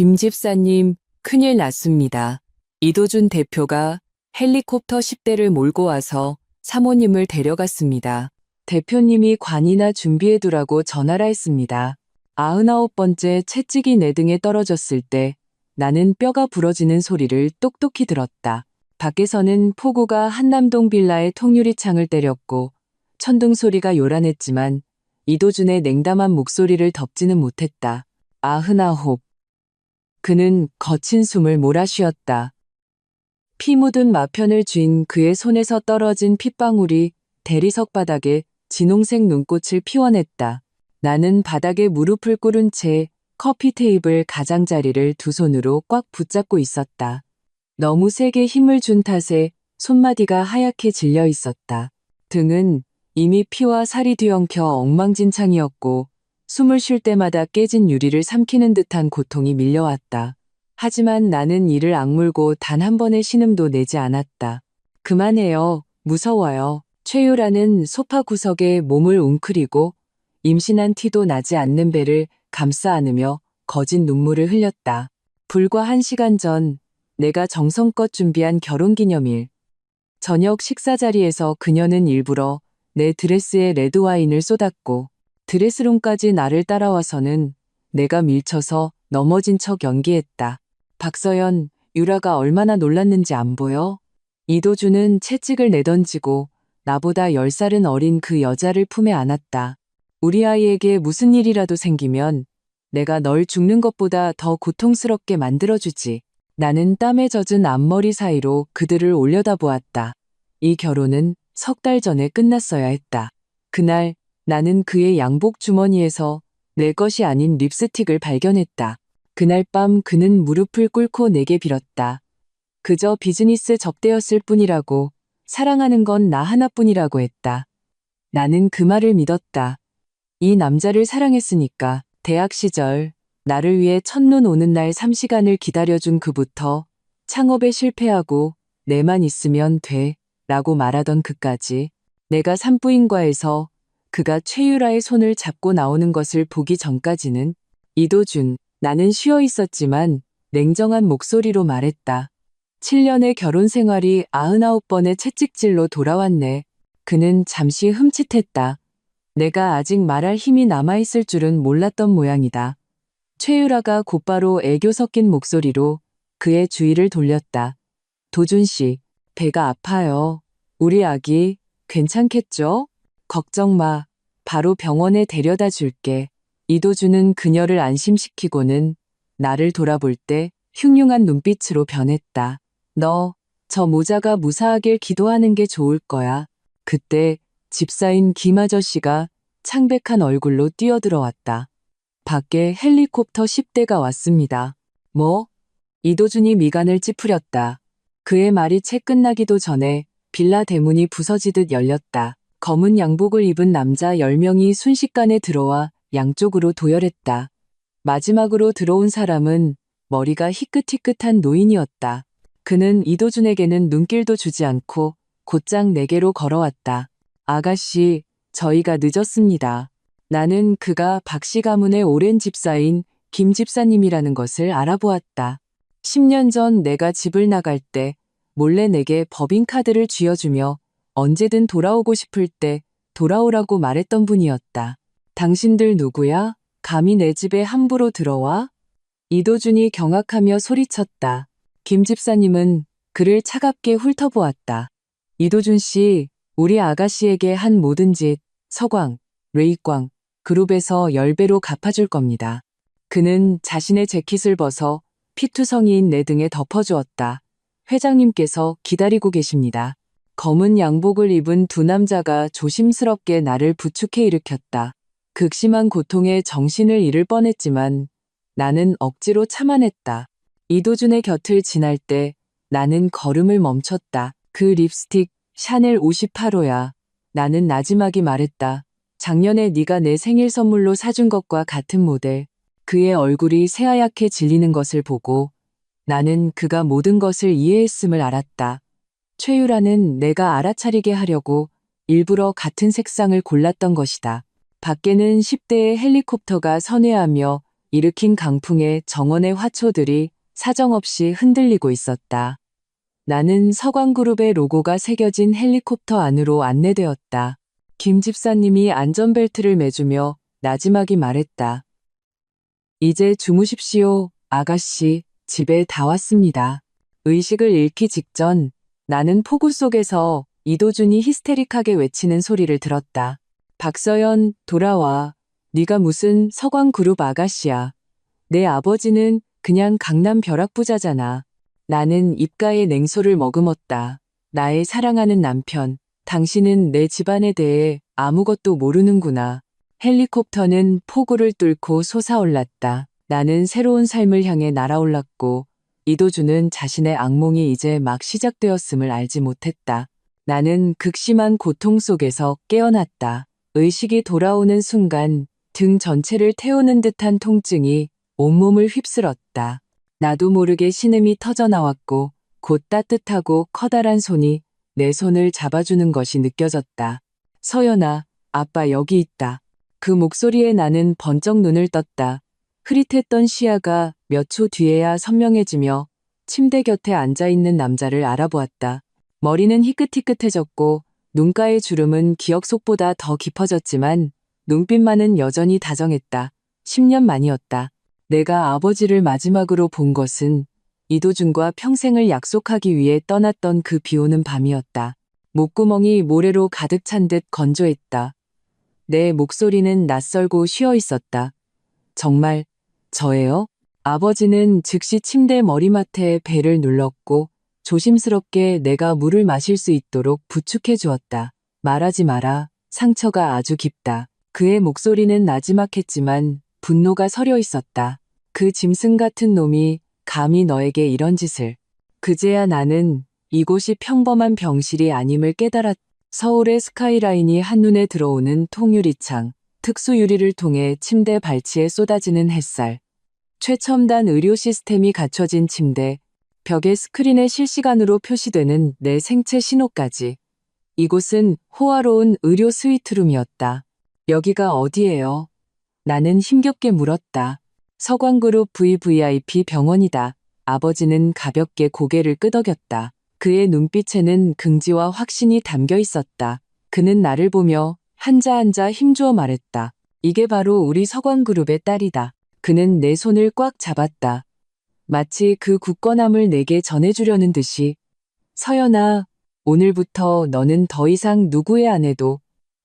김 집사님, 큰일 났습니다. 이도준 대표가 헬리콥터 10대를 몰고 와서 사모님을 데려갔습니다. 대표님이 관이나 준비해두라고 전화를 했습니다. 99번째 채찍이 내 등에 떨어졌을 때 나는 뼈가 부러지는 소리를 똑똑히 들었다. 밖에서는 폭우가 한남동 빌라의 통유리창을 때렸고 천둥 소리가 요란했지만 이도준의 냉담한 목소리를 덮지는 못했다. 99. 그는 거친 숨을 몰아쉬었다. 피 묻은 마편을 쥔 그의 손에서 떨어진 핏방울이 대리석 바닥에 진홍색 눈꽃을 피워냈다. 나는 바닥에 무릎을 꿇은 채 커피 테이블 가장자리를 두 손으로 꽉 붙잡고 있었다. 너무 세게 힘을 준 탓에 손마디가 하얗게 질려 있었다. 등은 이미 피와 살이 뒤엉켜 엉망진창이었고 숨을 쉴 때마다 깨진 유리를 삼키는 듯한 고통이 밀려왔다. 하지만 나는 이를 악물고 단 한 번의 신음도 내지 않았다. 그만해요. 무서워요. 최유라는 소파 구석에 몸을 웅크리고 임신한 티도 나지 않는 배를 감싸 안으며 거진 눈물을 흘렸다. 불과 1시간 전 내가 정성껏 준비한 결혼기념일. 저녁 식사 자리에서 그녀는 일부러 내 드레스에 레드와인을 쏟았고 드레스룸까지 나를 따라와서는 내가 밀쳐서 넘어진 척 연기했다. 박서연, 유라가 얼마나 놀랐는지 안 보여? 이도준은 채찍을 내던지고 나보다 10살은 어린 그 여자를 품에 안았다. 우리 아이에게 무슨 일이라도 생기면 내가 널 죽는 것보다 더 고통스럽게 만들어주지. 나는 땀에 젖은 앞머리 사이로 그들을 올려다보았다. 이 결혼은 3달 전에 끝났어야 했다. 그날 나는 그의 양복 주머니에서 내 것이 아닌 립스틱을 발견했다. 그날 밤 그는 무릎을 꿇고 내게 빌었다. 그저 비즈니스 접대였을 뿐이라고, 사랑하는 건 나 하나뿐이라고 했다. 나는 그 말을 믿었다. 이 남자를 사랑했으니까. 대학 시절 나를 위해 첫눈 오는 날 3시간을 기다려준 그부터 창업에 실패하고 내만 있으면 돼 라고 말하던 그까지, 내가 산부인과에서 그가 최유라의 손을 잡고 나오는 것을 보기 전까지는. 이도준, 나는 쉬어 있었지만 냉정한 목소리로 말했다. 7년의 결혼 생활이 99번의 채찍질로 돌아왔네. 그는 잠시 흠칫했다. 내가 아직 말할 힘이 남아있을 줄은 몰랐던 모양이다. 최유라가 곧바로 애교 섞인 목소리로 그의 주의를 돌렸다. 도준 씨, 배가 아파요. 우리 아기 괜찮겠죠? 걱정 마. 바로 병원에 데려다 줄게. 이도준은 그녀를 안심시키고는 나를 돌아볼 때 흉흉한 눈빛으로 변했다. 너, 저 모자가 무사하길 기도하는 게 좋을 거야. 그때 집사인 김 아저씨가 창백한 얼굴로 뛰어들어왔다. 밖에 헬리콥터 10대가 왔습니다. 뭐? 이도준이 미간을 찌푸렸다. 그의 말이 채 끝나기도 전에 빌라 대문이 부서지듯 열렸다. 검은 양복을 입은 남자 10명이 순식간에 들어와 양쪽으로 도열했다. 마지막으로 들어온 사람은 머리가 희끗희끗한 노인이었다. 그는 이도준에게는 눈길도 주지 않고 곧장 내게로 걸어왔다. 아가씨, 저희가 늦었습니다. 나는 그가 박씨 가문의 오랜 집사인 김 집사님이라는 것을 알아보았다. 10년 전 내가 집을 나갈 때 몰래 내게 법인카드를 쥐어주며 언제든 돌아오고 싶을 때 돌아오라고 말했던 분이었다. 당신들 누구야? 감히 내 집에 함부로 들어와? 이도준이 경악하며 소리쳤다. 김 집사님은 그를 차갑게 훑어보았다. 이도준 씨, 우리 아가씨에게 한 모든 짓, 서광, 레이광, 그룹에서 10배로 갚아줄 겁니다. 그는 자신의 재킷을 벗어 피투성이인 내 등에 덮어주었다. 회장님께서 기다리고 계십니다. 검은 양복을 입은 두 남자가 조심스럽게 나를 부축해 일으켰다. 극심한 고통에 정신을 잃을 뻔했지만 나는 억지로 참아냈다. 이도준의 곁을 지날 때 나는 걸음을 멈췄다. 그 립스틱 샤넬 58호야. 나는 나지막이 말했다. 작년에 네가 내 생일 선물로 사준 것과 같은 모델. 그의 얼굴이 새하얗게 질리는 것을 보고 나는 그가 모든 것을 이해했음을 알았다. 최유라는 내가 알아차리게 하려고 일부러 같은 색상을 골랐던 것이다. 밖에는 10대의 헬리콥터가 선회하며 일으킨 강풍에 정원의 화초들이 사정없이 흔들리고 있었다. 나는 서광그룹의 로고가 새겨진 헬리콥터 안으로 안내되었다. 김 집사님이 안전벨트를 매주며 나지막이 말했다. 이제 주무십시오, 아가씨. 집에 다 왔습니다. 의식을 잃기 직전 나는 폭우 속에서 이도준이 히스테릭하게 외치는 소리를 들었다. 박서연, 돌아와. 네가 무슨 서광그룹 아가씨야. 내 아버지는 그냥 강남 벼락부자잖아. 나는 입가에 냉소를 머금었다. 나의 사랑하는 남편, 당신은 내 집안에 대해 아무것도 모르는구나. 헬리콥터는 폭우를 뚫고 솟아올랐다. 나는 새로운 삶을 향해 날아올랐고 이도준은 자신의 악몽이 이제 막 시작되었음을 알지 못했다. 나는 극심한 고통 속에서 깨어났다. 의식이 돌아오는 순간 등 전체를 태우는 듯한 통증이 온몸을 휩쓸었다. 나도 모르게 신음이 터져나왔고 곧 따뜻하고 커다란 손이 내 손을 잡아주는 것이 느껴졌다. 서연아, 아빠 여기 있다. 그 목소리에 나는 번쩍 눈을 떴다. 흐릿했던 시야가 몇 초 뒤에야 선명해지며 침대 곁에 앉아있는 남자를 알아보았다. 머리는 희끗희끗해졌고 눈가의 주름은 기억 속보다 더 깊어졌지만 눈빛만은 여전히 다정했다. 10년 만이었다. 내가 아버지를 마지막으로 본 것은 이도준과 평생을 약속하기 위해 떠났던 그 비오는 밤이었다. 목구멍이 모래로 가득 찬 듯 건조했다. 내 목소리는 낯설고 쉬어 있었다. 정말 저예요? 아버지는 즉시 침대 머리맡에 배를 눌렀고 조심스럽게 내가 물을 마실 수 있도록 부축해 주었다. 말하지 마라. 상처가 아주 깊다. 그의 목소리는 나지막했지만 분노가 서려 있었다. 그 짐승 같은 놈이 감히 너에게 이런 짓을. 그제야 나는 이곳이 평범한 병실이 아님을 깨달았다. 서울의 스카이라인이 한눈에 들어오는 통유리창, 특수유리를 통해 침대 발치에 쏟아지는 햇살, 최첨단 의료 시스템이 갖춰진 침대, 벽에 스크린에 실시간으로 표시되는 내 생체 신호까지. 이곳은 호화로운 의료 스위트룸이었다. 여기가 어디예요? 나는 힘겹게 물었다. 서광그룹 VVIP 병원이다. 아버지는 가볍게 고개를 끄덕였다. 그의 눈빛에는 긍지와 확신이 담겨 있었다. 그는 나를 보며 한자 한자 힘주어 말했다. 이게 바로 우리 서광그룹의 딸이다. 그는 내 손을 꽉 잡았다. 마치 그 굳건함을 내게 전해주려는 듯이. 서연아, 오늘부터 너는 더 이상 누구의 아내도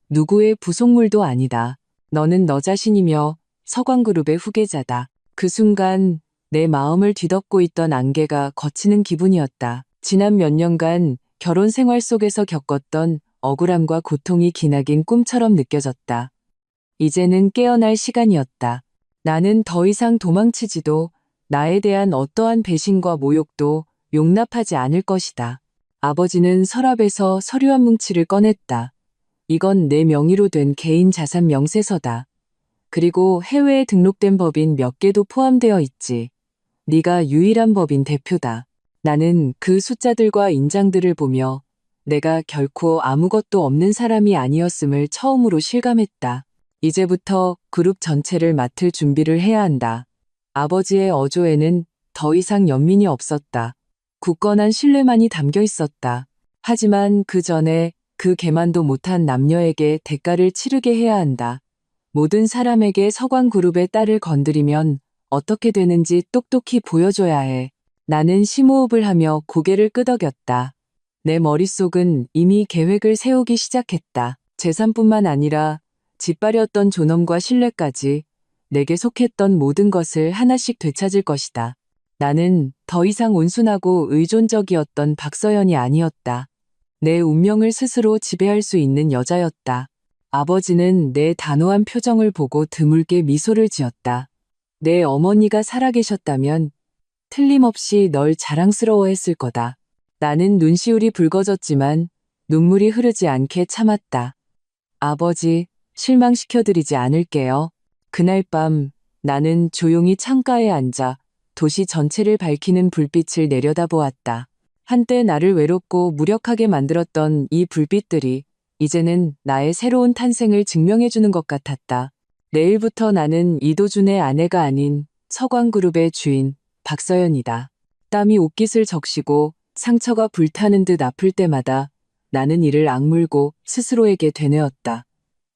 누구의 부속물도 아니다. 너는 너 자신이며 서광그룹의 후계자다. 그 순간 내 마음을 뒤덮고 있던 안개가 걷히는 기분이었다. 지난 몇 년간 결혼 생활 속에서 겪었던 억울함과 고통이 기나긴 꿈처럼 느껴졌다. 이제는 깨어날 시간이었다. 나는 더 이상 도망치지도 나에 대한 어떠한 배신과 모욕도 용납하지 않을 것이다. 아버지는 서랍에서 서류 한 뭉치를 꺼냈다. 이건 내 명의로 된 개인 자산 명세서다. 그리고 해외에 등록된 법인 몇 개도 포함되어 있지. 네가 유일한 법인 대표다. 나는 그 숫자들과 인장들을 보며 내가 결코 아무것도 없는 사람이 아니었음을 처음으로 실감했다. 이제부터 그룹 전체를 맡을 준비를 해야 한다. 아버지의 어조에는 더 이상 연민이 없었다. 굳건한 신뢰만이 담겨 있었다. 하지만 그 전에 그 개만도 못한 남녀에게 대가를 치르게 해야 한다. 모든 사람에게 서광그룹의 딸을 건드리면 어떻게 되는지 똑똑히 보여줘야 해. 나는 심호흡을 하며 고개를 끄덕였다. 내 머릿속은 이미 계획을 세우기 시작했다. 재산뿐만 아니라 짓밟였던 존엄과 신뢰까지, 내게 속했던 모든 것을 하나씩 되찾을 것이다. 나는 더 이상 온순하고 의존적이었던 박서연이 아니었다. 내 운명을 스스로 지배할 수 있는 여자였다. 아버지는 내 단호한 표정을 보고 드물게 미소를 지었다. 내 어머니가 살아계셨다면 틀림없이 널 자랑스러워했을 거다. 나는 눈시울이 붉어졌지만 눈물이 흐르지 않게 참았다. 아버지, 실망시켜드리지 않을게요. 그날 밤 나는 조용히 창가에 앉아 도시 전체를 밝히는 불빛을 내려다보았다. 한때 나를 외롭고 무력하게 만들었던 이 불빛들이 이제는 나의 새로운 탄생을 증명해주는 것 같았다. 내일부터 나는 이도준의 아내가 아닌 서광그룹의 주인 박서연이다. 땀이 옷깃을 적시고 상처가 불타는 듯 아플 때마다 나는 이를 악물고 스스로에게 되뇌었다.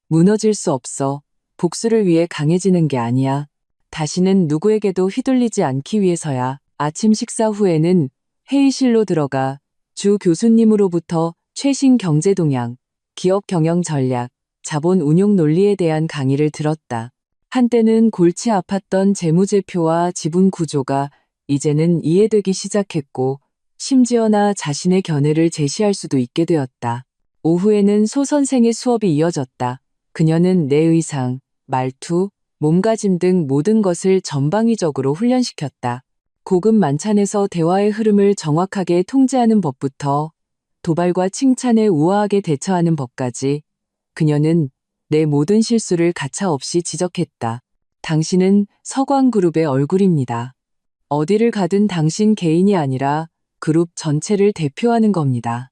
무너질 수 없어. 복수를 위해 강해지는 게 아니야. 다시는 누구에게도 휘둘리지 않기 위해서야. 아침 식사 후에는 회의실로 들어가 주 교수님으로부터 최신 경제 동향, 기업 경영 전략, 자본 운용 논리에 대한 강의를 들었다. 한때는 골치 아팠던 재무제표와 지분 구조가 이제는 이해되기 시작했고, 심지어 나 자신의 견해를 제시할 수도 있게 되었다. 오후에는 소 선생의 수업이 이어졌다. 그녀는 내 의상, 말투, 몸가짐 등 모든 것을 전방위적으로 훈련시켰다. 고급 만찬에서 대화의 흐름을 정확하게 통제하는 법부터 도발과 칭찬에 우아하게 대처하는 법까지 그녀는 내 모든 실수를 가차없이 지적했다. 당신은 서광그룹의 얼굴입니다. 어디를 가든 당신 개인이 아니라 그룹 전체를 대표하는 겁니다.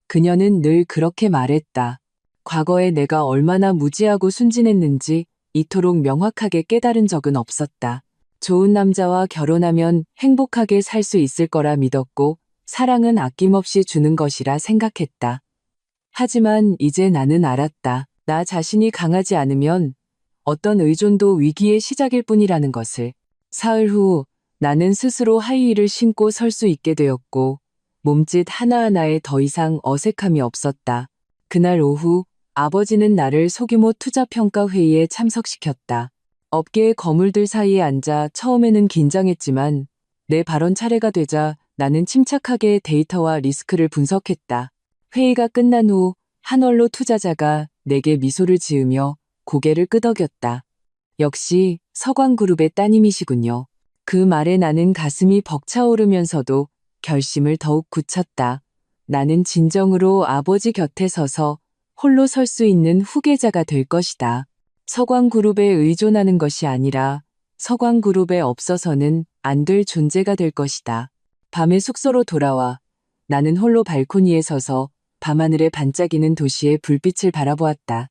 그녀는 늘 그렇게 말했다. 과거에 내가 얼마나 무지하고 순진했는지 이토록 명확하게 깨달은 적은 없었다. 좋은 남자와 결혼하면 행복하게 살 수 있을 거라 믿었고 사랑은 아낌없이 주는 것이라 생각했다. 하지만 이제 나는 알았다. 나 자신이 강하지 않으면 어떤 의존도 위기의 시작일 뿐이라는 것을. 사흘 후 나는 스스로 하이힐을 신고 설 수 있게 되었고 몸짓 하나하나에 더 이상 어색함이 없었다. 그날 오후 아버지는 나를 소규모 투자평가 회의에 참석시켰다. 업계의 거물들 사이에 앉아 처음에는 긴장했지만 내 발언 차례가 되자 나는 침착하게 데이터와 리스크를 분석했다. 회의가 끝난 후 한 원로 투자자가 내게 미소를 지으며 고개를 끄덕였다. 역시 서광그룹의 따님이시군요. 그 말에 나는 가슴이 벅차오르면서도 결심을 더욱 굳혔다. 나는 진정으로 아버지 곁에 서서 홀로 설 수 있는 후계자가 될 것이다. 서광그룹에 의존하는 것이 아니라 서광그룹에 없어서는 안 될 존재가 될 것이다. 밤에 숙소로 돌아와 나는 홀로 발코니에 서서 밤하늘에 반짝이는 도시의 불빛을 바라보았다.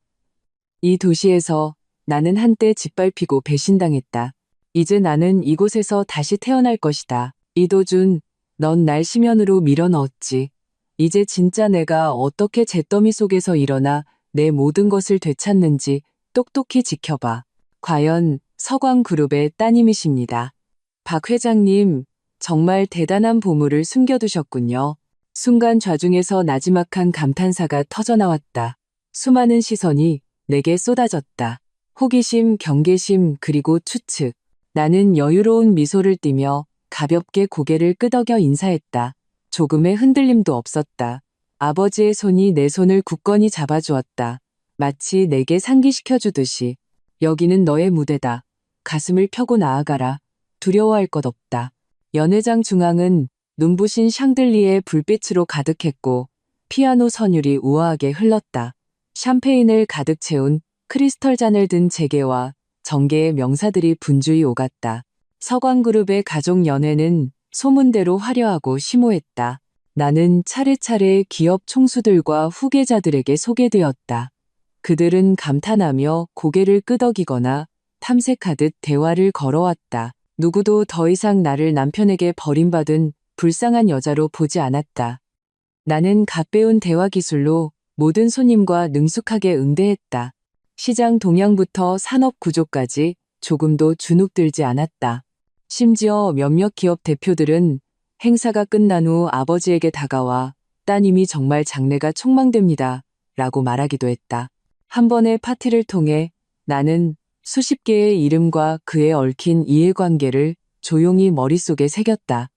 이 도시에서 나는 한때 짓밟히고 배신당했다. 이제 나는 이곳에서 다시 태어날 것이다. 이도준, 넌 날 심연으로 밀어넣었지. 이제 진짜 내가 어떻게 잿더미 속에서 일어나 내 모든 것을 되찾는지 똑똑히 지켜봐. 과연 서광그룹의 따님이십니다. 박 회장님, 정말 대단한 보물을 숨겨두셨군요. 순간 좌중에서 나지막한 감탄사가 터져나왔다. 수많은 시선이 내게 쏟아졌다. 호기심, 경계심, 그리고 추측. 나는 여유로운 미소를 띠며 가볍게 고개를 끄덕여 인사했다. 조금의 흔들림도 없었다. 아버지의 손이 내 손을 굳건히 잡아주었다. 마치 내게 상기시켜주듯이. 여기는 너의 무대다. 가슴을 펴고 나아가라. 두려워할 것 없다. 연회장 중앙은 눈부신 샹들리에 불빛으로 가득했고 피아노 선율이 우아하게 흘렀다. 샴페인을 가득 채운 크리스털 잔을 든 재계와 정계의 명사들이 분주히 오갔다. 서광그룹의 가족 연회는 소문대로 화려하고 심오했다. 나는 차례차례 기업 총수들과 후계자들에게 소개되었다. 그들은 감탄하며 고개를 끄덕이거나 탐색하듯 대화를 걸어왔다. 누구도 더 이상 나를 남편에게 버림받은 불쌍한 여자로 보지 않았다. 나는 갓배운 대화 기술로 모든 손님과 능숙하게 응대했다. 시장 동향부터 산업 구조까지 조금도 주눅들지 않았다. 심지어 몇몇 기업 대표들은 행사가 끝난 후 아버지에게 다가와 따님이 정말 장래가 촉망됩니다. 라고 말하기도 했다. 한 번의 파티를 통해 나는 수십 개의 이름과 그에 얽힌 이해관계를 조용히 머릿속에 새겼다.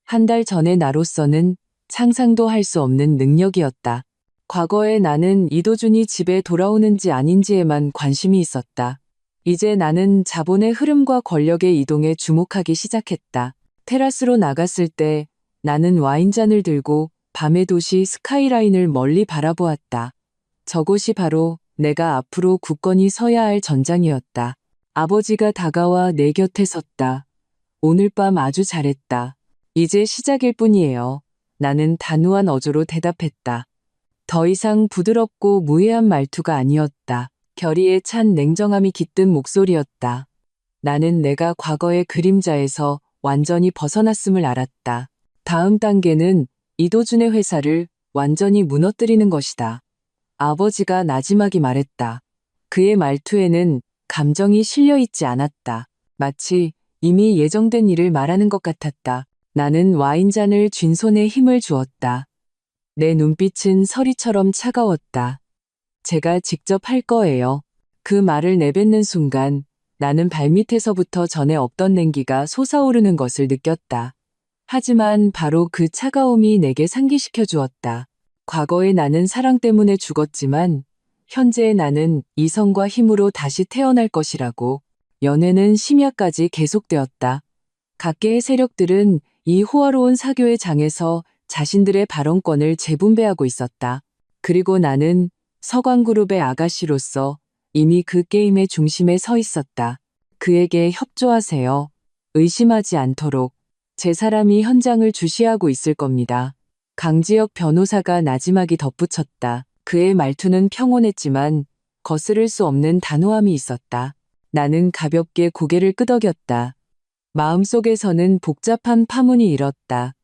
한 달 전의 나로서는 상상도 할 수 없는 능력이었다. 과거에 나는 이도준이 집에 돌아오는지 아닌지에만 관심이 있었다. 이제 나는 자본의 흐름과 권력의 이동에 주목하기 시작했다. 테라스로 나갔을 때 나는 와인잔을 들고 밤의 도시 스카이라인을 멀리 바라보았다. 저곳이 바로 내가 앞으로 굳건히 서야 할 전장이었다. 아버지가 다가와 내 곁에 섰다. 오늘 밤 아주 잘했다. 이제 시작일 뿐이에요. 나는 단호한 어조로 대답했다. 더 이상 부드럽고 무해한 말투가 아니었다. 결의에 찬 냉정함이 깃든 목소리였다. 나는 내가 과거의 그림자에서 완전히 벗어났음을 알았다. 다음 단계는 이도준의 회사를 완전히 무너뜨리는 것이다. 아버지가 나지막이 말했다. 그의 말투에는 감정이 실려 있지 않았다. 마치 이미 예정된 일을 말하는 것 같았다. 나는 와인잔을 쥔 손에 힘을 주었다. 내 눈빛은 서리처럼 차가웠다. 제가 직접 할 거예요. 그 말을 내뱉는 순간 나는 발밑에서부터 전에 없던 냉기가 솟아오르는 것을 느꼈다. 하지만 바로 그 차가움이 내게 상기시켜 주었다. 과거의 나는 사랑 때문에 죽었지만 현재의 나는 이성과 힘으로 다시 태어날 것이라고. 연애는 심야까지 계속되었다. 각계의 세력들은 이 호화로운 사교의 장에서 자신들의 발언권을 재분배하고 있었다. 그리고 나는 서광그룹의 아가씨로서 이미 그 게임의 중심에 서 있었다. 그에게 협조하세요. 의심하지 않도록. 제 사람이 현장을 주시하고 있을 겁니다. 강지혁 변호사가 나지막이 덧붙였다. 그의 말투는 평온했지만 거스를 수 없는 단호함이 있었다. 나는 가볍게 고개를 끄덕였다. 마음속에서는 복잡한 파문이 일었다.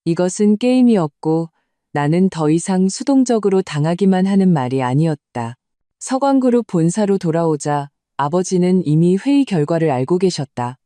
이것은 게임이었고 나는 더 이상 수동적으로 당하기만 하는 말이 아니었다. 서광그룹 본사로 돌아오자 아버지는 이미 회의 결과를 알고 계셨다.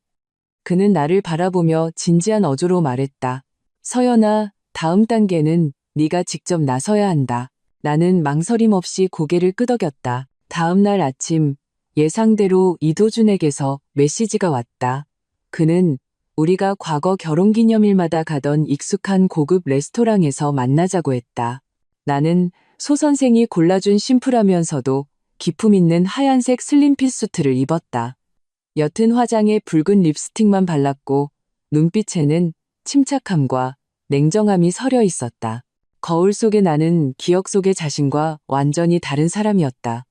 그는 나를 바라보며 진지한 어조로 말했다. 서연아, 다음 단계는 네가 직접 나서야 한다. 나는 망설임 없이 고개를 끄덕였다. 다음 날 아침 예상대로 이도준에게서 메시지가 왔다. 그는 우리가 과거 결혼기념일마다 가던 익숙한 고급 레스토랑에서 만나자고 했다. 나는 소 선생이 골라준 심플하면서도 기품 있는 하얀색 슬림핏 수트를 입었다. 옅은 화장에 붉은 립스틱만 발랐고 눈빛에는 침착함과 냉정함이 서려 있었다. 거울 속의 나는 기억 속의 자신과 완전히 다른 사람이었다.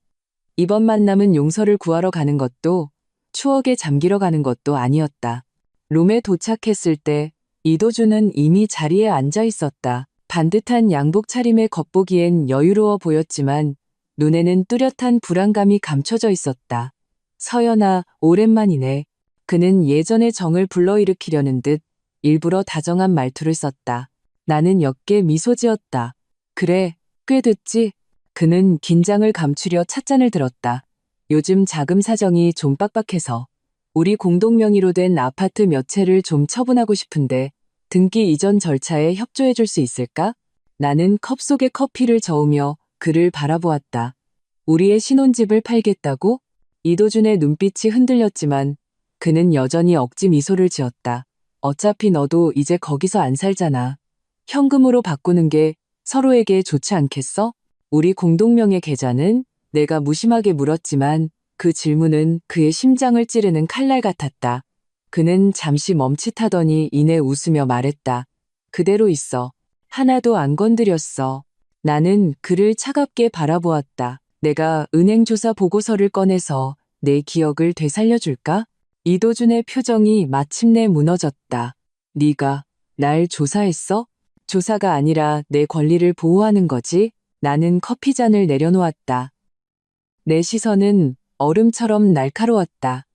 이번 만남은 용서를 구하러 가는 것도 추억에 잠기러 가는 것도 아니었다. 룸에 도착했을 때 이도준은 이미 자리에 앉아 있었다. 반듯한 양복 차림의 겉보기엔 여유로워 보였지만 눈에는 뚜렷한 불안감이 감춰져 있었다. 서연아, 오랜만이네. 그는 예전의 정을 불러일으키려는 듯 일부러 다정한 말투를 썼다. 나는 옅게 미소 지었다. 그래, 꽤 됐지? 그는 긴장을 감추려 찻잔을 들었다. 요즘 자금 사정이 좀 빡빡해서 우리 공동 명의로 된 아파트 몇 채를 좀 처분하고 싶은데 등기 이전 절차에 협조해 줄 수 있을까? 나는 컵 속에 커피를 저으며 그를 바라보았다. 우리의 신혼집을 팔겠다고? 이도준의 눈빛이 흔들렸지만 그는 여전히 억지 미소를 지었다. 어차피 너도 이제 거기서 안 살잖아. 현금으로 바꾸는 게 서로에게 좋지 않겠어? 우리 공동명의 계좌는? 내가 무심하게 물었지만 그 질문은 그의 심장을 찌르는 칼날 같았다. 그는 잠시 멈칫하더니 이내 웃으며 말했다. 그대로 있어. 하나도 안 건드렸어. 나는 그를 차갑게 바라보았다. 내가 은행 조사 보고서를 꺼내서 내 기억을 되살려줄까? 이도준의 표정이 마침내 무너졌다. 네가 날 조사했어? 조사가 아니라 내 권리를 보호하는 거지? 나는 커피잔을 내려놓았다. 내 시선은 얼음처럼 날카로웠다.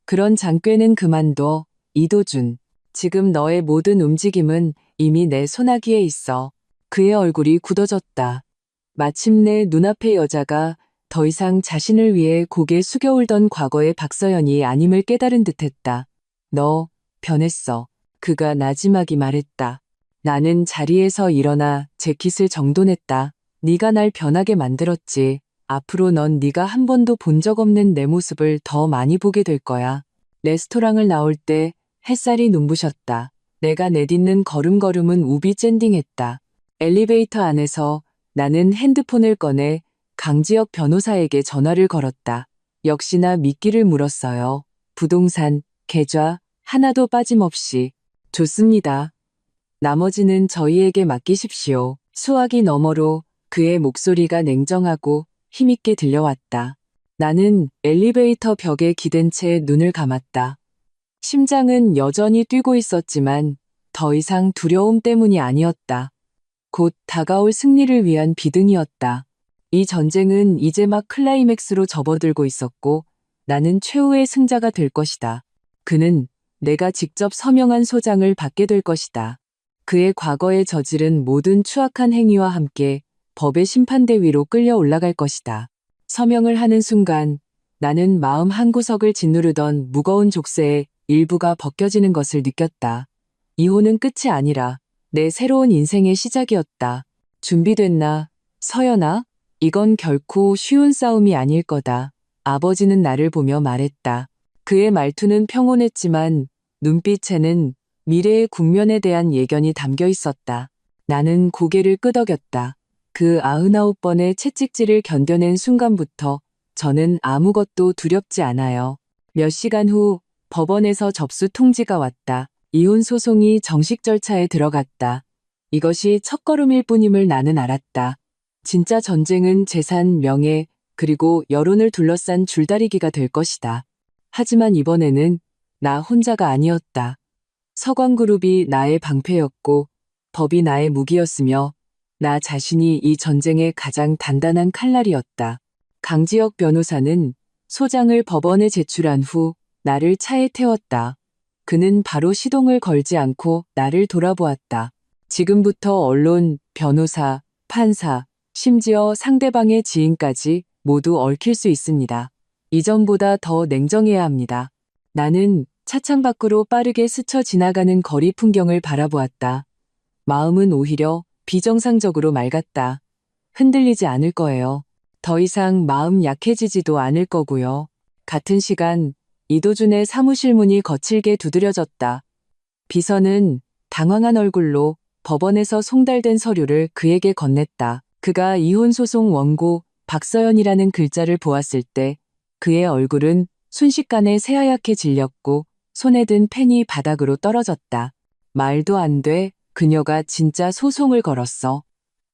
그런 장꾀는 그만둬, 이도준. 지금 너의 모든 움직임은 이미 내 손아귀에 있어. 그의 얼굴이 굳어졌다. 마침내 눈앞의 여자가 더 이상 자신을 위해 고개 숙여 울던 과거의 박서연이 아님을 깨달은 듯했다. 너 변했어. 그가 나지막이 말했다. 나는 자리에서 일어나 재킷을 정돈했다. 네가 날 변하게 만들었지. 앞으로 넌 네가 한 번도 본 적 없는 내 모습을 더 많이 보게 될 거야. 레스토랑을 나올 때 햇살이 눈부셨다. 내가 내딛는 걸음걸음은 우비 젠딩했다. 엘리베이터 안에서 나는 핸드폰을 꺼내 강지혁 변호사에게 전화를 걸었다. 역시나 미끼를 물었어요. 부동산, 계좌, 하나도 빠짐없이. 좋습니다. 나머지는 저희에게 맡기십시오. 수화기 너머로 그의 목소리가 냉정하고 힘있게 들려왔다. 나는 엘리베이터 벽에 기댄 채 눈을 감았다. 심장은 여전히 뛰고 있었지만 더 이상 두려움 때문이 아니었다. 곧 다가올 승리를 위한 비등이었다. 이 전쟁은 이제 막 클라이맥스로 접어들고 있었고 나는 최후의 승자가 될 것이다. 그는 내가 직접 서명한 소장을 받게 될 것이다. 그의 과거에 저지른 모든 추악한 행위와 함께 법의 심판대 위로 끌려 올라갈 것이다. 서명을 하는 순간 나는 마음 한구석을 짓누르던 무거운 족쇄의 일부가 벗겨지는 것을 느꼈다. 이혼은 끝이 아니라 내 새로운 인생의 시작이었다. 준비됐나, 서연아? 이건 결코 쉬운 싸움이 아닐 거다. 아버지는 나를 보며 말했다. 그의 말투는 평온했지만 눈빛에는 미래의 국면에 대한 예견이 담겨 있었다. 나는 고개를 끄덕였다. 그 99번의 채찍질을 견뎌낸 순간부터 저는 아무것도 두렵지 않아요. 몇 시간 후 법원에서 접수 통지가 왔다. 이혼 소송이 정식 절차에 들어갔다. 이것이 첫걸음일 뿐임을 나는 알았다. 진짜 전쟁은 재산, 명예, 그리고 여론을 둘러싼 줄다리기가 될 것이다. 하지만 이번에는 나 혼자가 아니었다. 서광그룹이 나의 방패였고 법이 나의 무기였으며 나 자신이 이 전쟁의 가장 단단한 칼날이었다. 강지혁 변호사는 소장을 법원에 제출한 후 나를 차에 태웠다. 그는 바로 시동을 걸지 않고 나를 돌아보았다. 지금부터 언론, 변호사, 판사, 심지어 상대방의 지인까지 모두 얽힐 수 있습니다. 이전보다 더 냉정해야 합니다. 나는 차창 밖으로 빠르게 스쳐 지나가는 거리 풍경을 바라보았다. 마음은 오히려 비정상적으로 맑았다. 흔들리지 않을 거예요. 더 이상 마음 약해지지도 않을 거고요. 같은 시간 이도준의 사무실 문이 거칠게 두드려졌다. 비서는 당황한 얼굴로 법원에서 송달된 서류를 그에게 건넸다. 그가 이혼 소송 원고 박서연이라는 글자를 보았을 때 그의 얼굴은 순식간에 새하얗게 질렸고 손에 든 펜이 바닥으로 떨어졌다. 말도 안 돼. 그녀가 진짜 소송을 걸었어.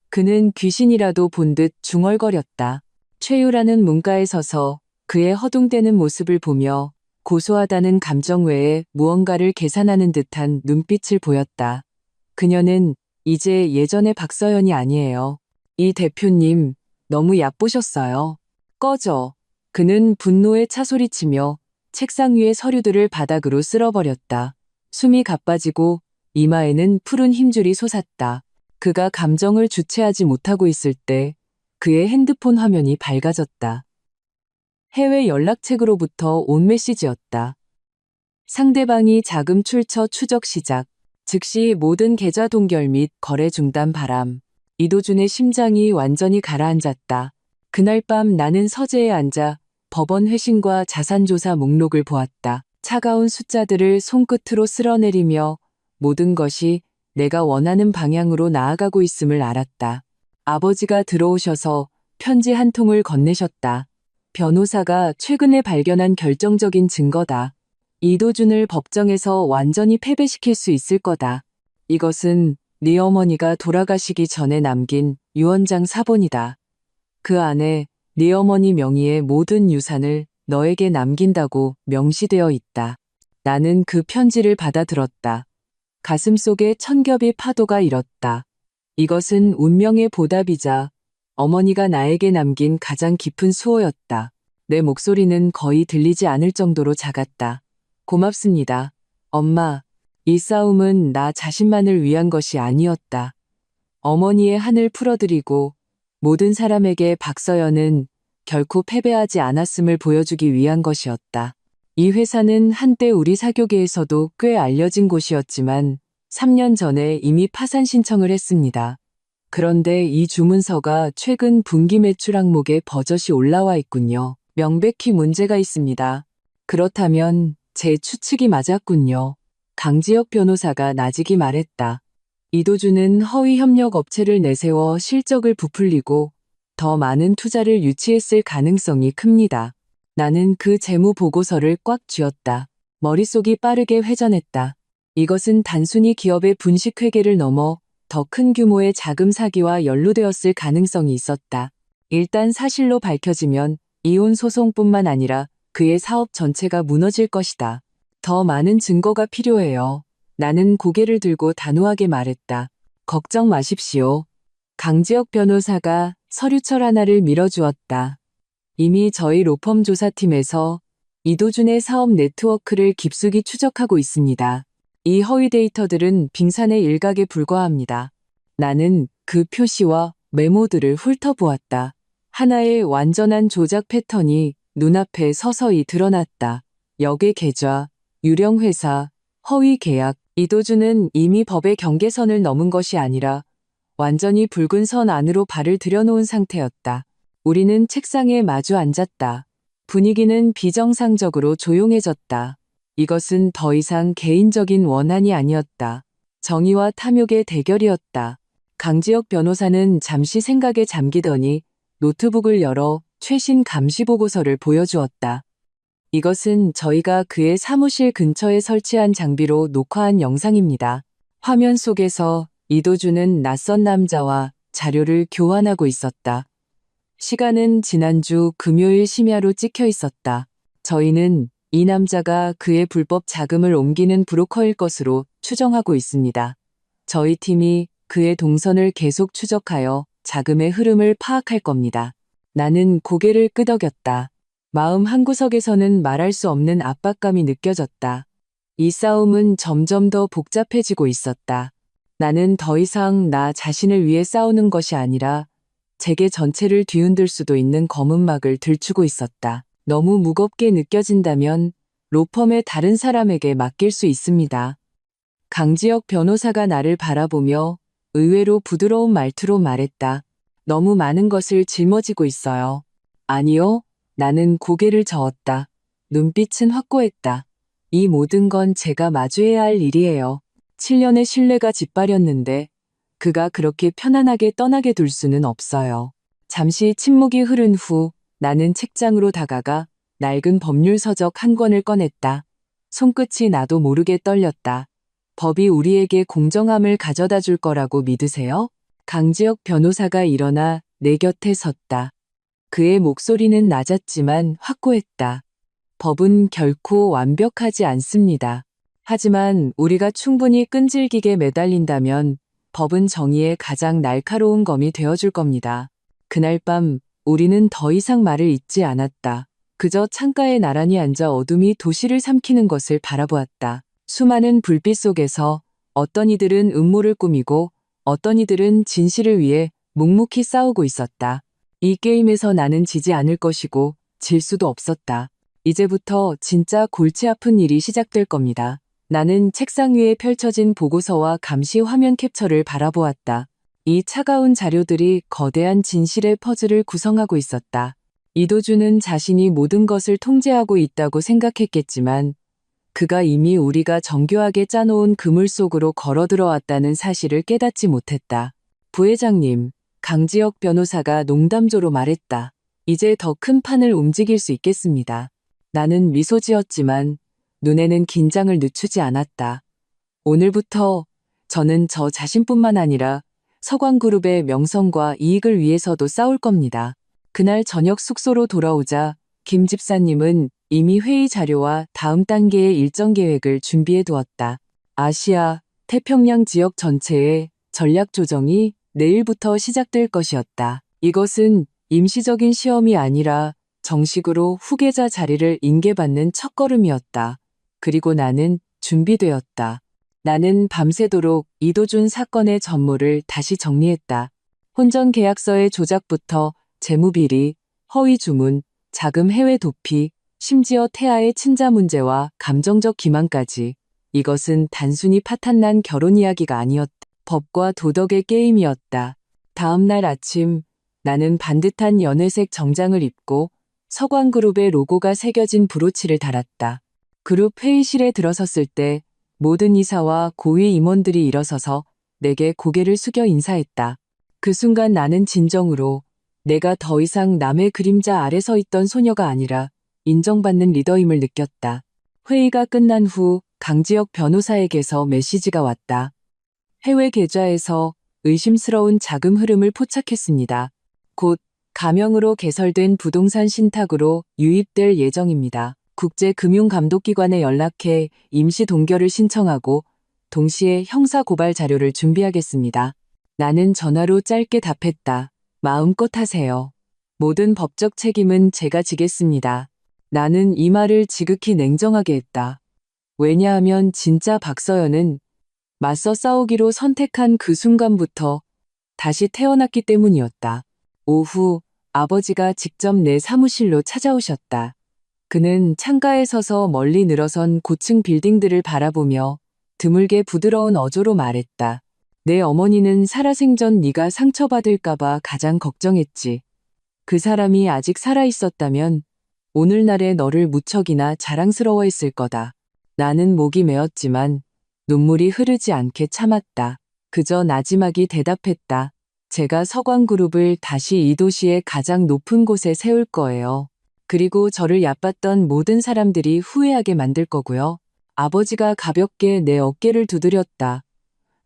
그는 귀신이라도 본 듯 중얼거렸다. 최유라는 문가에 서서 그의 허둥대는 모습을 보며 고소하다는 감정 외에 무언가를 계산하는 듯한 눈빛을 보였다. 그녀는 이제 예전의 박서연이 아니에요. 이 대표님, 너무 얕보셨어요. 꺼져. 그는 분노에 차소리치며 책상 위의 서류들을 바닥으로 쓸어버렸다. 숨이 가빠지고 이마에는 푸른 힘줄이 솟았다. 그가 감정을 주체하지 못하고 있을 때 그의 핸드폰 화면이 밝아졌다. 해외 연락책으로부터 온 메시지였다. 상대방이 자금 출처 추적 시작. 즉시 모든 계좌 동결 및 거래 중단 바람. 이도준의 심장이 완전히 가라앉았다. 그날 밤 나는 서재에 앉아 법원 회신과 자산조사 목록을 보았다. 차가운 숫자들을 손끝으로 쓸어내리며 모든 것이 내가 원하는 방향으로 나아가고 있음을 알았다. 아버지가 들어오셔서 편지 한 통을 건네셨다. 변호사가 최근에 발견한 결정적인 증거다. 이도준을 법정에서 완전히 패배시킬 수 있을 거다. 이것은 네 어머니가 돌아가시기 전에 남긴 유언장 사본이다. 그 안에 네 어머니 명의의 모든 유산을 너에게 남긴다고 명시되어 있다. 나는 그 편지를 받아들었다. 가슴속에 천겹이 파도가 일었다. 이것은 운명의 보답이자 어머니가 나에게 남긴 가장 깊은 수호였다. 내 목소리는 거의 들리지 않을 정도로 작았다. 고맙습니다. 엄마, 이 싸움은 나 자신만을 위한 것이 아니었다. 어머니의 한을 풀어드리고 모든 사람에게 박서연은 결코 패배하지 않았음을 보여주기 위한 것이었다. 이 회사는 한때 우리 사교계에서도 꽤 알려진 곳이었지만 3년 전에 이미 파산 신청을 했습니다. 그런데 이 주문서가 최근 분기 매출 항목에 버젓이 올라와 있군요. 명백히 문제가 있습니다. 그렇다면 제 추측이 맞았군요. 강지혁 변호사가 나직이 말했다. 이도준은 허위 협력 업체를 내세워 실적을 부풀리고 더 많은 투자를 유치했을 가능성이 큽니다. 나는 그 재무 보고서를 꽉 쥐었다. 머릿속이 빠르게 회전했다. 이것은 단순히 기업의 분식 회계를 넘어 더 큰 규모의 자금 사기와 연루되었을 가능성이 있었다. 일단 사실로 밝혀지면 이혼 소송뿐만 아니라 그의 사업 전체가 무너질 것이다. 더 많은 증거가 필요해요. 나는 고개를 들고 단호하게 말했다. 걱정 마십시오. 강지혁 변호사가 서류철 하나를 밀어주었다. 이미 저희 로펌 조사팀에서 이도준의 사업 네트워크를 깊숙이 추적하고 있습니다. 이 허위 데이터들은 빙산의 일각에 불과합니다. 나는 그 표시와 메모들을 훑어보았다. 하나의 완전한 조작 패턴이 눈앞에 서서히 드러났다. 역의 계좌, 유령 회사, 허위 계약. 이도준은 이미 법의 경계선을 넘은 것이 아니라 완전히 붉은 선 안으로 발을 들여놓은 상태였다. 우리는 책상에 마주 앉았다. 분위기는 비정상적으로 조용해졌다. 이것은 더 이상 개인적인 원한이 아니었다. 정의와 탐욕의 대결이었다. 강지혁 변호사는 잠시 생각에 잠기더니 노트북을 열어 최신 감시보고서를 보여주었다. 이것은 저희가 그의 사무실 근처에 설치한 장비로 녹화한 영상입니다. 화면 속에서 이도준은 낯선 남자와 자료를 교환하고 있었다. 시간은 지난주 금요일 심야로 찍혀 있었다. 저희는 이 남자가 그의 불법 자금을 옮기는 브로커일 것으로 추정하고 있습니다. 저희 팀이 그의 동선을 계속 추적하여 자금의 흐름을 파악할 겁니다. 나는 고개를 끄덕였다. 마음 한구석에서는 말할 수 없는 압박감이 느껴졌다. 이 싸움은 점점 더 복잡해지고 있었다. 나는 더 이상 나 자신을 위해 싸우는 것이 아니라 재계 전체를 뒤흔들 수도 있는 검은 막을 들추고 있었다. 너무 무겁게 느껴진다면 로펌의 다른 사람에게 맡길 수 있습니다. 강지혁 변호사가 나를 바라보며 의외로 부드러운 말투로 말했다. 너무 많은 것을 짊어지고 있어요. 아니요. 나는 고개를 저었다. 눈빛은 확고했다. 이 모든 건 제가 마주해야 할 일이에요. 7년의 신뢰가 짓밟렸는데 그가 그렇게 편안하게 떠나게 둘 수는 없어요. 잠시 침묵이 흐른 후 나는 책장으로 다가가 낡은 법률 서적 한 권을 꺼냈다. 손끝이 나도 모르게 떨렸다. 법이 우리에게 공정함을 가져다 줄 거라고 믿으세요? 강지혁 변호사가 일어나 내 곁에 섰다. 그의 목소리는 낮았지만 확고했다. 법은 결코 완벽하지 않습니다. 하지만 우리가 충분히 끈질기게 매달린다면 법은 정의의 가장 날카로운 검이 되어줄 겁니다. 그날 밤 우리는 더 이상 말을 잇지 않았다. 그저 창가에 나란히 앉아 어둠이 도시를 삼키는 것을 바라보았다. 수많은 불빛 속에서 어떤 이들은 음모를 꾸미고 어떤 이들은 진실을 위해 묵묵히 싸우고 있었다. 이 게임에서 나는 지지 않을 것이고 질 수도 없었다. 이제부터 진짜 골치 아픈 일이 시작될 겁니다. 나는 책상 위에 펼쳐진 보고서와 감시 화면 캡처를 바라보았다. 이 차가운 자료들이 거대한 진실의 퍼즐을 구성하고 있었다. 이도준은 자신이 모든 것을 통제하고 있다고 생각했겠지만 그가 이미 우리가 정교하게 짜놓은 그물 속으로 걸어들어왔다는 사실을 깨닫지 못했다. 부회장님, 강지혁 변호사가 농담조로 말했다. 이제 더 큰 판을 움직일 수 있겠습니다. 나는 미소 지었지만 눈에는 긴장을 늦추지 않았다. 오늘부터 저는 저 자신뿐만 아니라 서광그룹의 명성과 이익을 위해서도 싸울 겁니다. 그날 저녁 숙소로 돌아오자 김 집사님은 이미 회의 자료와 다음 단계의 일정 계획을 준비해 두었다. 아시아, 태평양 지역 전체의 전략 조정이 내일부터 시작될 것이었다. 이것은 임시적인 시험이 아니라 정식으로 후계자 자리를 인계받는 첫걸음이었다. 그리고 나는 준비되었다. 나는 밤새도록 이도준 사건의 전모를 다시 정리했다. 혼전 계약서의 조작부터 재무비리, 허위 주문, 자금 해외 도피, 심지어 태아의 친자 문제와 감정적 기만까지. 이것은 단순히 파탄난 결혼 이야기가 아니었다. 법과 도덕의 게임이었다. 다음 날 아침 나는 반듯한 연회색 정장을 입고 서광그룹의 로고가 새겨진 브로치를 달았다. 그룹 회의실에 들어섰을 때 모든 이사와 고위 임원들이 일어서서 내게 고개를 숙여 인사했다. 그 순간 나는 진정으로 내가 더 이상 남의 그림자 아래 서 있던 소녀가 아니라 인정받는 리더임을 느꼈다. 회의가 끝난 후 강지혁 변호사에게서 메시지가 왔다. 해외 계좌에서 의심스러운 자금 흐름을 포착했습니다. 곧 가명으로 개설된 부동산 신탁으로 유입될 예정입니다. 국제금융감독기관에 연락해 임시 동결을 신청하고 동시에 형사고발 자료를 준비하겠습니다. 나는 전화로 짧게 답했다. 마음껏 하세요. 모든 법적 책임은 제가 지겠습니다. 나는 이 말을 지극히 냉정하게 했다. 왜냐하면 진짜 박서연은 맞서 싸우기로 선택한 그 순간부터 다시 태어났기 때문이었다. 오후 아버지가 직접 내 사무실로 찾아오셨다. 그는 창가에 서서 멀리 늘어선 고층 빌딩들을 바라보며 드물게 부드러운 어조로 말했다. 내 어머니는 살아생전 네가 상처받을까봐 가장 걱정했지. 그 사람이 아직 살아있었다면 오늘날의 너를 무척이나 자랑스러워했을 거다. 나는 목이 메었지만 눈물이 흐르지 않게 참았다. 그저 나지막이 대답했다. 제가 서광그룹을 다시 이 도시의 가장 높은 곳에 세울 거예요. 그리고 저를 얕봤던 모든 사람들이 후회하게 만들 거고요. 아버지가 가볍게 내 어깨를 두드렸다.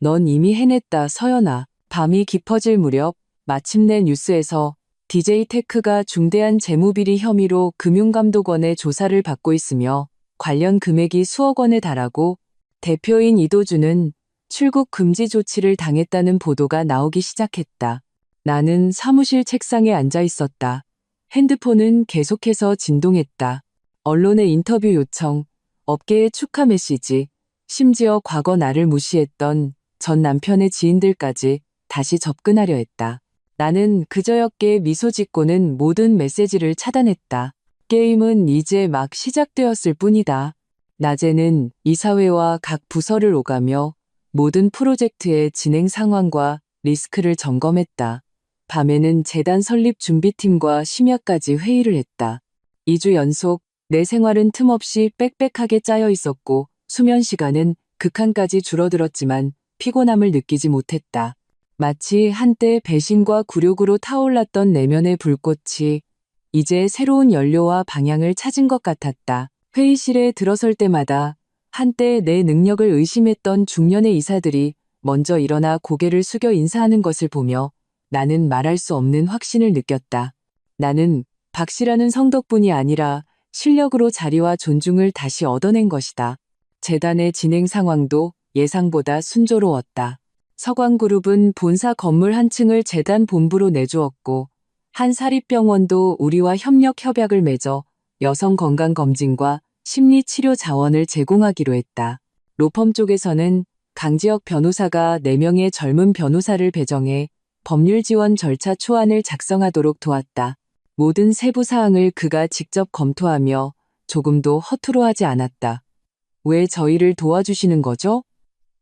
넌 이미 해냈다, 서연아. 밤이 깊어질 무렵 마침내 뉴스에서 DJ 테크가 중대한 재무비리 혐의로 금융감독원의 조사를 받고 있으며 관련 금액이 수억 원에 달하고 대표인 이도준은 출국 금지 조치를 당했다는 보도가 나오기 시작했다. 나는 사무실 책상에 앉아 있었다. 핸드폰은 계속해서 진동했다. 언론의 인터뷰 요청, 업계의 축하 메시지, 심지어 과거 나를 무시했던 전 남편의 지인들까지 다시 접근하려 했다. 나는 그저였게 미소 짓고는 모든 메시지를 차단했다. 게임은 이제 막 시작되었을 뿐이다. 낮에는 이사회와 각 부서를 오가며 모든 프로젝트의 진행 상황과 리스크를 점검했다. 밤에는 재단 설립 준비팀과 심야까지 회의를 했다. 2주 연속 내 생활은 틈없이 빽빽하게 짜여 있었고 수면 시간은 극한까지 줄어들었지만 피곤함을 느끼지 못했다. 마치 한때 배신과 굴욕으로 타올랐던 내면의 불꽃이 이제 새로운 연료와 방향을 찾은 것 같았다. 회의실에 들어설 때마다 한때 내 능력을 의심했던 중년의 이사들이 먼저 일어나 고개를 숙여 인사하는 것을 보며 나는 말할 수 없는 확신을 느꼈다. 나는 박 씨라는 성덕분이 아니라 실력으로 자리와 존중을 다시 얻어낸 것이다. 재단의 진행 상황도 예상보다 순조로웠다. 서광그룹은 본사 건물 한 층을 재단 본부로 내주었고 한 사립병원도 우리와 협력 협약을 맺어 여성 건강 검진과 심리 치료 자원을 제공하기로 했다. 로펌 쪽에서는 강지혁 변호사가 4명의 젊은 변호사를 배정해 법률 지원 절차 초안을 작성하도록 도왔다. 모든 세부 사항을 그가 직접 검토하며 조금도 허투루 하지 않았다. 왜 저희를 도와주시는 거죠?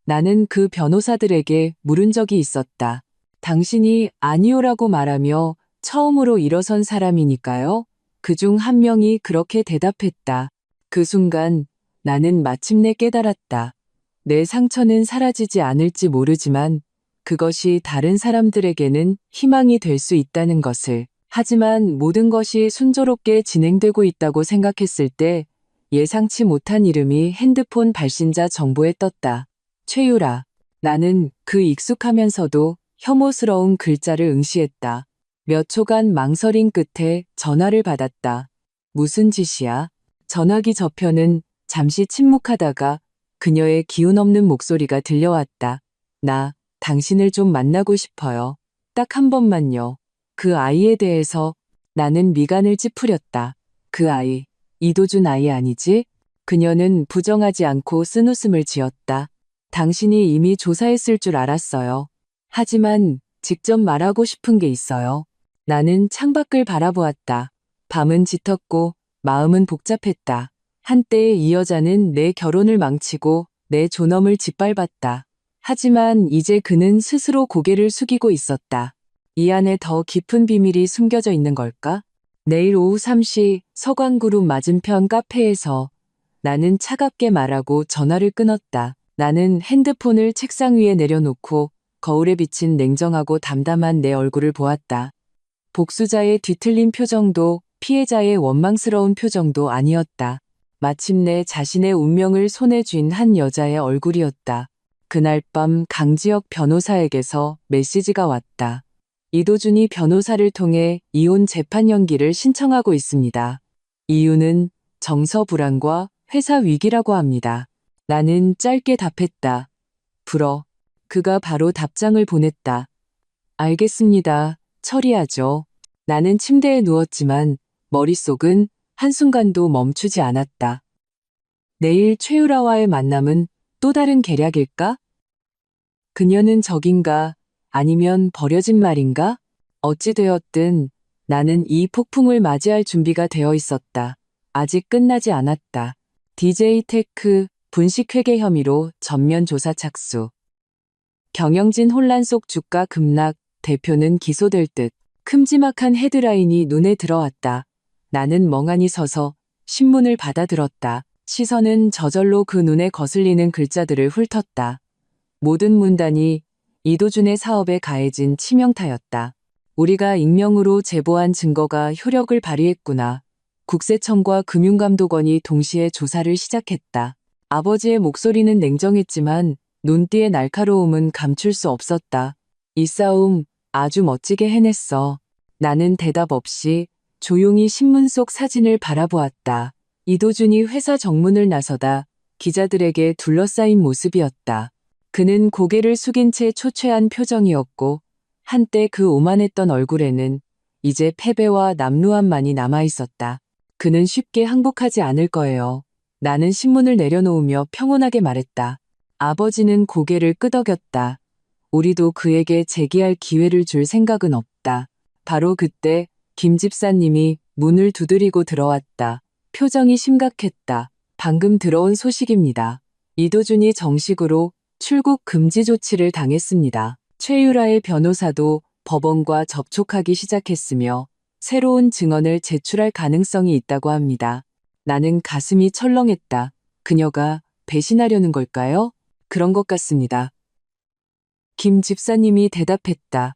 나는 그 변호사들에게 물은 적이 있었다. 당신이 아니오라고 말하며 처음으로 일어선 사람이니까요. 그중 한 명이 그렇게 대답했다. 그 순간 나는 마침내 깨달았다. 내 상처는 사라지지 않을지 모르지만 그것이 다른 사람들에게는 희망이 될 수 있다는 것을. 하지만 모든 것이 순조롭게 진행되고 있다고 생각했을 때 예상치 못한 이름이 핸드폰 발신자 정보에 떴다. 최유라. 나는 그 익숙하면서도 혐오스러운 글자를 응시했다. 몇 초간 망설임 끝에 전화를 받았다. 무슨 짓이야? 전화기 저편은 잠시 침묵하다가 그녀의 기운 없는 목소리가 들려왔다. 나 당신을 좀 만나고 싶어요. 딱 한 번만요. 그 아이에 대해서. 나는 미간을 찌푸렸다. 그 아이, 이도준 아이 아니지? 그녀는 부정하지 않고 쓴웃음을 지었다. 당신이 이미 조사했을 줄 알았어요. 하지만 직접 말하고 싶은 게 있어요. 나는 창밖을 바라보았다. 밤은 짙었고 마음은 복잡했다. 한때 이 여자는 내 결혼을 망치고 내 존엄을 짓밟았다. 하지만 이제 그는 스스로 고개를 숙이고 있었다. 이 안에 더 깊은 비밀이 숨겨져 있는 걸까? 내일 오후 3시 서광그룹 맞은편 카페에서 나는 차갑게 말하고 전화를 끊었다. 나는 핸드폰을 책상 위에 내려놓고 거울에 비친 냉정하고 담담한 내 얼굴을 보았다. 복수자의 뒤틀린 표정도 피해자의 원망스러운 표정도 아니었다. 마침내 자신의 운명을 손에 쥔 한 여자의 얼굴이었다. 그날 밤 강지혁 변호사에게서 메시지가 왔다. 이도준이 변호사를 통해 이혼 재판 연기를 신청하고 있습니다. 이유는 정서 불안과 회사 위기라고 합니다. 나는 짧게 답했다. 불어. 그가 바로 답장을 보냈다. 알겠습니다. 처리하죠. 나는 침대에 누웠지만 머릿속은 한순간도 멈추지 않았다. 내일 최유라와의 만남은 또 다른 계략일까? 그녀는 적인가? 아니면 버려진 말인가? 어찌되었든 나는 이 폭풍을 맞이할 준비가 되어 있었다. 아직 끝나지 않았다. DJ 테크 분식회계 혐의로 전면 조사 착수. 경영진 혼란 속 주가 급락, 대표는 기소될 듯. 큼지막한 헤드라인이 눈에 들어왔다. 나는 멍하니 서서 신문을 받아들었다. 시선은 저절로 그 눈에 거슬리는 글자들을 훑었다. 모든 문단이 이도준의 사업에 가해진 치명타였다. 우리가 익명으로 제보한 증거가 효력을 발휘했구나. 국세청과 금융감독원이 동시에 조사를 시작했다. 아버지의 목소리는 냉정했지만 눈띠의 날카로움은 감출 수 없었다. 이 싸움 아주 멋지게 해냈어. 나는 대답 없이 조용히 신문 속 사진을 바라보았다. 이도준이 회사 정문을 나서다 기자들에게 둘러싸인 모습이었다. 그는 고개를 숙인 채 초췌한 표정이었고 한때 그 오만했던 얼굴에는 이제 패배와 남루함만이 남아있었다. 그는 쉽게 항복하지 않을 거예요. 나는 신문을 내려놓으며 평온하게 말했다. 아버지는 고개를 끄덕였다. 우리도 그에게 재기할 기회를 줄 생각은 없다. 바로 그때 김 집사님이 문을 두드리고 들어왔다. 표정이 심각했다. 방금 들어온 소식입니다. 이도준이 정식으로 출국 금지 조치를 당했습니다. 최유라의 변호사도 법원과 접촉하기 시작했으며 새로운 증언을 제출할 가능성이 있다고 합니다. 나는 가슴이 철렁했다. 그녀가 배신하려는 걸까요? 그런 것 같습니다. 김 집사님이 대답했다.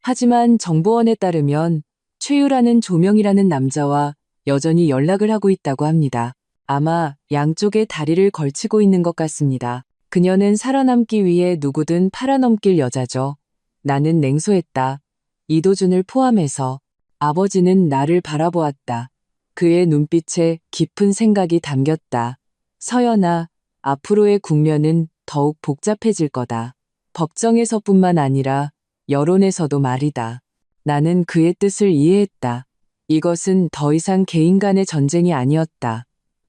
하지만 정보원에 따르면 최유라는 조명이라는 남자와 여전히 연락을 하고 있다고 합니다. 아마 양쪽에 다리를 걸치고 있는 것 같습니다. 그녀는 살아남기 위해 누구든 팔아넘길 여자죠. 나는 냉소했다. 이도준을 포함해서. 아버지는 나를 바라보았다. 그의 눈빛에 깊은 생각이 담겼다. 서연아, 앞으로의 국면은 더욱 복잡해질 거다. 법정에서뿐만 아니라 여론에서도 말이다. 나는 그의 뜻을 이해했다. 이것은 더 이상 개인 간의 전쟁이 아니었다.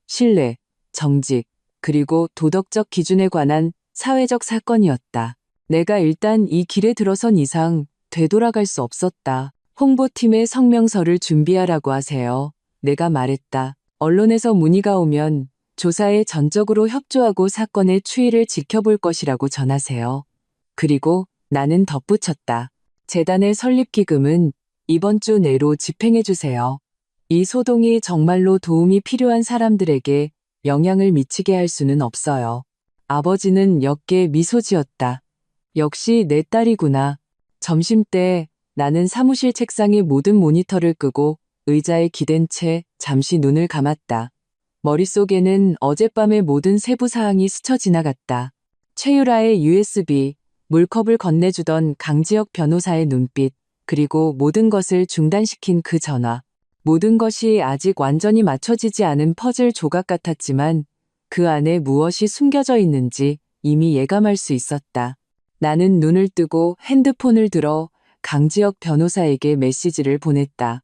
신뢰, 정직, 그리고 도덕적 기준에 관한 사회적 사건이었다. 내가 일단 이 길에 들어선 이상 되돌아갈 수 없었다. 홍보팀의 성명서를 준비하라고 하세요. 내가 말했다. 언론에서 문의가 오면 조사에 전적으로 협조하고 사건의 추이를 지켜볼 것이라고 전하세요. 그리고 나는 덧붙였다. 재단의 설립기금은 이번 주 내로 집행해주세요. 이 소동이 정말로 도움이 필요한 사람들에게 영향을 미치게 할 수는 없어요. 아버지는 옅게 미소 지었다. 역시 내 딸이구나. 점심때 나는 사무실 책상의 모든 모니터를 끄고 의자에 기댄 채 잠시 눈을 감았다. 머릿속에는 어젯밤의 모든 세부 사항이 스쳐 지나갔다. 최유라의 USB, 물컵을 건네주던 강지혁 변호사의 눈빛, 그리고 모든 것을 중단시킨 그 전화. 모든 것이 아직 완전히 맞춰지지 않은 퍼즐 조각 같았지만 그 안에 무엇이 숨겨져 있는지 이미 예감할 수 있었다. 나는 눈을 뜨고 핸드폰을 들어 강지혁 변호사에게 메시지를 보냈다.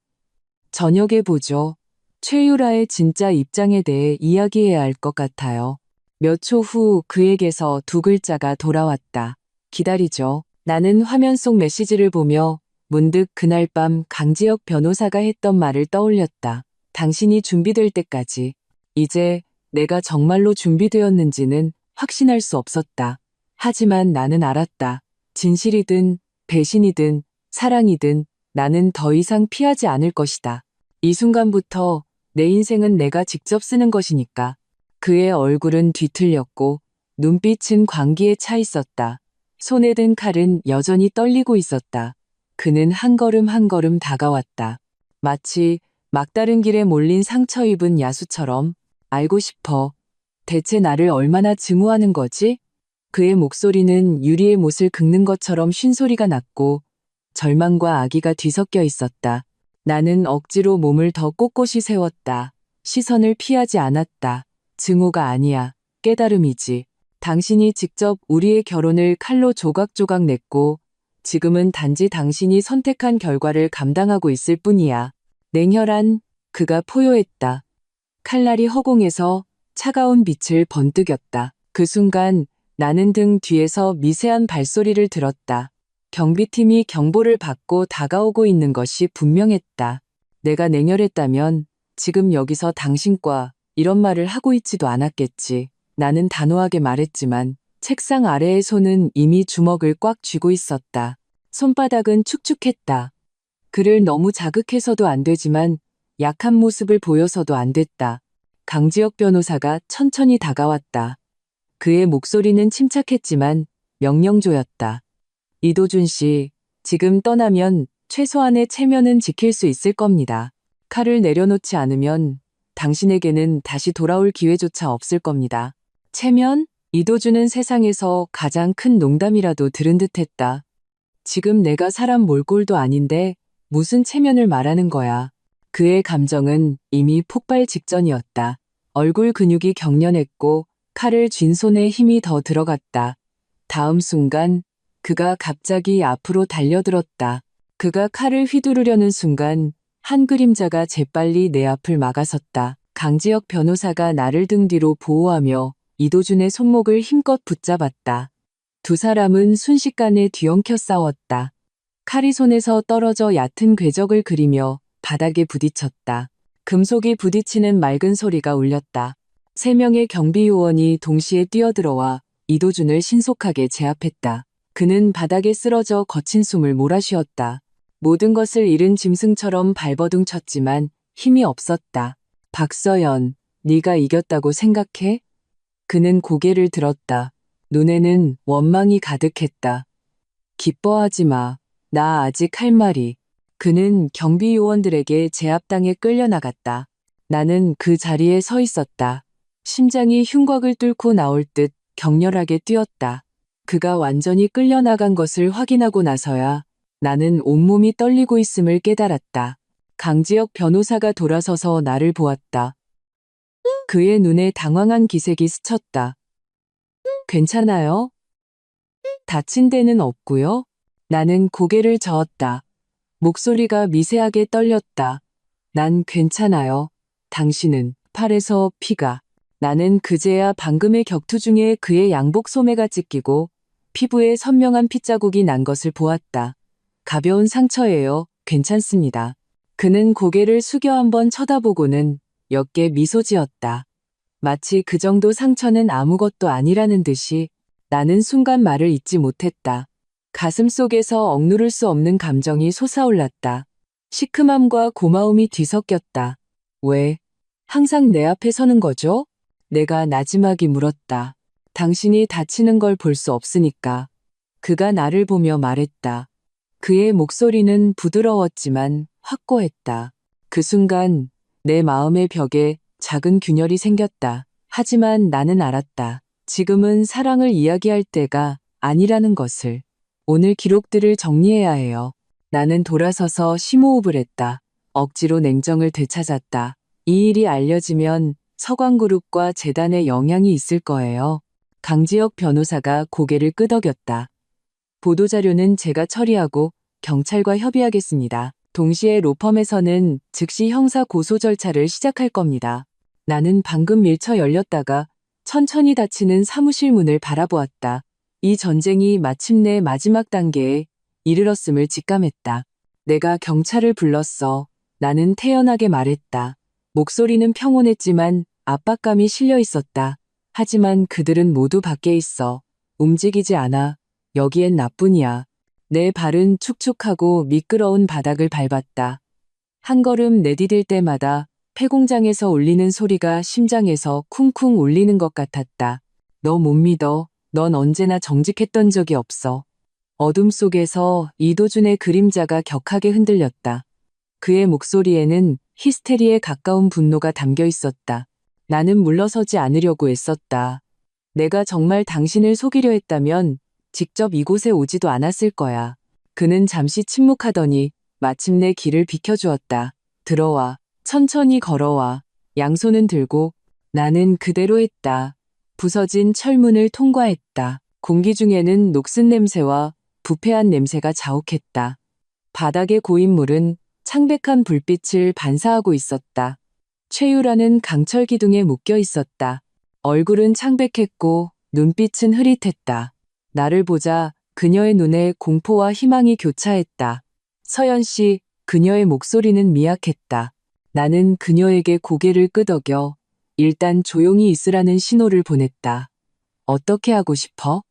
저녁에 보죠. 최유라의 진짜 입장에 대해 이야기해야 할 것 같아요. 몇 초 후 그에게서 두 글자가 돌아왔다. 기다리죠. 나는 화면 속 메시지를 보며 문득 그날 밤 강지혁 변호사가 했던 말을 떠올렸다. 당신이 준비될 때까지. 이제 내가 정말로 준비되었는지는 확신할 수 없었다. 하지만 나는 알았다. 진실이든 배신이든 사랑이든 나는 더 이상 피하지 않을 것이다. 이 순간부터 내 인생은 내가 직접 쓰는 것이니까. 그의 얼굴은 뒤틀렸고 눈빛은 광기에 차 있었다. 손에 든 칼은 여전히 떨리고 있었다. 그는 한 걸음 한 걸음 다가왔다. 마치 막다른 길에 몰린 상처 입은 야수처럼. 알고 싶어. 대체 나를 얼마나 증오하는 거지? 그의 목소리는 유리의 못을 긁는 것처럼 쉰소리가 났고 절망과 악의가 뒤섞여 있었다. 나는 억지로 몸을 더 꼿꼿이 세웠다. 시선을 피하지 않았다. 증오가 아니야. 깨달음이지. 당신이 직접 우리의 결혼을 칼로 조각조각 냈고 지금은 단지 당신이 선택한 결과를 감당하고 있을 뿐이야. 냉혈한 그가 포효했다. 칼날이 허공에서 차가운 빛을 번뜩였다. 그 순간 나는 등 뒤에서 미세한 발소리를 들었다. 경비팀이 경보를 받고 다가오고 있는 것이 분명했다. 내가 냉혈했다면 지금 여기서 당신과 이런 말을 하고 있지도 않았겠지. 나는 단호하게 말했지만 책상 아래의 손은 이미 주먹을 꽉 쥐고 있었다. 손바닥은 축축했다. 그를 너무 자극해서도 안 되지만 약한 모습을 보여서도 안 됐다. 강지혁 변호사가 천천히 다가왔다. 그의 목소리는 침착했지만 명령조였다. 이도준 씨, 지금 떠나면 최소한의 체면은 지킬 수 있을 겁니다. 칼을 내려놓지 않으면 당신에게는 다시 돌아올 기회조차 없을 겁니다. 체면? 이도준은 세상에서 가장 큰 농담이라도 들은 듯했다. 지금 내가 사람 몰골도 아닌데 무슨 체면을 말하는 거야. 그의 감정은 이미 폭발 직전이었다. 얼굴 근육이 경련했고 칼을 쥔 손에 힘이 더 들어갔다. 다음 순간 그가 갑자기 앞으로 달려들었다. 그가 칼을 휘두르려는 순간 한 그림자가 재빨리 내 앞을 막아섰다. 강지혁 변호사가 나를 등 뒤로 보호하며 이도준의 손목을 힘껏 붙잡았다. 두 사람은 순식간에 뒤엉켜 싸웠다. 칼이 손에서 떨어져 얕은 궤적을 그리며 바닥에 부딪혔다. 금속이 부딪히는 맑은 소리가 울렸다. 3명의 경비요원이 동시에 뛰어들어와 이도준을 신속하게 제압했다. 그는 바닥에 쓰러져 거친 숨을 몰아쉬었다. 모든 것을 잃은 짐승처럼 발버둥 쳤지만 힘이 없었다. 박서연, 네가 이겼다고 생각해? 그는 고개를 들었다. 눈에는 원망이 가득했다. 기뻐하지 마. 나 아직 할 말이. 그는 경비요원들에게 제압당해 끌려나갔다. 나는 그 자리에 서 있었다. 심장이 흉곽을 뚫고 나올 듯 격렬하게 뛰었다. 그가 완전히 끌려나간 것을 확인하고 나서야 나는 온몸이 떨리고 있음을 깨달았다. 강지혁 변호사가 돌아서서 나를 보았다. 그의 눈에 당황한 기색이 스쳤다. 괜찮아요? 다친 데는 없고요. 나는 고개를 저었다. 목소리가 미세하게 떨렸다. 난 괜찮아요. 당신은 팔에서 피가. 나는 그제야 방금의 격투 중에 그의 양복 소매가 찢기고 피부에 선명한 핏자국이 난 것을 보았다. 가벼운 상처예요. 괜찮습니다. 그는 고개를 숙여 한번 쳐다보고는 옅게 미소 지었다. 마치 그 정도 상처는 아무것도 아니라는 듯이 나는 순간 말을 잇지 못했다. 가슴 속에서 억누를 수 없는 감정이 솟아올랐다. 시큼함과 고마움이 뒤섞였다. 왜? 항상 내 앞에 서는 거죠? 내가 나지막이 물었다. 당신이 다치는 걸 볼 수 없으니까. 그가 나를 보며 말했다. 그의 목소리는 부드러웠지만 확고했다. 그 순간 내 마음의 벽에 작은 균열이 생겼다. 하지만 나는 알았다. 지금은 사랑을 이야기할 때가 아니라는 것을. 오늘 기록들을 정리해야 해요. 나는 돌아서서 심호흡을 했다. 억지로 냉정을 되찾았다. 이 일이 알려지면 서광그룹과 재단에 영향이 있을 거예요. 강지혁 변호사가 고개를 끄덕였다. 보도자료는 제가 처리하고 경찰과 협의하겠습니다. 동시에 로펌에서는 즉시 형사 고소 절차를 시작할 겁니다. 나는 방금 밀쳐 열렸다가 천천히 닫히는 사무실 문을 바라보았다. 이 전쟁이 마침내 마지막 단계에 이르렀음을 직감했다. 내가 경찰을 불렀어. 나는 태연하게 말했다. 목소리는 평온했지만 압박감이 실려 있었다. 하지만 그들은 모두 밖에 있어. 움직이지 않아. 여기엔 나뿐이야. 내 발은 축축하고 미끄러운 바닥을 밟았다. 한 걸음 내디딜 때마다 폐공장에서 울리는 소리가 심장에서 쿵쿵 울리는 것 같았다. 너 못 믿어. 넌 언제나 정직했던 적이 없어. 어둠 속에서 이도준의 그림자가 격하게 흔들렸다. 그의 목소리에는 히스테리에 가까운 분노가 담겨 있었다. 나는 물러서지 않으려고 애썼다. 내가 정말 당신을 속이려 했다면 직접 이곳에 오지도 않았을 거야. 그는 잠시 침묵하더니 마침내 길을 비켜주었다. 들어와. 천천히 걸어와. 양손은 들고. 나는 그대로 했다. 부서진 철문을 통과했다. 공기 중에는 녹슨 냄새와 부패한 냄새가 자욱했다. 바닥에 고인 물은 창백한 불빛을 반사하고 있었다. 최유라는 강철 기둥에 묶여 있었다. 얼굴은 창백했고 눈빛은 흐릿했다. 나를 보자 그녀의 눈에 공포와 희망이 교차했다. 서연 씨, 그녀의 목소리는 미약했다. 나는 그녀에게 고개를 끄덕여 일단 조용히 있으라는 신호를 보냈다. 어떻게 하고 싶어?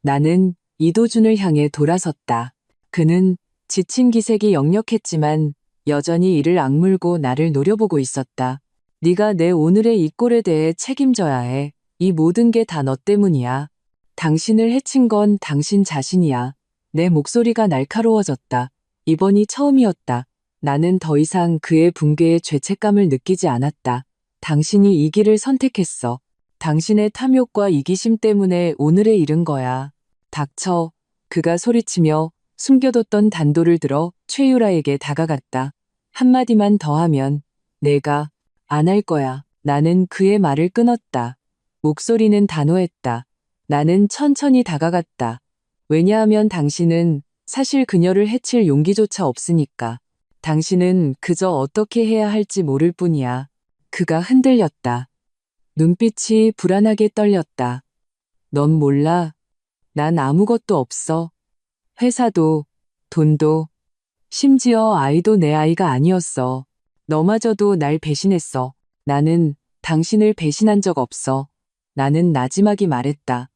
나는 이도준을 향해 돌아섰다. 그는 지친 기색이 역력했지만 여전히 이를 악물고 나를 노려보고 있었다. 네가 내 오늘의 이 꼴에 대해 책임져야 해. 이 모든 게 다 너 때문이야. 당신을 해친 건 당신 자신이야. 내 목소리가 날카로워졌다. 이번이 처음이었다. 나는 더 이상 그의 붕괴에 죄책감을 느끼지 않았다. 당신이 이 길을 선택했어. 당신의 탐욕과 이기심 때문에 오늘에 이른 거야. 닥쳐. 그가 소리치며 숨겨뒀던 단도를 들어 최유라에게 다가갔다. 한마디만 더 하면 내가 안 할 거야. 나는 그의 말을 끊었다. 목소리는 단호했다. 나는 천천히 다가갔다. 왜냐하면 당신은 사실 그녀를 해칠 용기조차 없으니까. 당신은 그저 어떻게 해야 할지 모를 뿐이야. 그가 흔들렸다. 눈빛이 불안하게 떨렸다. 넌 몰라. 난 아무것도 없어. 회사도, 돈도, 심지어 아이도 내 아이가 아니었어. 너마저도 날 배신했어. 나는 당신을 배신한 적 없어. 나는 나지막이 말했다.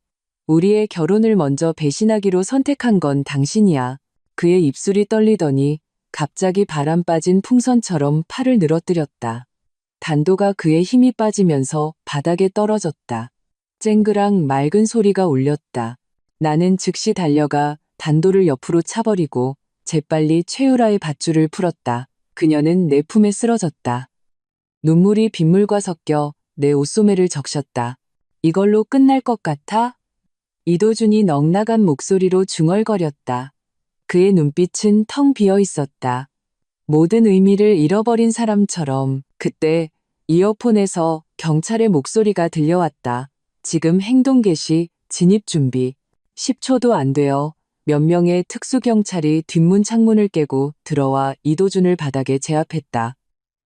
우리의 결혼을 먼저 배신하기로 선택한 건 당신이야. 그의 입술이 떨리더니 갑자기 바람 빠진 풍선처럼 팔을 늘어뜨렸다. 단도가 그의 힘이 빠지면서 바닥에 떨어졌다. 쨍그랑 맑은 소리가 울렸다. 나는 즉시 달려가 단도를 옆으로 차버리고 재빨리 최유라의 밧줄을 풀었다. 그녀는 내 품에 쓰러졌다. 눈물이 빗물과 섞여 내 옷소매를 적셨다. 이걸로 끝날 것 같아? 이도준이 넉나간 목소리로 중얼거렸다. 그의 눈빛은 텅 비어 있었다. 모든 의미를 잃어버린 사람처럼. 그때 이어폰에서 경찰의 목소리가 들려왔다. 지금 행동 개시, 진입 준비. 10초도 안 되어 몇 명의 특수경찰이 뒷문 창문을 깨고 들어와 이도준을 바닥에 제압했다.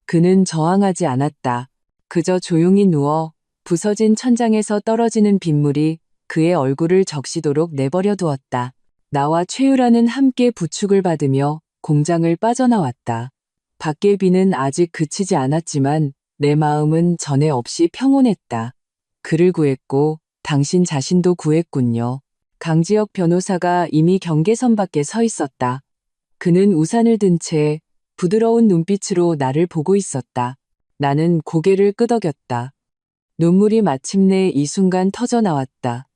그는 저항하지 않았다. 그저 조용히 누워 부서진 천장에서 떨어지는 빗물이 그의 얼굴을 적시도록 내버려 두었다. 나와 최유라는 함께 부축을 받으며 공장을 빠져나왔다. 밖의 비는 아직 그치지 않았지만 내 마음은 전에 없이 평온했다. 그를 구했고 당신 자신도 구했군요. 강지혁 변호사가 이미 경계선 밖에 서 있었다. 그는 우산을 든 채 부드러운 눈빛으로 나를 보고 있었다. 나는 고개를 끄덕였다. 눈물이 마침내 이 순간 터져 나왔다.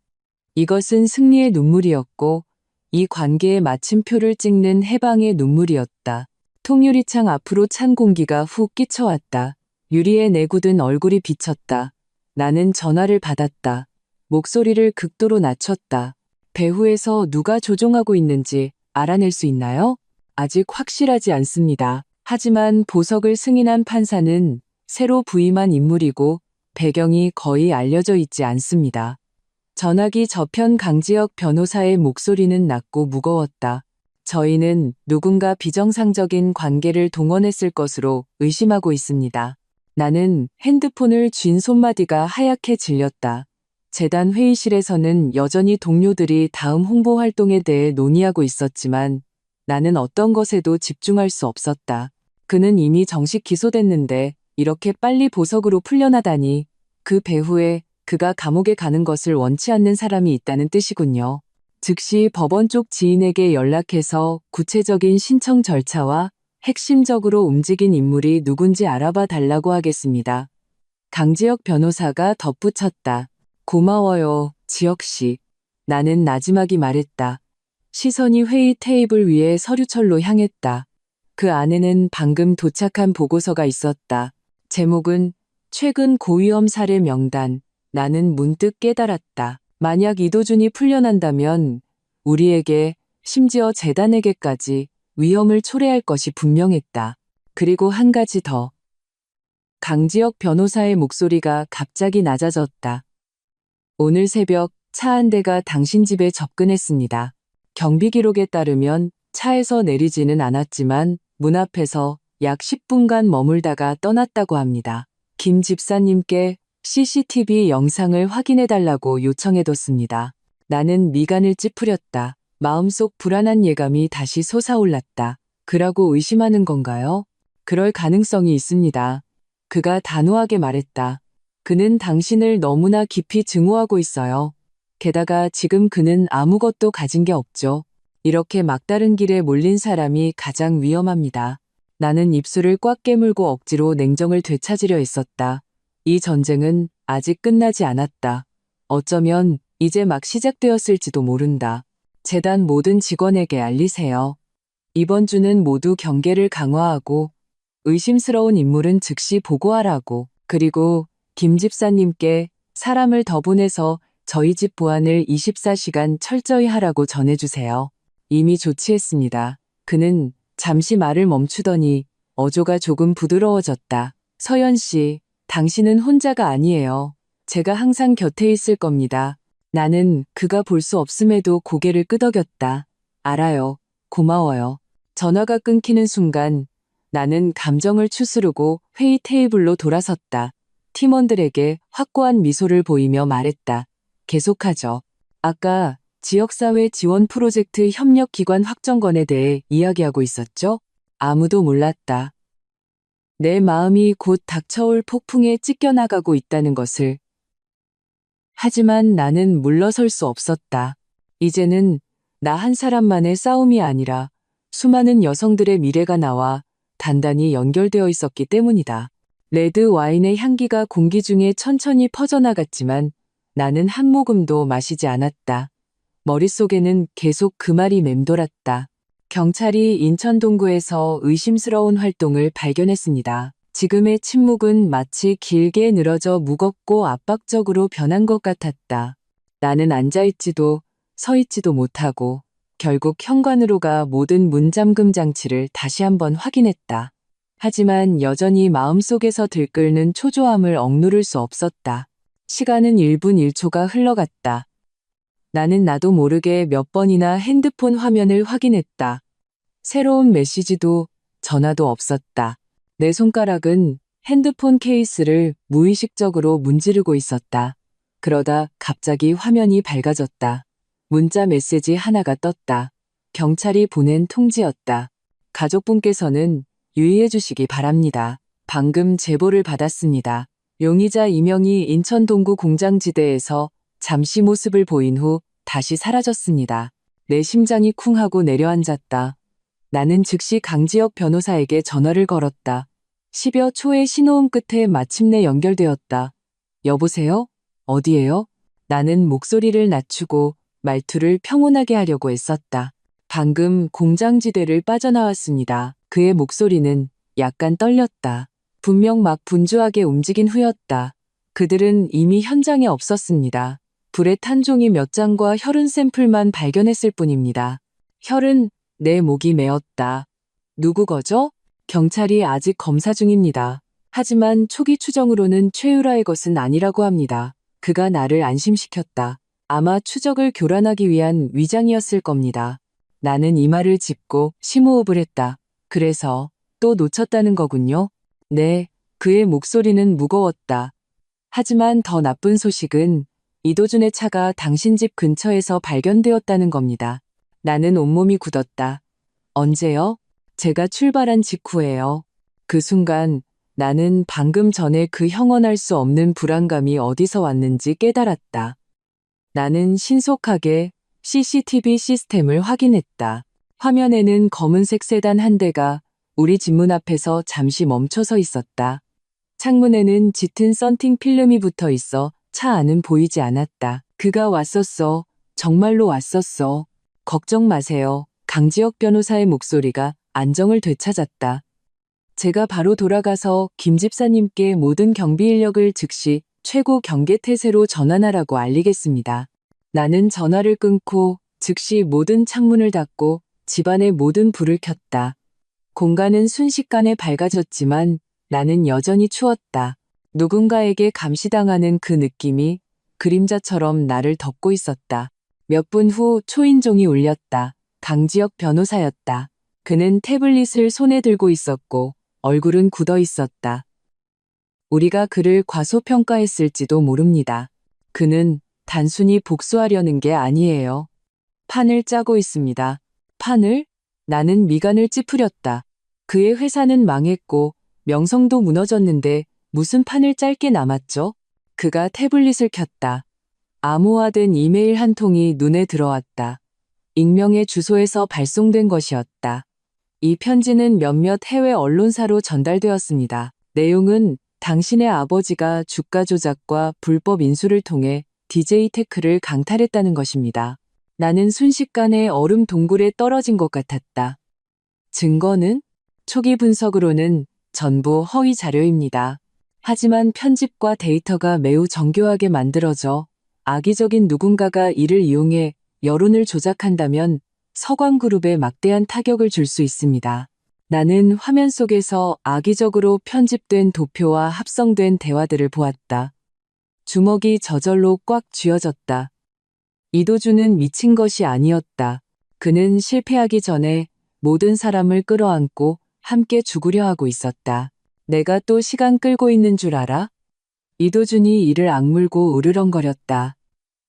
이것은 승리의 눈물이었고 이 관계의 마침표를 찍는 해방의 눈물이었다. 통유리창 앞으로 찬 공기가 훅 끼쳐왔다. 유리에 내굳은 얼굴이 비쳤다. 나는 전화를 받았다. 목소리를 극도로 낮췄다. 배후에서 누가 조종하고 있는지 알아낼 수 있나요? 아직 확실하지 않습니다. 하지만 보석을 승인한 판사는 새로 부임한 인물이고 배경이 거의 알려져 있지 않습니다. 전화기 저편 강지혁 변호사의 목소리는 낮고 무거웠다. 저희는 누군가 비정상적인 관계를 동원했을 것으로 의심하고 있습니다. 나는 핸드폰을 쥔 손마디가 하얗게 질렸다. 재단 회의실에서는 여전히 동료들이 다음 홍보 활동에 대해 논의하고 있었지만 나는 어떤 것에도 집중할 수 없었다. 그는 이미 정식 기소됐는데 이렇게 빨리 보석으로 풀려나다니 그 배후에 그가 감옥에 가는 것을 원치 않는 사람이 있다는 뜻이군요. 즉시 법원 쪽 지인에게 연락해서 구체적인 신청 절차와 핵심적으로 움직인 인물이 누군지 알아봐 달라고 하겠습니다. 강지혁 변호사가 덧붙였다. 고마워요, 지혁 씨. 나는 나지막이 말했다. 시선이 회의 테이블 위에 서류철로 향했다. 그 안에는 방금 도착한 보고서가 있었다. 제목은 최근 고위험 사례 명단. 나는 문득 깨달았다. 만약 이도준이 풀려난다면 우리에게, 심지어 재단에게까지 위험을 초래할 것이 분명했다. 그리고 한 가지 더. 강지혁 변호사의 목소리가 갑자기 낮아졌다. 오늘 새벽 차 한 대가 당신 집에 접근했습니다. 경비 기록에 따르면 차에서 내리지는 않았지만 문 앞에서 약 10분간 머물다가 떠났다고 합니다. 김 집사님께 CCTV 영상을 확인해달라고 요청해뒀습니다. 나는 미간을 찌푸렸다. 마음속 불안한 예감이 다시 솟아올랐다. 그라고 의심하는 건가요? 그럴 가능성이 있습니다. 그가 단호하게 말했다. 그는 당신을 너무나 깊이 증오하고 있어요. 게다가 지금 그는 아무것도 가진 게 없죠. 이렇게 막다른 길에 몰린 사람이 가장 위험합니다. 나는 입술을 꽉 깨물고 억지로 냉정을 되찾으려 했었다. 이 전쟁은 아직 끝나지 않았다. 어쩌면 이제 막 시작되었을지도 모른다. 재단 모든 직원에게 알리세요. 이번 주는 모두 경계를 강화하고 의심스러운 인물은 즉시 보고하라고. 그리고 김 집사님께 사람을 더 보내서 저희 집 보안을 24시간 철저히 하라고 전해주세요. 이미 조치했습니다. 그는 잠시 말을 멈추더니 어조가 조금 부드러워졌다. 서연 씨, 당신은 혼자가 아니에요. 제가 항상 곁에 있을 겁니다. 나는 그가 볼 수 없음에도 고개를 끄덕였다. 알아요. 고마워요. 전화가 끊기는 순간 나는 감정을 추스르고 회의 테이블로 돌아섰다. 팀원들에게 확고한 미소를 보이며 말했다. 계속하죠. 아까 지역사회 지원 프로젝트 협력기관 확정건에 대해 이야기하고 있었죠? 아무도 몰랐다. 내 마음이 곧 닥쳐올 폭풍에 찢겨나가고 있다는 것을. 하지만 나는 물러설 수 없었다. 이제는 나 한 사람만의 싸움이 아니라 수많은 여성들의 미래가 나와 단단히 연결되어 있었기 때문이다. 레드 와인의 향기가 공기 중에 천천히 퍼져나갔지만 나는 한 모금도 마시지 않았다. 머릿속에는 계속 그 말이 맴돌았다. 경찰이 인천 동구에서 의심스러운 활동을 발견했습니다. 지금의 침묵은 마치 길게 늘어져 무겁고 압박적으로 변한 것 같았다. 나는 앉아있지도 서있지도 못하고 결국 현관으로 가 모든 문잠금 장치를 다시 한번 확인했다. 하지만 여전히 마음속에서 들끓는 초조함을 억누를 수 없었다. 시간은 1분 1초가 흘러갔다. 나는 나도 모르게 몇 번이나 핸드폰 화면을 확인했다. 새로운 메시지도 전화도 없었다. 내 손가락은 핸드폰 케이스를 무의식적으로 문지르고 있었다. 그러다 갑자기 화면이 밝아졌다. 문자 메시지 하나가 떴다. 경찰이 보낸 통지였다. 가족분께서는 유의해 주시기 바랍니다. 방금 제보를 받았습니다. 용의자 이명이 인천 동구 공장지대에서 잠시 모습을 보인 후 다시 사라졌습니다. 내 심장이 쿵 하고 내려앉았다. 나는 즉시 강지혁 변호사에게 전화를 걸었다. 10여 초의 신호음 끝에 마침내 연결되었다. 여보세요? 어디에요? 나는 목소리를 낮추고 말투를 평온하게 하려고 애썼다. 방금 공장지대를 빠져나왔습니다. 그의 목소리는 약간 떨렸다. 분명 막 분주하게 움직인 후였다. 그들은 이미 현장에 없었습니다. 불에 탄 종이 몇 장과 혈흔 샘플만 발견했을 뿐입니다. 혈흔, 내 목이 메었다. 누구 거죠? 경찰이 아직 검사 중입니다. 하지만 초기 추정으로는 최유라의 것은 아니라고 합니다. 그가 나를 안심시켰다. 아마 추적을 교란하기 위한 위장이었을 겁니다. 나는 이마를 짚고 심호흡을 했다. 그래서 또 놓쳤다는 거군요. 네, 그의 목소리는 무거웠다. 하지만 더 나쁜 소식은 이도준의 차가 당신 집 근처에서 발견되었다는 겁니다. 나는 온몸이 굳었다. 언제요? 제가 출발한 직후에요. 그 순간 나는 방금 전에 그 형언할 수 없는 불안감이 어디서 왔는지 깨달았다. 나는 신속하게 CCTV 시스템을 확인했다. 화면에는 검은색 세단 한 대가 우리 집 문 앞에서 잠시 멈춰서 있었다. 창문에는 짙은 썬팅 필름이 붙어 있어 차 안은 보이지 않았다. 그가 왔었어. 정말로 왔었어. 걱정 마세요. 강지혁 변호사의 목소리가 안정을 되찾았다. 제가 바로 돌아가서 김 집사님께 모든 경비 인력을 즉시 최고 경계 태세로 전환하라고 알리겠습니다. 나는 전화를 끊고 즉시 모든 창문을 닫고 집안의 모든 불을 켰다. 공간은 순식간에 밝아졌지만 나는 여전히 추웠다. 누군가에게 감시당하는 그 느낌이 그림자처럼 나를 덮고 있었다. 몇 분 후 초인종이 울렸다. 강지혁 변호사였다. 그는 태블릿을 손에 들고 있었고 얼굴은 굳어 있었다. 우리가 그를 과소평가했을지도 모릅니다. 그는 단순히 복수하려는 게 아니에요. 판을 짜고 있습니다. 판을? 나는 미간을 찌푸렸다. 그의 회사는 망했고 명성도 무너졌는데 무슨 판을 짤 게 남았죠? 그가 태블릿을 켰다. 암호화된 이메일 한 통이 눈에 들어왔다. 익명의 주소에서 발송된 것이었다. 이 편지는 몇몇 해외 언론사로 전달되었습니다. 내용은 당신의 아버지가 주가 조작과 불법 인수를 통해 DJ테크를 강탈했다는 것입니다. 나는 순식간에 얼음 동굴에 떨어진 것 같았다. 증거는? 초기 분석으로는 전부 허위 자료입니다. 하지만 편집과 데이터가 매우 정교하게 만들어져 악의적인 누군가가 이를 이용해 여론을 조작한다면 서광그룹에 막대한 타격을 줄 수 있습니다. 나는 화면 속에서 악의적으로 편집된 도표와 합성된 대화들을 보았다. 주먹이 저절로 꽉 쥐어졌다. 이도준은 미친 것이 아니었다. 그는 실패하기 전에 모든 사람을 끌어안고 함께 죽으려 하고 있었다. 내가 또 시간 끌고 있는 줄 알아? 이도준이 이를 악물고 으르렁거렸다.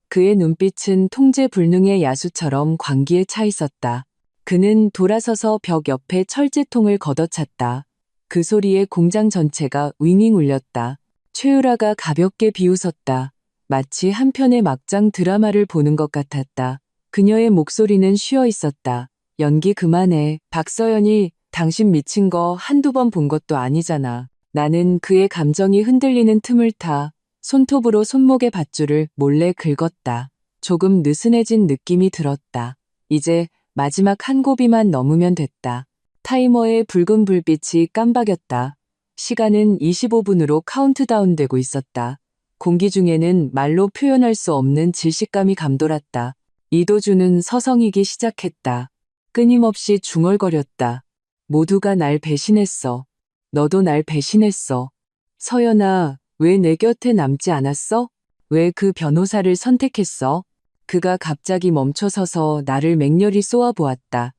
그의 눈빛은 통제불능의 야수처럼 광기에 차 있었다. 그는 돌아서서 벽 옆에 철제통을 걷어찼다. 그 소리에 공장 전체가 윙윙 울렸다. 최유라가 가볍게 비웃었다. 마치 한 편의 막장 드라마를 보는 것 같았다. 그녀의 목소리는 쉬어 있었다. 연기 그만해. 박서연이 당신 미친 거 한두 번 본 것도 아니잖아. 나는 그의 감정이 흔들리는 틈을 타 손톱으로 손목의 밧줄을 몰래 긁었다. 조금 느슨해진 느낌이 들었다. 이제 마지막 한 고비만 넘으면 됐다. 타이머의 붉은 불빛이 깜박였다. 시간은 25분으로 카운트다운되고 있었다. 공기 중에는 말로 표현할 수 없는 질식감이 감돌았다. 이도준은 서성이기 시작했다. 끊임없이 중얼거렸다. 모두가 날 배신했어. 너도 날 배신했어. 서연아, 왜 내 곁에 남지 않았어? 왜 그 변호사를 선택했어? 그가 갑자기 멈춰서서 나를 맹렬히 쏘아보았다.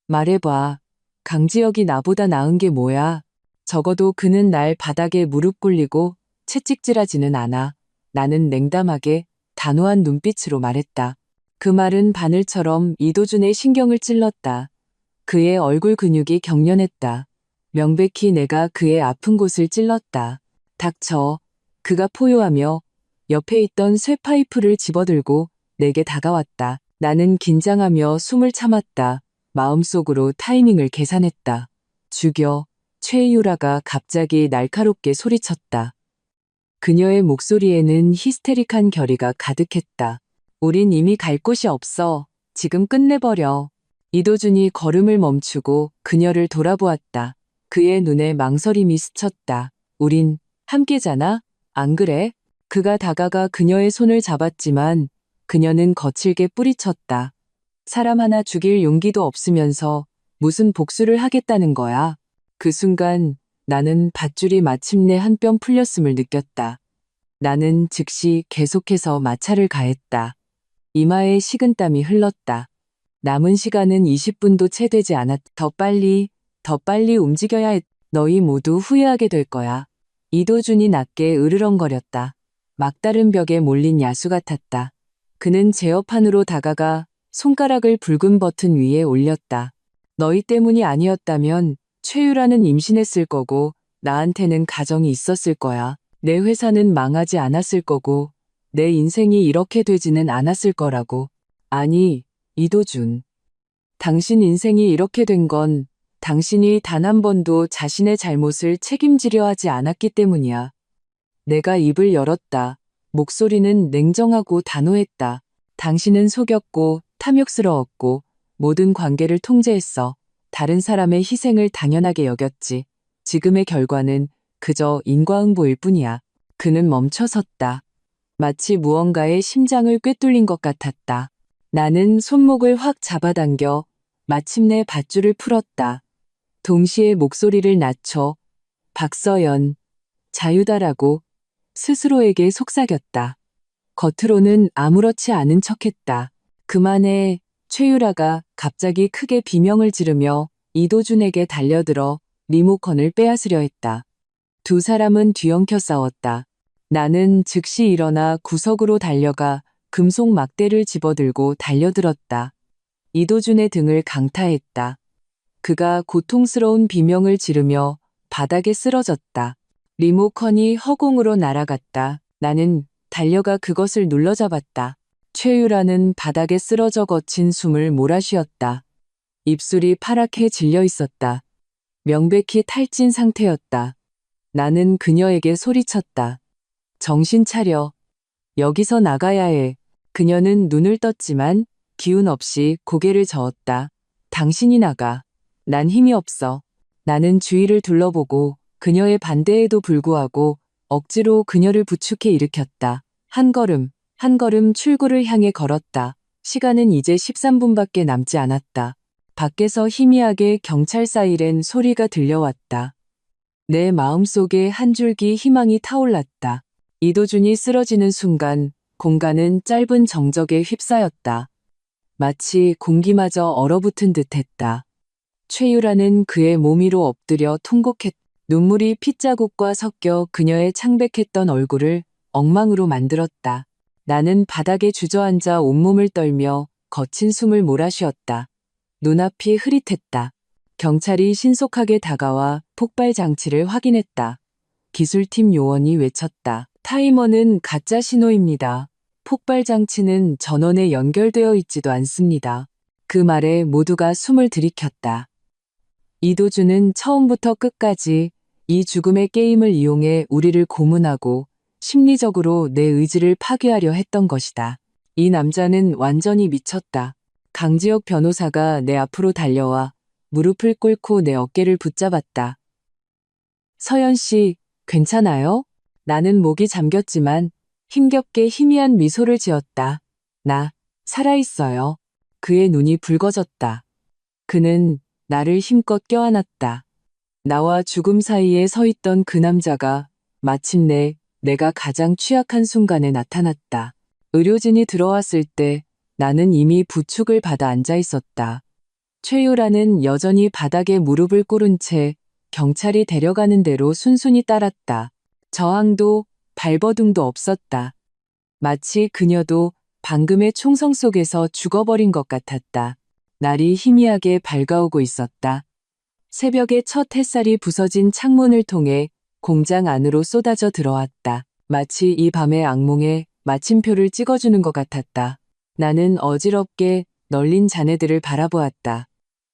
말해봐. 강지혁이 나보다 나은 게 뭐야? 적어도 그는 날 바닥에 무릎 꿇리고 채찍질하지는 않아. 나는 냉담하게 단호한 눈빛으로 말했다. 그 말은 바늘처럼 이도준의 신경을 찔렀다. 그의 얼굴 근육이 경련했다. 명백히 내가 그의 아픈 곳을 찔렀다. 닥쳐. 그가 포효하며 옆에 있던 쇠파이프를 집어들고 내게 다가왔다. 나는 긴장하며 숨을 참았다. 마음속으로 타이밍을 계산했다. 죽여. 최유라가 갑자기 날카롭게 소리쳤다. 그녀의 목소리에는 히스테릭한 결의가 가득했다. 우린 이미 갈 곳이 없어. 지금 끝내버려. 이도준이 걸음을 멈추고 그녀를 돌아보았다. 그의 눈에 망설임이 스쳤다. 우린 함께잖아? 안 그래? 그가 다가가 그녀의 손을 잡았지만 그녀는 거칠게 뿌리쳤다. 사람 하나 죽일 용기도 없으면서 무슨 복수를 하겠다는 거야. 그 순간 나는 밧줄이 마침내 한 뼘 풀렸음을 느꼈다. 나는 즉시 계속해서 마찰을 가했다. 이마에 식은땀이 흘렀다. 남은 시간은 20분도 채 되지 않았. 더 빨리 움직여야 했. 너희 모두 후회하게 될 거야. 이도준이 낮게 으르렁거렸다. 막다른 벽에 몰린 야수 같았다. 그는 제어판으로 다가가 손가락을 붉은 버튼 위에 올렸다. 너희 때문이 아니었다면 최유라는 임신했을 거고 나한테는 가정이 있었을 거야. 내 회사는 망하지 않았을 거고 내 인생이 이렇게 되지는 않았을 거라고. 아니, 이도준. 당신 인생이 이렇게 된 건 당신이 단 한 번도 자신의 잘못을 책임지려 하지 않았기 때문이야. 내가 입을 열었다. 목소리는 냉정하고 단호했다. 당신은 속였고 탐욕스러웠고 모든 관계를 통제했어. 다른 사람의 희생을 당연하게 여겼지. 지금의 결과는 그저 인과응보일 뿐이야. 그는 멈춰섰다. 마치 무언가에 심장을 꿰뚫린 것 같았다. 나는 손목을 확 잡아당겨 마침내 밧줄을 풀었다. 동시에 목소리를 낮춰 박서연, 자유다라고 스스로에게 속삭였다. 겉으로는 아무렇지 않은 척했다. 그만해. 최유라가 갑자기 크게 비명을 지르며 이도준에게 달려들어 리모컨을 빼앗으려 했다. 두 사람은 뒤엉켜 싸웠다. 나는 즉시 일어나 구석으로 달려가 금속 막대를 집어들고 달려들었다. 이도준의 등을 강타했다. 그가 고통스러운 비명을 지르며 바닥에 쓰러졌다. 리모컨이 허공으로 날아갔다. 나는 달려가 그것을 눌러잡았다. 최유라는 바닥에 쓰러져 거친 숨을 몰아쉬었다. 입술이 파랗게 질려 있었다. 명백히 탈진 상태였다. 나는 그녀에게 소리쳤다. 정신 차려. 여기서 나가야 해. 그녀는 눈을 떴지만 기운 없이 고개를 저었다. 당신이 나가. 난 힘이 없어. 나는 주위를 둘러보고 그녀의 반대에도 불구하고 억지로 그녀를 부축해 일으켰다. 한 걸음, 한 걸음 출구를 향해 걸었다. 시간은 이제 13분밖에 남지 않았다. 밖에서 희미하게 경찰 사이렌 소리가 들려왔다. 내 마음속에 한 줄기 희망이 타올랐다. 이도준이 쓰러지는 순간 공간은 짧은 정적에 휩싸였다. 마치 공기마저 얼어붙은 듯했다. 최유라는 그의 몸 위로 엎드려 통곡했다. 눈물이 핏자국과 섞여 그녀의 창백했던 얼굴을 엉망으로 만들었다. 나는 바닥에 주저앉아 온몸을 떨며 거친 숨을 몰아쉬었다. 눈앞이 흐릿했다. 경찰이 신속하게 다가와 폭발 장치를 확인했다. 기술팀 요원이 외쳤다. 타이머는 가짜 신호입니다. 폭발 장치는 전원에 연결되어 있지도 않습니다. 그 말에 모두가 숨을 들이켰다. 이도준은 처음부터 끝까지 이 죽음의 게임을 이용해 우리를 고문하고 심리적으로 내 의지를 파괴하려 했던 것이다. 이 남자는 완전히 미쳤다. 강지혁 변호사가 내 앞으로 달려와 무릎을 꿇고 내 어깨를 붙잡았다. 서연 씨, 괜찮아요? 나는 목이 잠겼지만 힘겹게 희미한 미소를 지었다. 나, 살아있어요. 그의 눈이 붉어졌다. 그는 나를 힘껏 껴안았다. 나와 죽음 사이에 서 있던 그 남자가 마침내 내가 가장 취약한 순간에 나타났다. 의료진이 들어왔을 때 나는 이미 부축을 받아 앉아 있었다. 최유라는 여전히 바닥에 무릎을 꿇은 채 경찰이 데려가는 대로 순순히 따랐다. 저항도 발버둥도 없었다. 마치 그녀도 방금의 총성 속에서 죽어버린 것 같았다. 날이 희미하게 밝아오고 있었다. 새벽에 첫 햇살이 부서진 창문을 통해 공장 안으로 쏟아져 들어왔다. 마치 이 밤의 악몽에 마침표를 찍어주는 것 같았다. 나는 어지럽게 널린 잔해들을 바라보았다.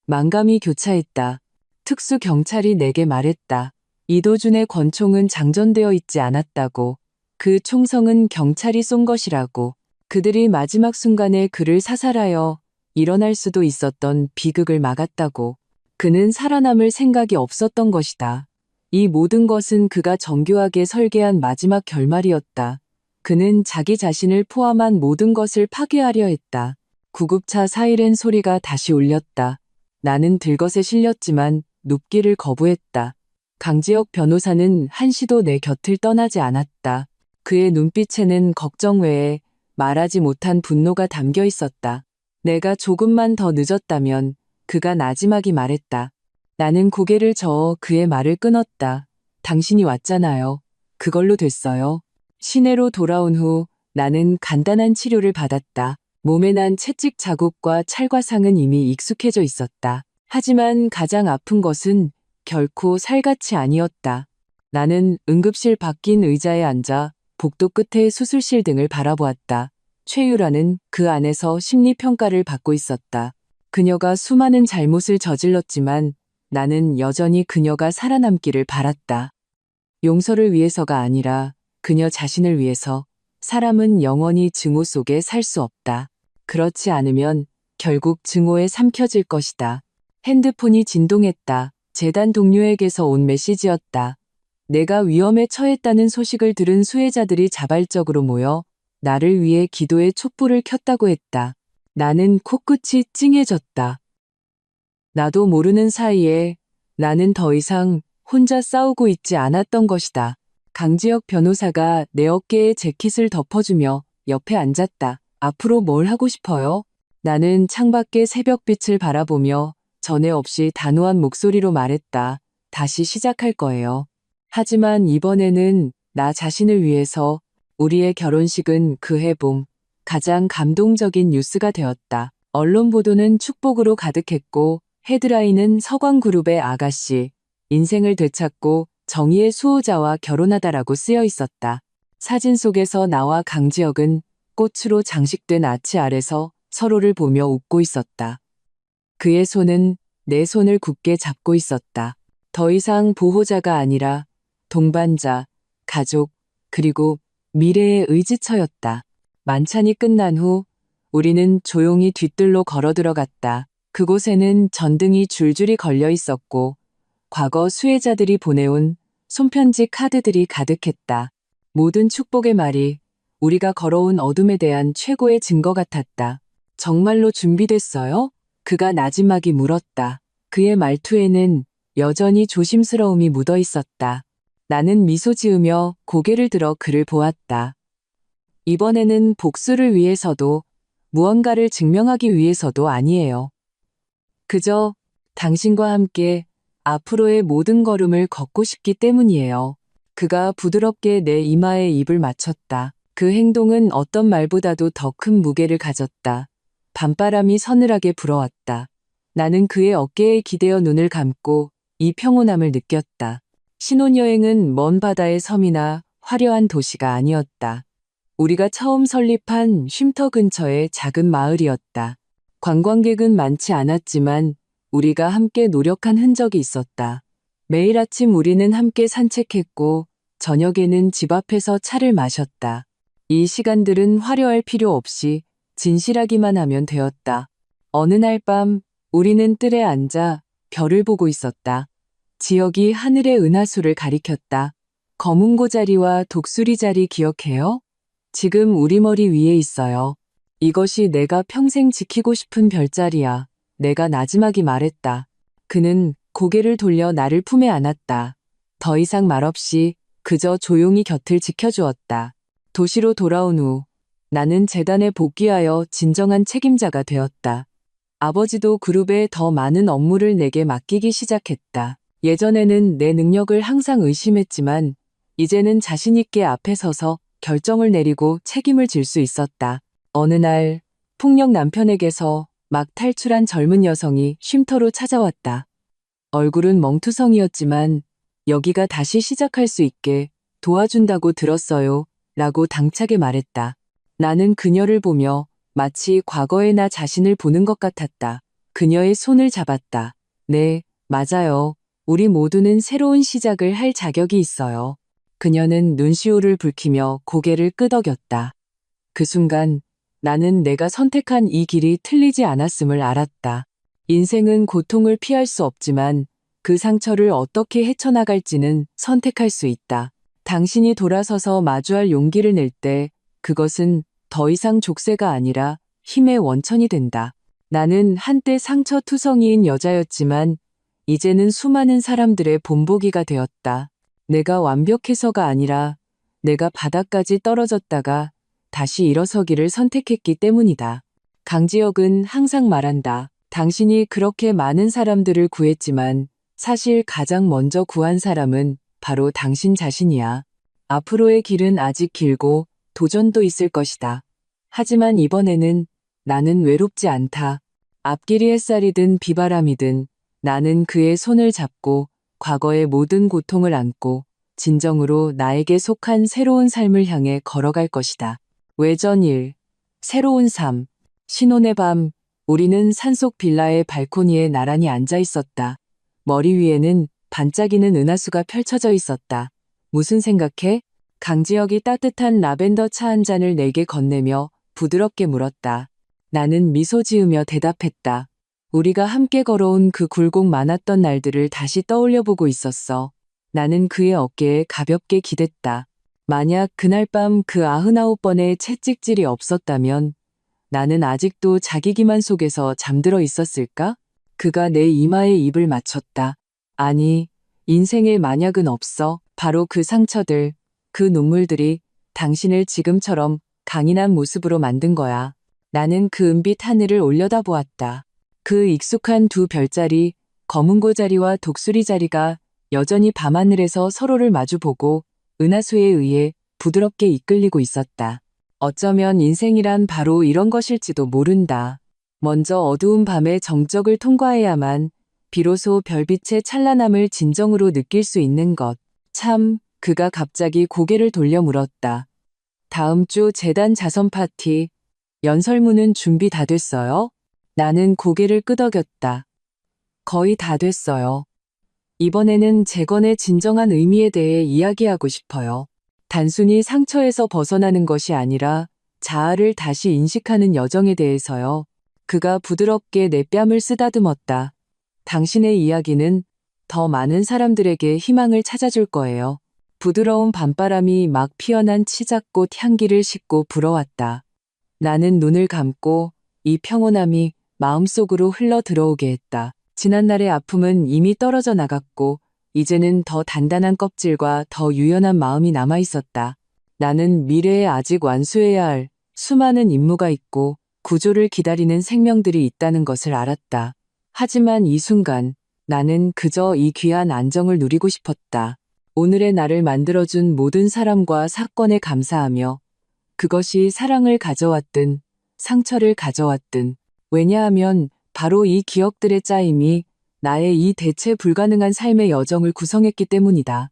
만감이 교차했다. 특수 경찰이 내게 말했다. 이도준의 권총은 장전되어 있지 않았다고. 그 총성은 경찰이 쏜 것이라고. 그들이 마지막 순간에 그를 사살하여 일어날 수도 있었던 비극을 막았다고. 그는 살아남을 생각이 없었던 것이다. 이 모든 것은 그가 정교하게 설계한 마지막 결말이었다. 그는 자기 자신을 포함한 모든 것을 파괴하려 했다. 구급차 사이렌 소리가 다시 울렸다. 나는 들것에 실렸지만 눕기를 거부했다. 강지혁 변호사는 한시도 내 곁을 떠나지 않았다. 그의 눈빛에는 걱정 외에 말하지 못한 분노가 담겨 있었다. 내가 조금만 더 늦었다면 그가 나지막이 말했다. 나는 고개를 저어 그의 말을 끊었다. 당신이 왔잖아요. 그걸로 됐어요. 시내로 돌아온 후 나는 간단한 치료를 받았다. 몸에 난 채찍 자국과 찰과상은 이미 익숙해져 있었다. 하지만 가장 아픈 것은 결코 살갗이 아니었다. 나는 응급실 바뀐 의자에 앉아 복도 끝에 수술실 등을 바라보았다. 최유라는 그 안에서 심리평가를 받고 있었다. 그녀가 수많은 잘못을 저질렀지만 나는 여전히 그녀가 살아남기를 바랐다. 용서를 위해서가 아니라 그녀 자신을 위해서. 사람은 영원히 증오 속에 살 수 없다. 그렇지 않으면 결국 증오에 삼켜질 것이다. 핸드폰이 진동했다. 재단 동료에게서 온 메시지였다. 내가 위험에 처했다는 소식을 들은 수혜자들이 자발적으로 모여 나를 위해 기도의 촛불을 켰다고 했다. 나는 코끝이 찡해졌다. 나도 모르는 사이에 나는 더 이상 혼자 싸우고 있지 않았던 것이다. 강지혁 변호사가 내 어깨에 재킷을 덮어주며 옆에 앉았다. 앞으로 뭘 하고 싶어요? 나는 창밖의 새벽빛을 바라보며 전에 없이 단호한 목소리로 말했다. 다시 시작할 거예요. 하지만 이번에는 나 자신을 위해서. 우리의 결혼식은 그 해 봄 가장 감동적인 뉴스가 되었다. 언론 보도는 축복으로 가득했고 헤드라인은 서광그룹의 아가씨, 인생을 되찾고 정의의 수호자와 결혼하다라고 쓰여 있었다. 사진 속에서 나와 강지혁은 꽃으로 장식된 아치 아래서 서로를 보며 웃고 있었다. 그의 손은 내 손을 굳게 잡고 있었다. 더 이상 보호자가 아니라 동반자, 가족, 그리고 미래의 의지처였다. 만찬이 끝난 후 우리는 조용히 뒤뜰로 걸어 들어갔다. 그곳에는 전등이 줄줄이 걸려 있었고 과거 수혜자들이 보내온 손편지 카드들이 가득했다. 모든 축복의 말이 우리가 걸어온 어둠에 대한 최고의 증거 같았다. 정말로 준비됐어요? 그가 나지막이 물었다. 그의 말투에는 여전히 조심스러움이 묻어 있었다. 나는 미소 지으며 고개를 들어 그를 보았다. 이번에는 복수를 위해서도 무언가를 증명하기 위해서도 아니에요. 그저 당신과 함께 앞으로의 모든 걸음을 걷고 싶기 때문이에요. 그가 부드럽게 내 이마에 입을 맞췄다. 그 행동은 어떤 말보다도 더 큰 무게를 가졌다. 밤바람이 서늘하게 불어왔다. 나는 그의 어깨에 기대어 눈을 감고 이 평온함을 느꼈다. 신혼여행은 먼 바다의 섬이나 화려한 도시가 아니었다. 우리가 처음 설립한 쉼터 근처의 작은 마을이었다. 관광객은 많지 않았지만 우리가 함께 노력한 흔적이 있었다. 매일 아침 우리는 함께 산책했고 저녁에는 집 앞에서 차를 마셨다. 이 시간들은 화려할 필요 없이 진실하기만 하면 되었다. 어느 날 밤 우리는 뜰에 앉아 별을 보고 있었다. 지역이 하늘의 은하수를 가리켰다. 검은 고자리와 독수리 자리 기억해요? 지금 우리 머리 위에 있어요. 이것이 내가 평생 지키고 싶은 별자리야. 내가 나지막이 말했다. 그는 고개를 돌려 나를 품에 안았다. 더 이상 말없이 그저 조용히 곁을 지켜주었다. 도시로 돌아온 후 나는 재단에 복귀하여 진정한 책임자가 되었다. 아버지도 그룹에 더 많은 업무를 내게 맡기기 시작했다. 예전에는 내 능력을 항상 의심했지만 이제는 자신 있게 앞에 서서 결정을 내리고 책임을 질 수 있었다. 어느 날 폭력 남편에게서 막 탈출한 젊은 여성이 쉼터로 찾아왔다. 얼굴은 멍투성이었지만 여기가 다시 시작할 수 있게 도와준다고 들었어요. 라고 당차게 말했다. 나는 그녀를 보며 마치 과거의 나 자신을 보는 것 같았다. 그녀의 손을 잡았다. 네, 맞아요. 우리 모두는 새로운 시작을 할 자격이 있어요. 그녀는 눈시울을 붉히며 고개를 끄덕였다. 그 순간 나는 내가 선택한 이 길이 틀리지 않았음을 알았다. 인생은 고통을 피할 수 없지만 그 상처를 어떻게 헤쳐나갈지는 선택할 수 있다. 당신이 돌아서서 마주할 용기를 낼 때 그것은 더 이상 족쇄가 아니라 힘의 원천이 된다. 나는 한때 상처투성이인 여자였지만 이제는 수많은 사람들의 본보기가 되었다. 내가 완벽해서가 아니라 내가 바닥까지 떨어졌다가 다시 일어서기를 선택했기 때문이다. 강지혁은 항상 말한다. 당신이 그렇게 많은 사람들을 구했지만 사실 가장 먼저 구한 사람은 바로 당신 자신이야. 앞으로의 길은 아직 길고 도전도 있을 것이다. 하지만 이번에는 나는 외롭지 않다. 앞길이 햇살이든 비바람이든 나는 그의 손을 잡고 과거의 모든 고통을 안고 진정으로 나에게 속한 새로운 삶을 향해 걸어갈 것이다. 외전일, 새로운 삶, 신혼의 밤, 우리는 산속 빌라의 발코니에 나란히 앉아 있었다. 머리 위에는 반짝이는 은하수가 펼쳐져 있었다. 무슨 생각해? 강지혁이 따뜻한 라벤더 차 한 잔을 내게 건네며 부드럽게 물었다. 나는 미소 지으며 대답했다. 우리가 함께 걸어온 그 굴곡 많았던 날들을 다시 떠올려 보고 있었어. 나는 그의 어깨에 가볍게 기댔다. 만약 그날 밤 그 99번의 채찍질이 없었다면 나는 아직도 자기 기만 속에서 잠들어 있었을까? 그가 내 이마에 입을 맞췄다. 아니, 인생에 만약은 없어. 바로 그 상처들, 그 눈물들이 당신을 지금처럼 강인한 모습으로 만든 거야. 나는 그 은빛 하늘을 올려다보았다. 그 익숙한 두 별자리, 검은고 자리와 독수리 자리가 여전히 밤하늘에서 서로를 마주보고 은하수에 의해 부드럽게 이끌리고 있었다. 어쩌면 인생이란 바로 이런 것일지도 모른다. 먼저 어두운 밤의 정적을 통과해야만 비로소 별빛의 찬란함을 진정으로 느낄 수 있는 것. 참, 그가 갑자기 고개를 돌려 물었다. 다음 주 재단 자선 파티, 연설문은 준비 다 됐어요? 나는 고개를 끄덕였다. 거의 다 됐어요. 이번에는 재건의 진정한 의미에 대해 이야기하고 싶어요. 단순히 상처에서 벗어나는 것이 아니라 자아를 다시 인식하는 여정에 대해서요. 그가 부드럽게 내 뺨을 쓰다듬었다. 당신의 이야기는 더 많은 사람들에게 희망을 찾아줄 거예요. 부드러운 밤바람이 막 피어난 치자꽃 향기를 싣고 불어왔다. 나는 눈을 감고 이 평온함이 마음속으로 흘러 들어오게 했다. 지난날의 아픔은 이미 떨어져 나갔고 이제는 더 단단한 껍질과 더 유연한 마음이 남아 있었다. 나는 미래에 아직 완수해야 할 수많은 임무가 있고 구조를 기다리는 생명들이 있다는 것을 알았다. 하지만 이 순간 나는 그저 이 귀한 안정을 누리고 싶었다. 오늘의 나를 만들어준 모든 사람과 사건에 감사하며 그것이 사랑을 가져왔든 상처를 가져왔든 왜냐하면 바로 이 기억들의 짜임이 나의 이 대체 불가능한 삶의 여정을 구성했기 때문이다.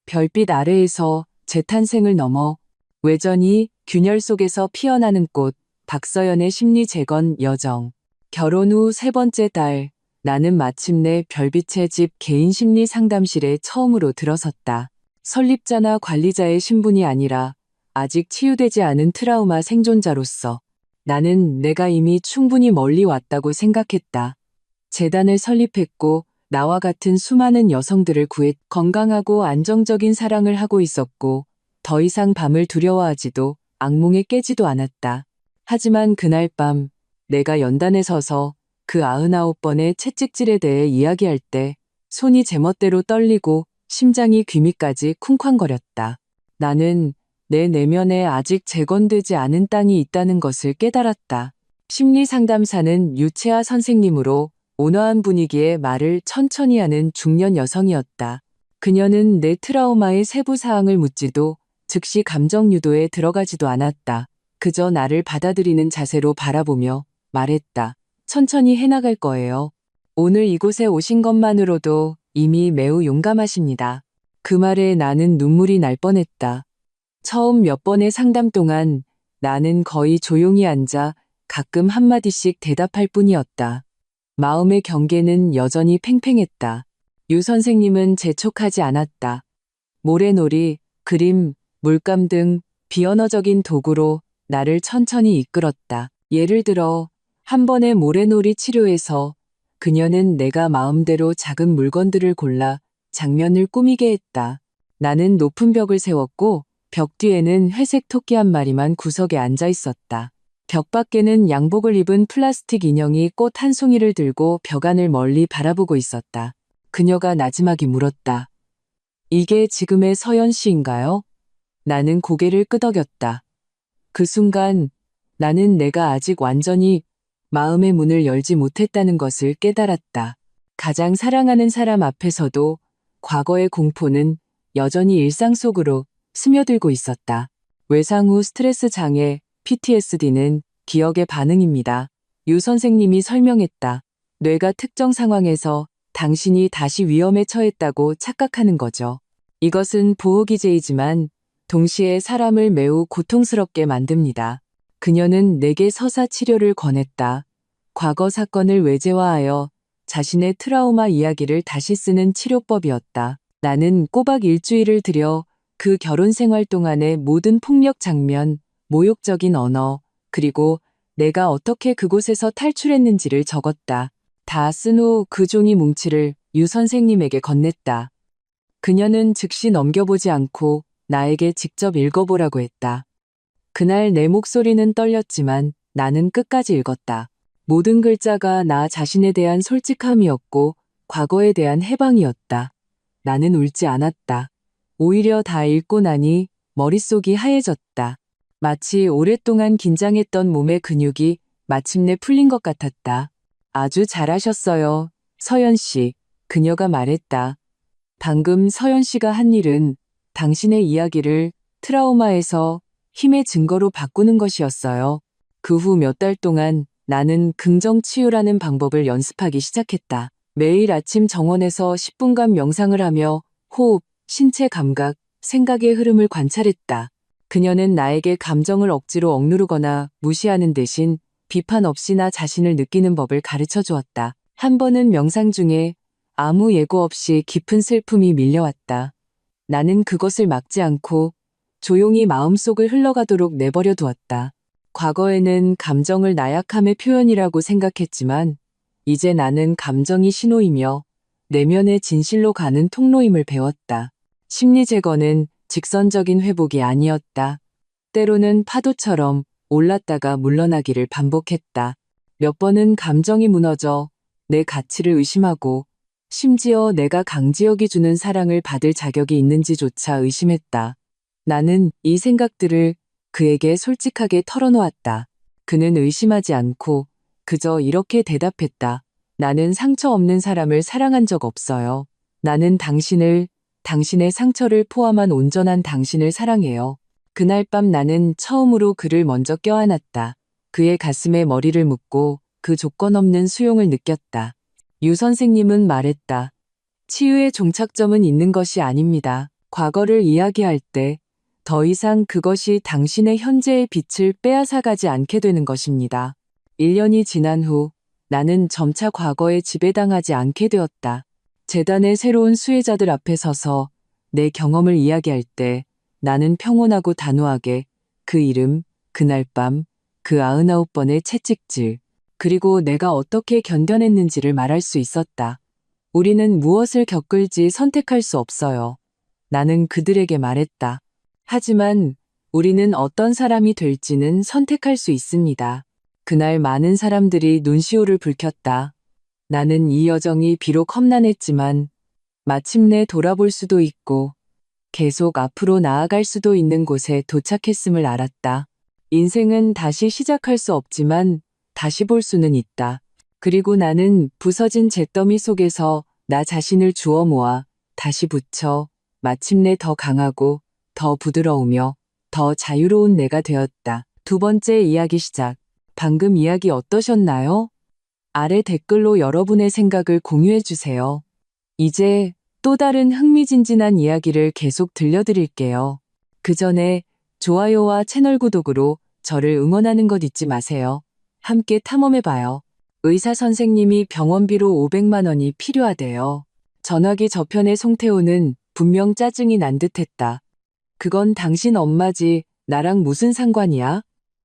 별빛 아래에서 재탄생을 넘어 외전이 균열 속에서 피어나는 꽃, 박서연의 심리 재건 여정. 결혼 후 세 번째 달, 나는 마침내 별빛의 집 개인 심리 상담실에 처음으로 들어섰다. 설립자나 관리자의 신분이 아니라 아직 치유되지 않은 트라우마 생존자로서 나는 내가 이미 충분히 멀리 왔다고 생각했다. 재단을 설립했고 나와 같은 수많은 여성들을 구해 건강하고 안정적인 사랑을 하고 있었고 더 이상 밤을 두려워하지도 악몽에 깨지도 않았다. 하지만 그날 밤 내가 연단에 서서 그 99번의 채찍질에 대해 이야기할 때 손이 제멋대로 떨리고 심장이 귀미까지 쿵쾅거렸다. 나는 내 내면에 아직 재건되지 않은 땅이 있다는 것을 깨달았다. 심리상담사는 유채아 선생님으로 온화한 분위기의 말을 천천히 하는 중년 여성이었다. 그녀는 내 트라우마의 세부 사항을 묻지도 즉시 감정 유도에 들어가지도 않았다. 그저 나를 받아들이는 자세로 바라보며 말했다. 천천히 해나갈 거예요. 오늘 이곳에 오신 것만으로도 이미 매우 용감하십니다. 그 말에 나는 눈물이 날 뻔했다. 처음 몇 번의 상담 동안 나는 거의 조용히 앉아 가끔 한마디씩 대답할 뿐이었다. 마음의 경계는 여전히 팽팽했다. 유 선생님은 재촉하지 않았다. 모래놀이, 그림, 물감 등 비언어적인 도구로 나를 천천히 이끌었다. 예를 들어 한 번의 모래놀이 치료에서 그녀는 내가 마음대로 작은 물건들을 골라 장면을 꾸미게 했다. 나는 높은 벽을 세웠고 벽 뒤에는 회색 토끼 한 마리만 구석에 앉아 있었다. 벽 밖에는 양복을 입은 플라스틱 인형이 꽃 한 송이를 들고 벽 안을 멀리 바라보고 있었다. 그녀가 나지막이 물었다. 이게 지금의 서연 씨인가요? 나는 고개를 끄덕였다. 그 순간 나는 내가 아직 완전히 마음의 문을 열지 못했다는 것을 깨달았다. 가장 사랑하는 사람 앞에서도 과거의 공포는 여전히 일상 속으로 스며들고 있었다. 외상 후 스트레스 장애, PTSD는 기억의 반응입니다. 유 선생님이 설명했다. 뇌가 특정 상황에서 당신이 다시 위험에 처했다고 착각하는 거죠. 이것은 보호기제이지만 동시에 사람을 매우 고통스럽게 만듭니다. 그녀는 내게 서사 치료를 권했다. 과거 사건을 외제화하여 자신의 트라우마 이야기를 다시 쓰는 치료법이었다. 나는 꼬박 일주일을 들여 그 결혼 생활 동안의 모든 폭력 장면, 모욕적인 언어, 그리고 내가 어떻게 그곳에서 탈출했는지를 적었다. 다 쓴 후 그 종이 뭉치를 유 선생님에게 건넸다. 그녀는 즉시 넘겨보지 않고 나에게 직접 읽어보라고 했다. 그날 내 목소리는 떨렸지만 나는 끝까지 읽었다. 모든 글자가 나 자신에 대한 솔직함이었고 과거에 대한 해방이었다. 나는 울지 않았다. 오히려 다 읽고 나니 머릿속이 하얘졌다. 마치 오랫동안 긴장했던 몸의 근육이 마침내 풀린 것 같았다. 아주 잘하셨어요, 서연 씨. 그녀가 말했다. 방금 서연 씨가 한 일은 당신의 이야기를 트라우마에서 힘의 증거로 바꾸는 것이었어요. 그 후 몇 달 동안 나는 긍정 치유라는 방법을 연습하기 시작했다. 매일 아침 정원에서 10분간 명상을 하며 호흡, 신체 감각, 생각의 흐름을 관찰했다. 그녀는 나에게 감정을 억지로 억누르거나 무시하는 대신 비판 없이 나 자신을 느끼는 법을 가르쳐 주었다. 한 번은 명상 중에 아무 예고 없이 깊은 슬픔이 밀려왔다. 나는 그것을 막지 않고 조용히 마음속을 흘러가도록 내버려 두었다. 과거에는 감정을 나약함의 표현이라고 생각했지만 이제 나는 감정이 신호이며 내면의 진실로 가는 통로임을 배웠다. 심리 제거는 직선적인 회복이 아니었다. 때로는 파도처럼 올랐다가 물러나기를 반복했다. 몇 번은 감정이 무너져 내 가치를 의심하고 심지어 내가 강지혁이 주는 사랑을 받을 자격이 있는지조차 의심했다. 나는 이 생각들을 그에게 솔직하게 털어놓았다. 그는 의심하지 않고 그저 이렇게 대답했다. 나는 상처 없는 사람을 사랑한 적 없어요. 나는 당신을, 당신의 상처를 포함한 온전한 당신을 사랑해요. 그날 밤 나는 처음으로 그를 먼저 껴안았다. 그의 가슴에 머리를 묻고 그 조건 없는 수용을 느꼈다. 유 선생님은 말했다. 치유의 종착점은 있는 것이 아닙니다. 과거를 이야기할 때 더 이상 그것이 당신의 현재의 빛을 빼앗아가지 않게 되는 것입니다. 1년이 지난 후 나는 점차 과거에 지배당하지 않게 되었다. 재단의 새로운 수혜자들 앞에 서서 내 경험을 이야기할 때 나는 평온하고 단호하게 그 이름, 그날 밤, 그 99번의 채찍질, 그리고 내가 어떻게 견뎌냈는지를 말할 수 있었다. 우리는 무엇을 겪을지 선택할 수 없어요. 나는 그들에게 말했다. 하지만 우리는 어떤 사람이 될지는 선택할 수 있습니다. 그날 많은 사람들이 눈시울을 붉혔다. 나는 이 여정이 비록 험난했지만 마침내 돌아볼 수도 있고 계속 앞으로 나아갈 수도 있는 곳에 도착했음을 알았다. 인생은 다시 시작할 수 없지만 다시 볼 수는 있다. 그리고 나는 부서진 잿더미 속에서 나 자신을 주워 모아 다시 붙여 마침내 더 강하고 더 부드러우며 더 자유로운 내가 되었다. 두 번째 이야기 시작. 방금 이야기 어떠셨나요? 아래 댓글로 여러분의 생각을 공유해 주세요. 이제 또 다른 흥미진진한 이야기를 계속 들려드릴게요. 그 전에 좋아요와 채널 구독으로 저를 응원하는 것 잊지 마세요. 함께 탐험해봐요. 의사 선생님이 병원비로 500만 원이 필요하대요. 전화기 저편의 송태호는 분명 짜증이 난 듯했다. 그건 당신 엄마지, 나랑 무슨 상관이야?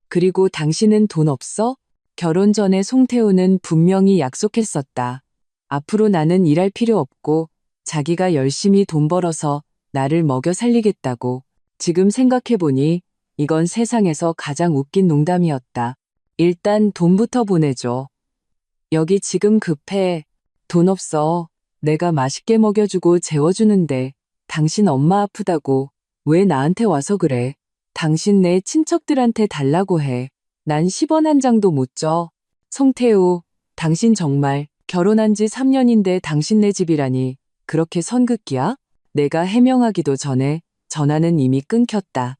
그리고 당신은 돈 없어? 결혼 전에 송태호는 분명히 약속했었다. 앞으로 나는 일할 필요 없고 자기가 열심히 돈 벌어서 나를 먹여 살리겠다고. 지금 생각해보니 이건 세상에서 가장 웃긴 농담이었다. 일단 돈부터 보내줘. 여기 지금 급해. 돈 없어. 내가 맛있게 먹여주고 재워주는데 당신 엄마 아프다고 왜 나한테 와서 그래? 당신 내 친척들한테 달라고 해. 난 10원 한 장도 못 줘. 송태우, 당신 정말 결혼한 지 3년인데 당신네 집이라니 그렇게 선긋기야? 내가 해명하기도 전에 전화는 이미 끊겼다.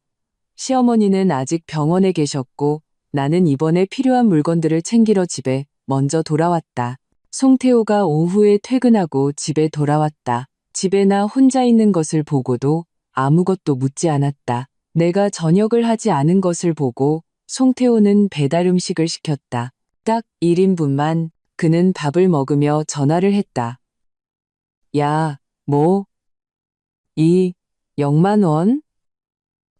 시어머니는 아직 병원에 계셨고 나는 이번에 필요한 물건들을 챙기러 집에 먼저 돌아왔다. 송태우가 오후에 퇴근하고 집에 돌아왔다. 집에 나 혼자 있는 것을 보고도 아무것도 묻지 않았다. 내가 저녁을 하지 않은 것을 보고 송태우는 배달 음식을 시켰다. 딱 1인분만. 그는 밥을 먹으며 전화를 했다. 야, 뭐? 0만 원?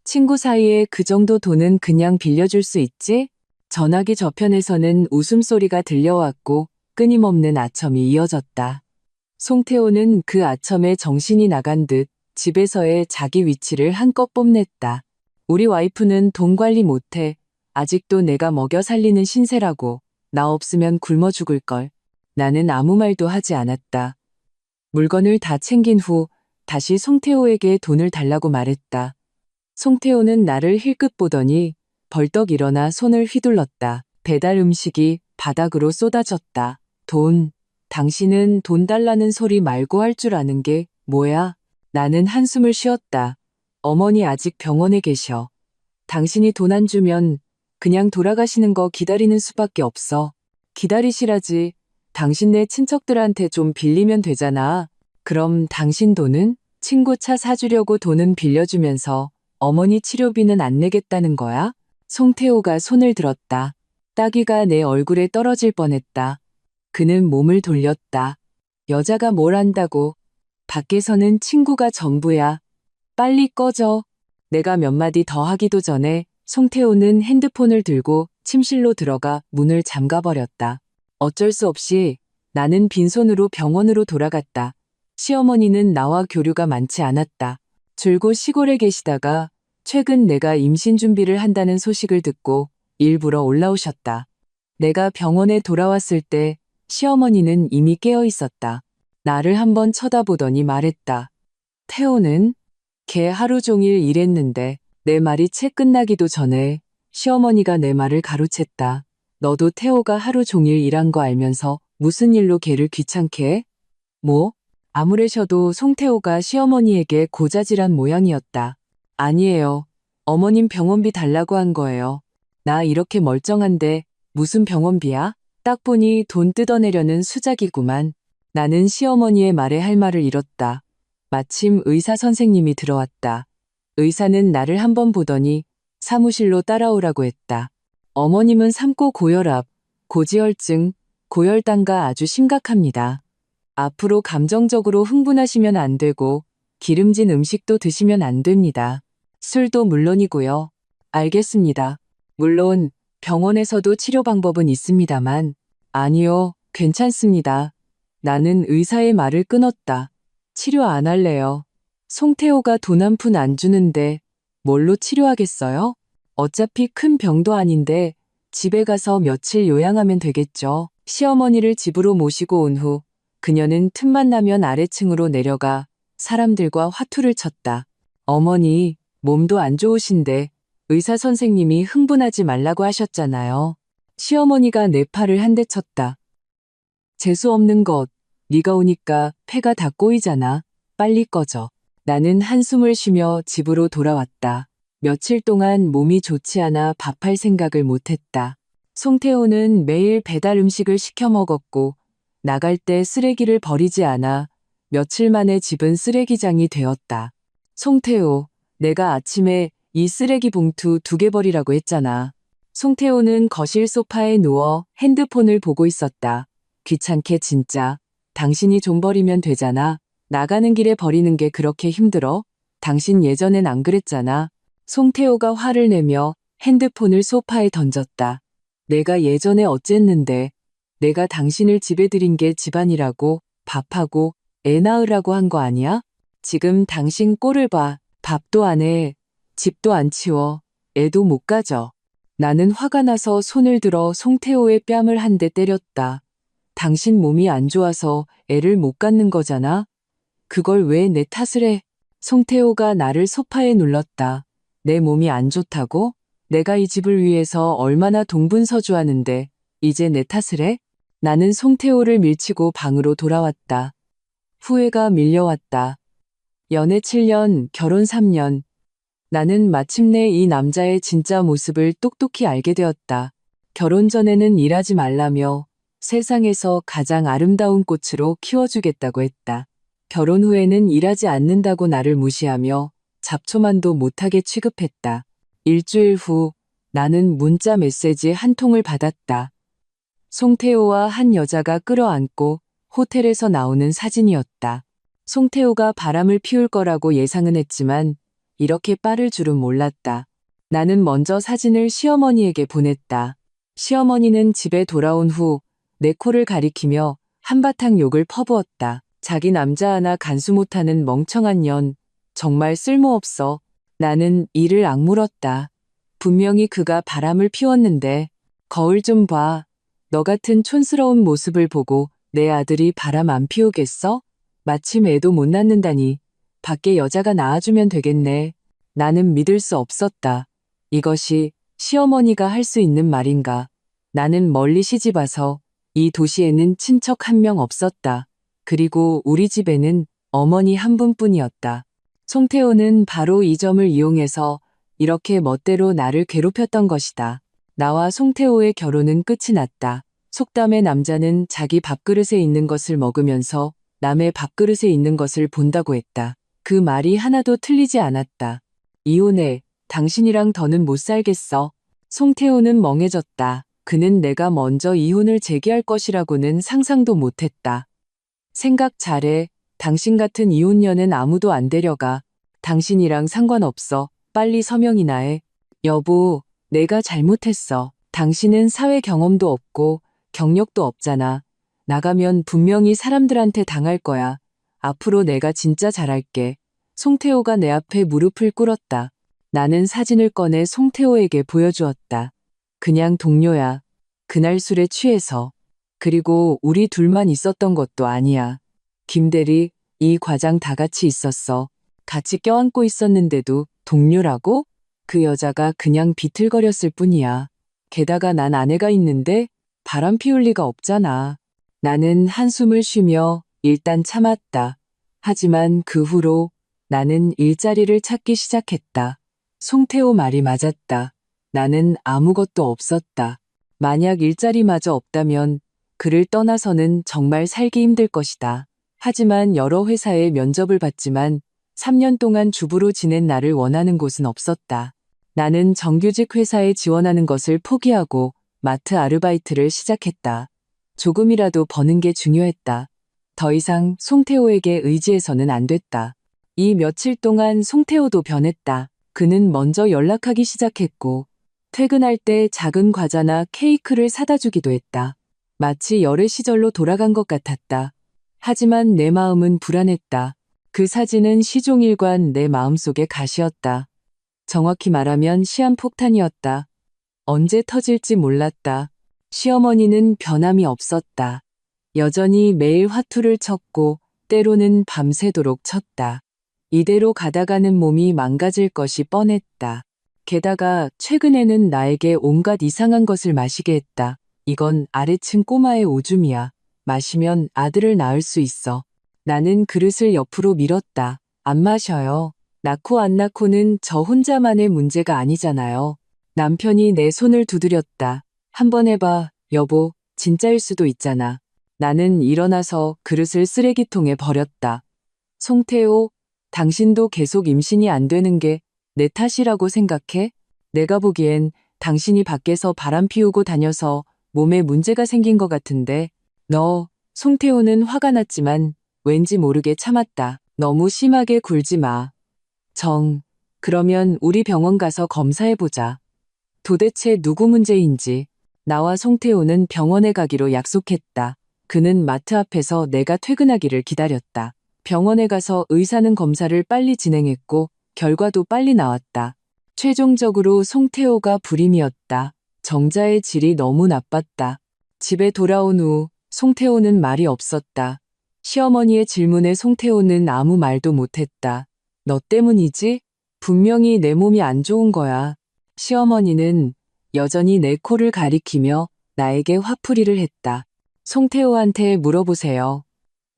친구 사이에 그 정도 돈은 그냥 빌려줄 수 있지? 전화기 저편에서는 웃음소리가 들려왔고 끊임없는 아첨이 이어졌다. 송태호는 그 아첨에 정신이 나간 듯 집에서의 자기 위치를 한껏 뽐냈다. 우리 와이프는 돈 관리 못해. 아직도 내가 먹여 살리는 신세라고. 나 없으면 굶어 죽을걸. 나는 아무 말도 하지 않았다. 물건을 다 챙긴 후 다시 송태호에게 돈을 달라고 말했다. 송태호는 나를 힐끗 보더니 벌떡 일어나 손을 휘둘렀다. 배달 음식이 바닥으로 쏟아졌다. 돈, 당신은 돈 달라는 소리 말고 할 줄 아는 게 뭐야? 나는 한숨을 쉬었다. 어머니 아직 병원에 계셔. 당신이 돈 안 주면 그냥 돌아가시는 거 기다리는 수밖에 없어. 기다리시라지. 당신네 친척들한테 좀 빌리면 되잖아. 그럼 당신 돈은? 친구 차 사주려고 돈은 빌려주면서 어머니 치료비는 안 내겠다는 거야? 송태호가 손을 들었다. 따귀가 내 얼굴에 떨어질 뻔했다. 그는 몸을 돌렸다. 여자가 뭘 안다고. 밖에서는 친구가 전부야. 빨리 꺼져. 내가 몇 마디 더 하기도 전에 송태호는 핸드폰을 들고 침실로 들어가 문을 잠가버렸다. 어쩔 수 없이 나는 빈손으로 병원으로 돌아갔다. 시어머니는 나와 교류가 많지 않았다. 줄곧 시골에 계시다가 최근 내가 임신 준비를 한다는 소식을 듣고 일부러 올라오셨다. 내가 병원에 돌아왔을 때 시어머니는 이미 깨어 있었다. 나를 한번 쳐다보더니 말했다. 태호는? 걔 하루 종일 일했는데 내 말이 채 끝나기도 전에 시어머니가 내 말을 가로챘다. 너도 태호가 하루 종일 일한 거 알면서 무슨 일로 걔를 귀찮게 해? 뭐? 아무래셔도 송태호가 시어머니에게 고자질한 모양이었다. 아니에요. 어머님 병원비 달라고 한 거예요. 나 이렇게 멀쩡한데 무슨 병원비야? 딱 보니 돈 뜯어내려는 수작이구만. 나는 시어머니의 말에 할 말을 잃었다. 마침 의사 선생님이 들어왔다. 의사는 나를 한번 보더니 사무실로 따라오라고 했다. 어머님은 삼고 고혈압, 고지혈증, 고혈당과 아주 심각합니다. 앞으로 감정적으로 흥분하시면 안 되고 기름진 음식도 드시면 안 됩니다. 술도 물론이고요. 알겠습니다. 물론 병원에서도 치료 방법은 있습니다만. 아니요, 괜찮습니다. 나는 의사의 말을 끊었다. 치료 안 할래요. 송태호가 돈 한 푼 안 주는데 뭘로 치료하겠어요? 어차피 큰 병도 아닌데 집에 가서 며칠 요양하면 되겠죠. 시어머니를 집으로 모시고 온 후 그녀는 틈만 나면 아래층으로 내려가 사람들과 화투를 쳤다. 어머니, 몸도 안 좋으신데 의사 선생님이 흥분하지 말라고 하셨잖아요. 시어머니가 내 팔을 한 대 쳤다. 재수 없는 것, 네가 오니까 폐가 다 꼬이잖아. 빨리 꺼져. 나는 한숨을 쉬며 집으로 돌아왔다. 며칠 동안 몸이 좋지 않아 밥할 생각을 못했다. 송태호는 매일 배달 음식을 시켜 먹었고 나갈 때 쓰레기를 버리지 않아 며칠 만에 집은 쓰레기장이 되었다. 송태호, 내가 아침에 이 쓰레기 봉투 2개 버리라고 했잖아. 송태호는 거실 소파에 누워 핸드폰을 보고 있었다. 귀찮게 진짜. 당신이 좀 버리면 되잖아. 나가는 길에 버리는 게 그렇게 힘들어? 당신 예전엔 안 그랬잖아. 송태호가 화를 내며 핸드폰을 소파에 던졌다. 내가 예전에 어쨌는데. 내가 당신을 집에 들인 게 집안이라고, 밥하고, 애 낳으라고 한 거 아니야? 지금 당신 꼴을 봐. 밥도 안 해. 집도 안 치워. 애도 못 가져. 나는 화가 나서 손을 들어 송태호의 뺨을 한 대 때렸다. 당신 몸이 안 좋아서 애를 못 갖는 거잖아. 그걸 왜 내 탓을 해? 송태호가 나를 소파에 눌렀다. 내 몸이 안 좋다고? 내가 이 집을 위해서 얼마나 동분서주하는데 이제 내 탓을 해? 나는 송태호를 밀치고 방으로 돌아왔다. 후회가 밀려왔다. 연애 7년, 결혼 3년. 나는 마침내 이 남자의 진짜 모습을 똑똑히 알게 되었다. 결혼 전에는 일하지 말라며 세상에서 가장 아름다운 꽃으로 키워주겠다고 했다. 결혼 후에는 일하지 않는다고 나를 무시하며 잡초만도 못하게 취급했다. 일주일 후 나는 문자 메시지 한 통을 받았다. 송태호와 한 여자가 끌어안고 호텔에서 나오는 사진이었다. 송태호가 바람을 피울 거라고 예상은 했지만 이렇게 빠를 줄은 몰랐다. 나는 먼저 사진을 시어머니에게 보냈다. 시어머니는 집에 돌아온 후 내 코를 가리키며 한바탕 욕을 퍼부었다. 자기 남자 하나 간수 못하는 멍청한 년. 정말 쓸모없어. 나는 이를 악물었다. 분명히 그가 바람을 피웠는데 거울 좀 봐. 너 같은 촌스러운 모습을 보고 내 아들이 바람 안 피우겠어? 마침 애도 못 낳는다니. 밖에 여자가 낳아주면 되겠네. 나는 믿을 수 없었다. 이것이 시어머니가 할 수 있는 말인가. 나는 멀리 시집와서 이 도시에는 친척 한 명 없었다. 그리고 우리 집에는 어머니 한 분뿐이었다. 송태호는 바로 이 점을 이용해서 이렇게 멋대로 나를 괴롭혔던 것이다. 나와 송태호의 결혼은 끝이 났다. 속담의 남자는 자기 밥그릇에 있는 것을 먹으면서 남의 밥그릇에 있는 것을 본다고 했다. 그 말이 하나도 틀리지 않았다. 이혼해. 당신이랑 더는 못 살겠어. 송태호는 멍해졌다. 그는 내가 먼저 이혼을 제기할 것이라고는 상상도 못했다. 생각 잘해. 당신 같은 이혼녀는 아무도 안 데려가. 당신이랑 상관없어. 빨리 서명이나 해. 여보, 내가 잘못했어. 당신은 사회 경험도 없고 경력도 없잖아. 나가면 분명히 사람들한테 당할 거야. 앞으로 내가 진짜 잘할게. 송태호가 내 앞에 무릎을 꿇었다. 나는 사진을 꺼내 송태호에게 보여주었다. 그냥 동료야. 그날 술에 취해서. 그리고 우리 둘만 있었던 것도 아니야. 김대리, 이 과장 다 같이 있었어. 같이 껴안고 있었는데도 동료라고? 그 여자가 그냥 비틀거렸을 뿐이야. 게다가 난 아내가 있는데 바람 피울 리가 없잖아. 나는 한숨을 쉬며 일단 참았다. 하지만 그 후로 나는 일자리를 찾기 시작했다. 송태호 말이 맞았다. 나는 아무것도 없었다. 만약 일자리마저 없다면 그를 떠나서는 정말 살기 힘들 것이다. 하지만 여러 회사에 면접을 봤지만 3년 동안 주부로 지낸 나를 원하는 곳은 없었다. 나는 정규직 회사에 지원하는 것을 포기하고 마트 아르바이트를 시작했다. 조금이라도 버는 게 중요했다. 더 이상 송태호에게 의지해서는 안 됐다. 이 며칠 동안 송태호도 변했다. 그는 먼저 연락하기 시작했고 퇴근할 때 작은 과자나 케이크를 사다 주기도 했다. 마치 열애 시절로 돌아간 것 같았다. 하지만 내 마음은 불안했다. 그 사진은 시종일관 내 마음속의 가시였다. 정확히 말하면 시한폭탄이었다. 언제 터질지 몰랐다. 시어머니는 변함이 없었다. 여전히 매일 화투를 쳤고 때로는 밤새도록 쳤다. 이대로 가다가는 몸이 망가질 것이 뻔했다. 게다가 최근에는 나에게 온갖 이상한 것을 마시게 했다. 이건 아래층 꼬마의 오줌이야. 마시면 아들을 낳을 수 있어. 나는 그릇을 옆으로 밀었다. 안 마셔요. 낳고 안 낳고는 저 혼자만의 문제가 아니잖아요. 남편이 내 손을 두드렸다. 한번 해봐, 여보. 진짜일 수도 있잖아. 나는 일어나서 그릇을 쓰레기통에 버렸다. 송태호, 당신도 계속 임신이 안 되는 게 내 탓이라고 생각해? 내가 보기엔 당신이 밖에서 바람 피우고 다녀서 몸에 문제가 생긴 것 같은데. 송태호는 화가 났지만 왠지 모르게 참았다. 너무 심하게 굴지 마. 그러면 우리 병원 가서 검사해보자. 도대체 누구 문제인지. 나와 송태호는 병원에 가기로 약속했다. 그는 마트 앞에서 내가 퇴근하기를 기다렸다. 병원에 가서 의사는 검사를 빨리 진행했고 결과도 빨리 나왔다. 최종적으로 송태호가 불임이었다. 정자의 질이 너무 나빴다. 집에 돌아온 후 송태호는 말이 없었다. 시어머니의 질문에 송태호는 아무 말도 못했다. 너 때문이지? 분명히 내 몸이 안 좋은 거야. 시어머니는 여전히 내 코를 가리키며 나에게 화풀이를 했다. 송태호한테 물어보세요.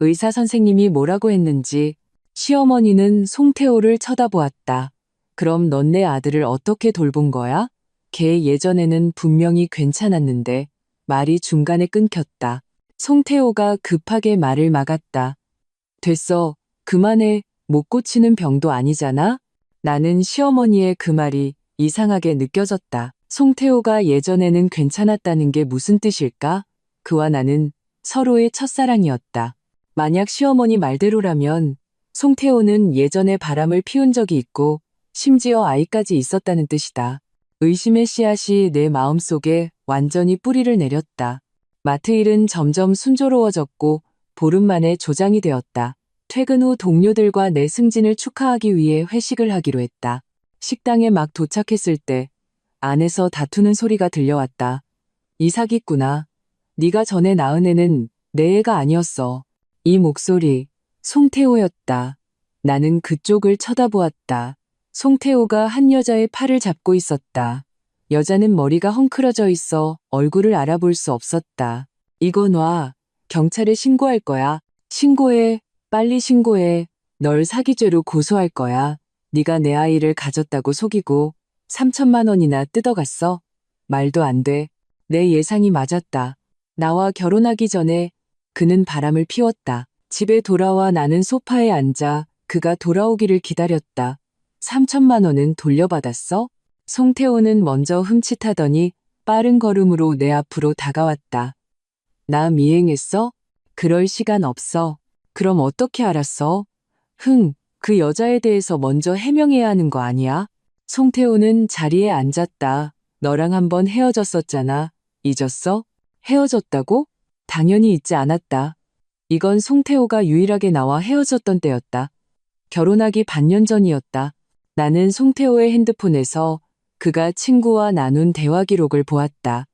의사 선생님이 뭐라고 했는지. 시어머니는 송태호를 쳐다보았다. 그럼 넌 내 아들을 어떻게 돌본 거야? 걔 예전에는 분명히 괜찮았는데. 말이 중간에 끊겼다. 송태호가 급하게 말을 막았다. 됐어. 그만해. 못 고치는 병도 아니잖아? 나는 시어머니의 그 말이 이상하게 느껴졌다. 송태호가 예전에는 괜찮았다는 게 무슨 뜻일까? 그와 나는 서로의 첫사랑이었다. 만약 시어머니 말대로라면 송태호는 예전에 바람을 피운 적이 있고 심지어 아이까지 있었다는 뜻이다. 의심의 씨앗이 내 마음속에 완전히 뿌리를 내렸다. 마트 일은 점점 순조로워졌고 보름 만에 조장이 되었다. 퇴근 후 동료들과 내 승진을 축하하기 위해 회식을 하기로 했다. 식당에 막 도착했을 때 안에서 다투는 소리가 들려왔다. 이 사기꾼아. 네가 전에 낳은 애는 내 애가 아니었어. 이 목소리, 송태호였다. 나는 그쪽을 쳐다보았다. 송태호가 한 여자의 팔을 잡고 있었다. 여자는 머리가 헝클어져 있어 얼굴을 알아볼 수 없었다. 이거 놔. 경찰에 신고할 거야. 신고해. 빨리 신고해. 널 사기죄로 고소할 거야. 네가 내 아이를 가졌다고 속이고 3천만 원이나 뜯어갔어? 말도 안 돼. 내 예상이 맞았다. 나와 결혼하기 전에 그는 바람을 피웠다. 집에 돌아와 나는 소파에 앉아 그가 돌아오기를 기다렸다. 3천만 원은 돌려받았어? 송태호는 먼저 흠칫하더니 빠른 걸음으로 내 앞으로 다가왔다. 나 미행했어? 그럴 시간 없어. 그럼 어떻게 알았어? 그 여자에 대해서 먼저 해명해야 하는 거 아니야? 송태호는 자리에 앉았다. 너랑 한번 헤어졌었잖아. 잊었어? 헤어졌다고? 당연히 잊지 않았다. 이건 송태호가 유일하게 나와 헤어졌던 때였다. 결혼하기 반년 전이었다. 나는 송태호의 핸드폰에서 그가 친구와 나눈 대화 기록을 보았다.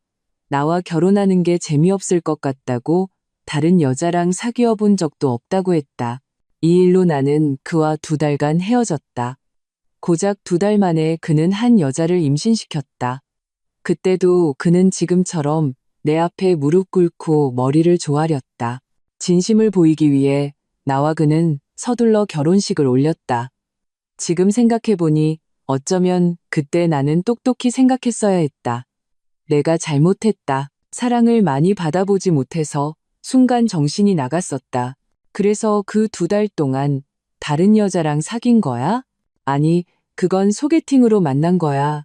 나와 결혼하는 게 재미없을 것 같다고 다른 여자랑 사귀어 본 적도 없다고 했다. 이 일로 나는 그와 2달간 헤어졌다. 고작 2달 만에 그는 한 여자를 임신시켰다. 그때도 그는 지금처럼 내 앞에 무릎 꿇고 머리를 조아렸다. 진심을 보이기 위해 나와 그는 서둘러 결혼식을 올렸다. 지금 생각해보니 어쩌면 그때 나는 똑똑히 생각했어야 했다. 내가 잘못했다. 사랑을 많이 받아보지 못해서 순간 정신이 나갔었다. 그래서 그 2달 동안 다른 여자랑 사귄 거야? 아니, 그건 소개팅으로 만난 거야.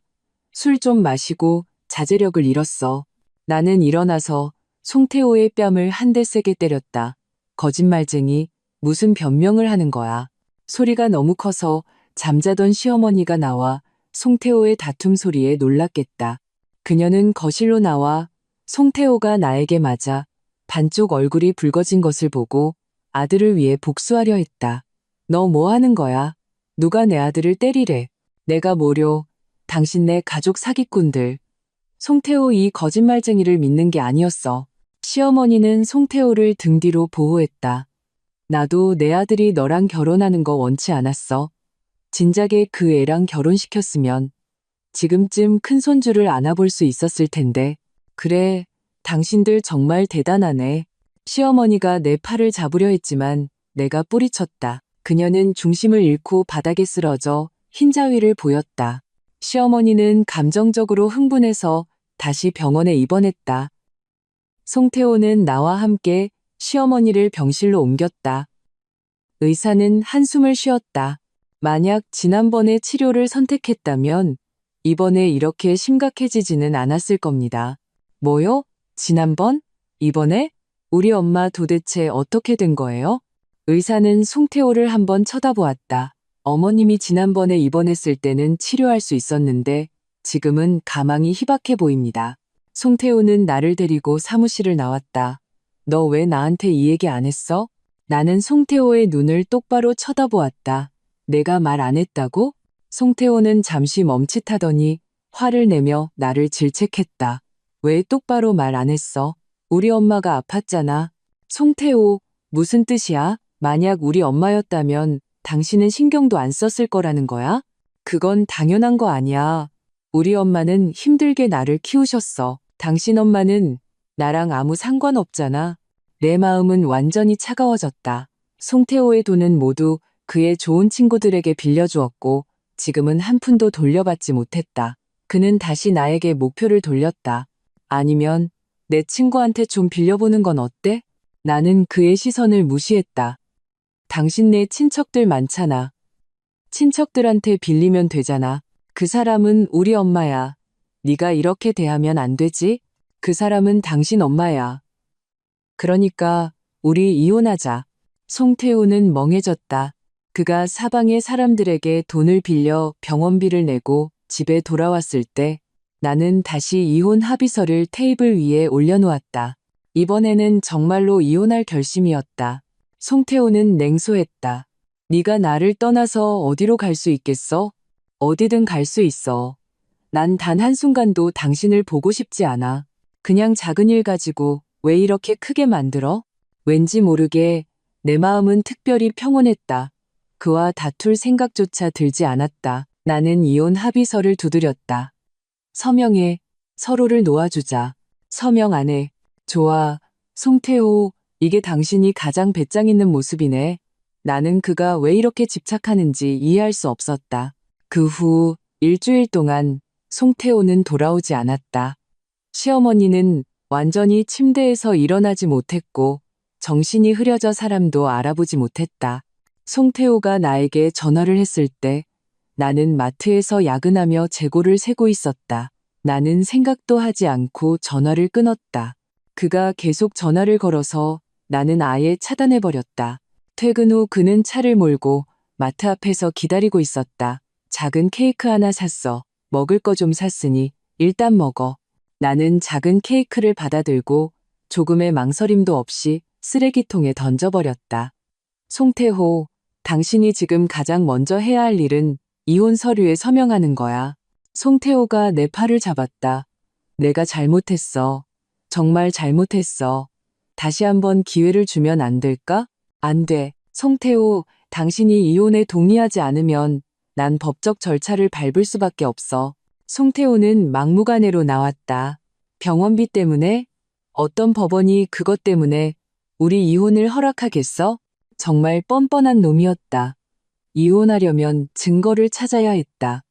술 좀 마시고 자제력을 잃었어. 나는 일어나서 송태호의 뺨을 한 대 세게 때렸다. 거짓말쟁이, 무슨 변명을 하는 거야. 소리가 너무 커서 잠자던 시어머니가 나와 송태호의 다툼 소리에 놀랐겠다. 그녀는 거실로 나와 송태호가 나에게 맞아 반쪽 얼굴이 붉어진 것을 보고 아들을 위해 복수하려 했다. 너 뭐 하는 거야? 누가 내 아들을 때리래? 내가 뭐려? 당신 내 가족 사기꾼들. 송태호 이 거짓말쟁이를 믿는 게 아니었어. 시어머니는 송태호를 등 뒤로 보호했다. 나도 내 아들이 너랑 결혼하는 거 원치 않았어. 진작에 그 애랑 결혼시켰으면 지금쯤 큰손주를 안아볼 수 있었을 텐데. 그래, 당신들 정말 대단하네. 시어머니가 내 팔을 잡으려 했지만 내가 뿌리쳤다. 그녀는 중심을 잃고 바닥에 쓰러져 흰자위를 보였다. 시어머니는 감정적으로 흥분해서 다시 병원에 입원했다. 송태호는 나와 함께 시어머니를 병실로 옮겼다. 의사는 한숨을 쉬었다. 만약 지난번에 치료를 선택했다면 이번에 이렇게 심각해지지는 않았을 겁니다. 뭐요? 지난번? 이번에? 우리 엄마 도대체 어떻게 된 거예요? 의사는 송태호를 한번 쳐다보았다. 어머님이 지난번에 입원했을 때는 치료할 수 있었는데 지금은 가망이 희박해 보입니다. 송태호는 나를 데리고 사무실을 나왔다. 너 왜 나한테 이 얘기 안 했어? 나는 송태호의 눈을 똑바로 쳐다보았다. 내가 말 안 했다고? 송태호는 잠시 멈칫하더니 화를 내며 나를 질책했다. 왜 똑바로 말 안 했어? 우리 엄마가 아팠잖아. 송태호, 무슨 뜻이야? 만약 우리 엄마였다면 당신은 신경도 안 썼을 거라는 거야? 그건 당연한 거 아니야. 우리 엄마는 힘들게 나를 키우셨어. 당신 엄마는 나랑 아무 상관없잖아. 내 마음은 완전히 차가워졌다. 송태호의 돈은 모두 그의 좋은 친구들에게 빌려주었고 지금은 한 푼도 돌려받지 못했다. 그는 다시 나에게 목표를 돌렸다. 아니면 내 친구한테 좀 빌려보는 건 어때? 나는 그의 시선을 무시했다. 당신네 친척들 많잖아. 친척들한테 빌리면 되잖아. 그 사람은 우리 엄마야. 네가 이렇게 대하면 안 되지? 그 사람은 당신 엄마야. 그러니까 우리 이혼하자. 송태호는 멍해졌다. 그가 사방의 사람들에게 돈을 빌려 병원비를 내고 집에 돌아왔을 때 나는 다시 이혼 합의서를 테이블 위에 올려놓았다. 이번에는 정말로 이혼할 결심이었다. 송태호는 냉소했다. 네가 나를 떠나서 어디로 갈 수 있겠어? 어디든 갈 수 있어. 난 단 한순간도 당신을 보고 싶지 않아. 그냥 작은 일 가지고 왜 이렇게 크게 만들어? 왠지 모르게 내 마음은 특별히 평온했다. 그와 다툴 생각조차 들지 않았다. 나는 이혼 합의서를 두드렸다. 서명해. 서로를 놓아주자. 서명 안 해. 좋아. 송태호, 이게 당신이 가장 배짱 있는 모습이네. 나는 그가 왜 이렇게 집착하는지 이해할 수 없었다. 그 후 일주일 동안 송태호는 돌아오지 않았다. 시어머니는 완전히 침대에서 일어나지 못했고 정신이 흐려져 사람도 알아보지 못했다. 송태호가 나에게 전화를 했을 때 나는 마트에서 야근하며 재고를 세고 있었다. 나는 생각도 하지 않고 전화를 끊었다. 그가 계속 전화를 걸어서 나는 아예 차단해버렸다. 퇴근 후 그는 차를 몰고 마트 앞에서 기다리고 있었다. 작은 케이크 하나 샀어. 먹을 거 좀 샀으니 일단 먹어. 나는 작은 케이크를 받아들고 조금의 망설임도 없이 쓰레기통에 던져버렸다. 송태호, 당신이 지금 가장 먼저 해야 할 일은 이혼 서류에 서명하는 거야. 송태호가 내 팔을 잡았다. 내가 잘못했어. 정말 잘못했어. 다시 한번 기회를 주면 안 될까? 안 돼. 송태호, 당신이 이혼에 동의하지 않으면 난 법적 절차를 밟을 수밖에 없어. 송태호는 막무가내로 나왔다. 병원비 때문에? 어떤 법원이 그것 때문에 우리 이혼을 허락하겠어? 정말 뻔뻔한 놈이었다. 이혼하려면 증거를 찾아야 했다.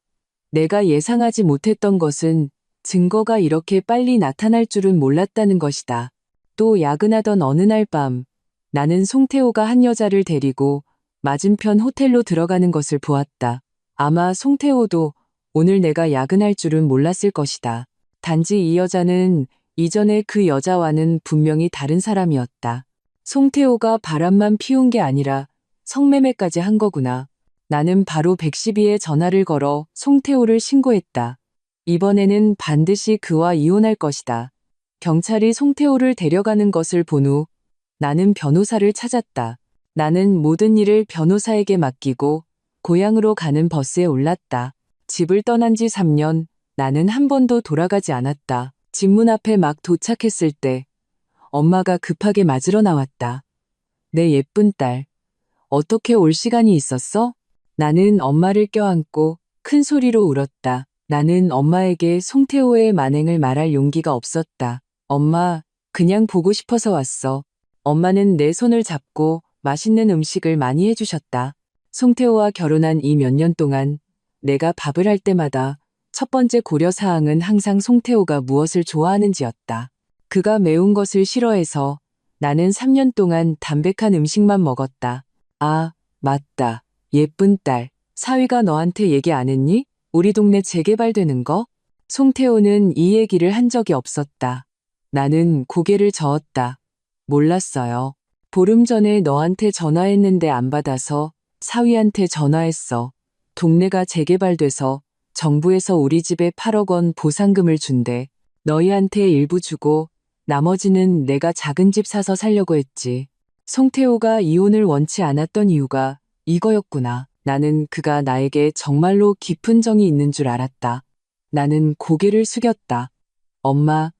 내가 예상하지 못했던 것은 증거가 이렇게 빨리 나타날 줄은 몰랐다는 것이다. 또 야근하던 어느 날 밤, 나는 송태호가 한 여자를 데리고 맞은편 호텔로 들어가는 것을 보았다. 아마 송태호도 오늘 내가 야근할 줄은 몰랐을 것이다. 단지 이 여자는 이전에 그 여자와는 분명히 다른 사람이었다. 송태호가 바람만 피운 게 아니라 성매매까지 한 거구나. 나는 바로 112에 전화를 걸어 송태호를 신고했다. 이번에는 반드시 그와 이혼할 것이다. 경찰이 송태호를 데려가는 것을 본 후 나는 변호사를 찾았다. 나는 모든 일을 변호사에게 맡기고 고향으로 가는 버스에 올랐다. 집을 떠난 지 3년, 나는 한 번도 돌아가지 않았다. 집 문 앞에 막 도착했을 때 엄마가 급하게 맞으러 나왔다. 내 예쁜 딸, 어떻게 올 시간이 있었어? 나는 엄마를 껴안고 큰 소리로 울었다. 나는 엄마에게 송태호의 만행을 말할 용기가 없었다. 엄마, 그냥 보고 싶어서 왔어. 엄마는 내 손을 잡고 맛있는 음식을 많이 해주셨다. 송태호와 결혼한 이 몇 년 동안 내가 밥을 할 때마다 첫 번째 고려사항은 항상 송태호가 무엇을 좋아하는지였다. 그가 매운 것을 싫어해서 나는 3년 동안 담백한 음식만 먹었다. 아, 맞다. 예쁜 딸, 사위가 너한테 얘기 안 했니? 우리 동네 재개발되는 거? 송태호는 이 얘기를 한 적이 없었다. 나는 고개를 저었다. 몰랐어요. 보름 전에 너한테 전화했는데 안 받아서 사위한테 전화했어. 동네가 재개발돼서 정부에서 우리 집에 8억 원 보상금을 준대. 너희한테 일부 주고 나머지는 내가 작은 집 사서 살려고 했지. 송태호가 이혼을 원치 않았던 이유가 이거였구나. 나는 그가 나에게 정말로 깊은 정이 있는 줄 알았다. 나는 고개를 숙였다. 엄마,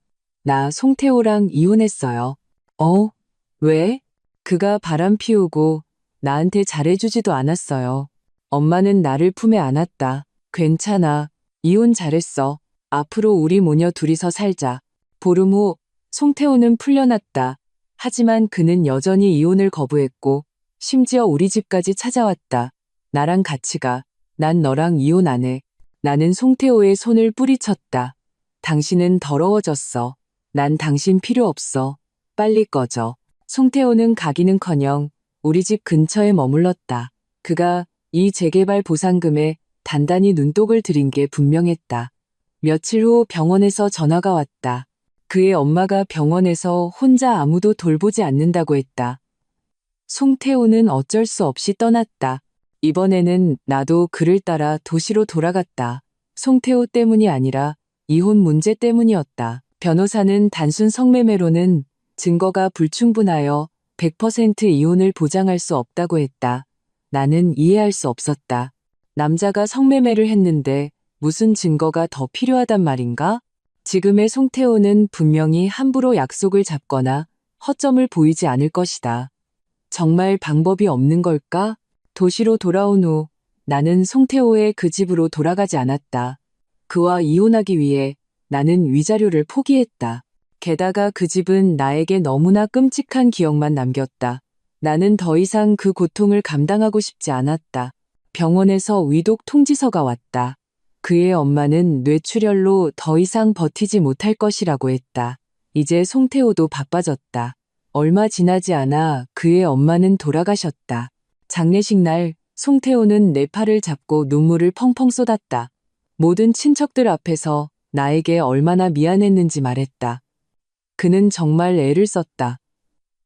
나 송태호랑 이혼했어요. 어? 왜? 그가 바람 피우고 나한테 잘해주지도 않았어요. 엄마는 나를 품에 안았다. 괜찮아. 이혼 잘했어. 앞으로 우리 모녀 둘이서 살자. 보름 후 송태호는 풀려났다. 하지만 그는 여전히 이혼을 거부했고 심지어 우리 집까지 찾아왔다. 나랑 같이 가. 난 너랑 이혼 안 해. 나는 송태호의 손을 뿌리쳤다. 당신은 더러워졌어. 난 당신 필요 없어. 빨리 꺼져. 송태호는 가기는커녕 우리 집 근처에 머물렀다. 그가 이 재개발 보상금에 단단히 눈독을 들인 게 분명했다. 며칠 후 병원에서 전화가 왔다. 그의 엄마가 병원에서 혼자 아무도 돌보지 않는다고 했다. 송태호는 어쩔 수 없이 떠났다. 이번에는 나도 그를 따라 도시로 돌아갔다. 송태호 때문이 아니라 이혼 문제 때문이었다. 변호사는 단순 성매매로는 증거가 불충분하여 100% 이혼을 보장할 수 없다고 했다. 나는 이해할 수 없었다. 남자가 성매매를 했는데 무슨 증거가 더 필요하단 말인가? 지금의 송태호는 분명히 함부로 약속을 잡거나 허점을 보이지 않을 것이다. 정말 방법이 없는 걸까? 도시로 돌아온 후 나는 송태호의 그 집으로 돌아가지 않았다. 그와 이혼하기 위해 나는 위자료를 포기했다. 게다가 그 집은 나에게 너무나 끔찍한 기억만 남겼다. 나는 더 이상 그 고통을 감당하고 싶지 않았다. 병원에서 위독 통지서가 왔다. 그의 엄마는 뇌출혈로 더 이상 버티지 못할 것이라고 했다. 이제 송태호도 바빠졌다. 얼마 지나지 않아 그의 엄마는 돌아가셨다. 장례식 날 송태호는 내 팔을 잡고 눈물을 펑펑 쏟았다. 모든 친척들 앞에서 나에게 얼마나 미안했는지 말했다. 그는 정말 애를 썼다.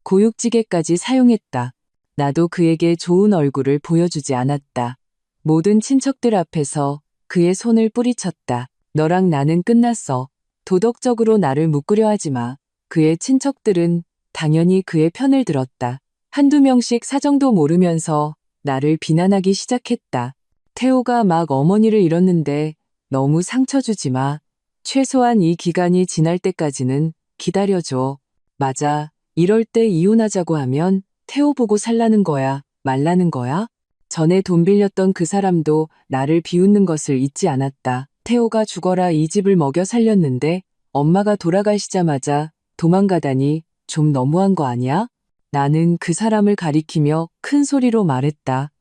고육지게까지 사용했다. 나도 그에게 좋은 얼굴을 보여주지 않았다. 모든 친척들 앞에서 그의 손을 뿌리쳤다. 너랑 나는 끝났어. 도덕적으로 나를 묶으려 하지 마. 그의 친척들은 당연히 그의 편을 들었다. 한두 명씩 사정도 모르면서 나를 비난하기 시작했다. 태호가 막 어머니를 잃었는데 너무 상처 주지 마. 최소한 이 기간이 지날 때까지는 기다려줘. 맞아. 이럴 때 이혼하자고 하면 태호 보고 살라는 거야, 말라는 거야? 전에 돈 빌렸던 그 사람도 나를 비웃는 것을 잊지 않았다. 태호가 죽어라 이 집을 먹여 살렸는데 엄마가 돌아가시자마자 도망가다니 좀 너무한 거 아니야? 나는 그 사람을 가리키며 큰 소리로 말했다.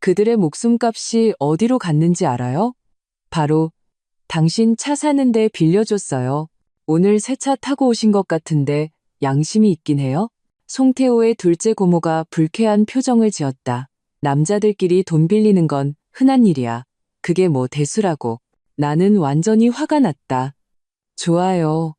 그들의 목숨값이 어디로 갔는지 알아요? 바로 당신 차 사는데 빌려줬어요. 오늘 새 차 타고 오신 것 같은데 양심이 있긴 해요? 송태호의 둘째 고모가 불쾌한 표정을 지었다. 남자들끼리 돈 빌리는 건 흔한 일이야. 그게 뭐 대수라고. 나는 완전히 화가 났다. 좋아요.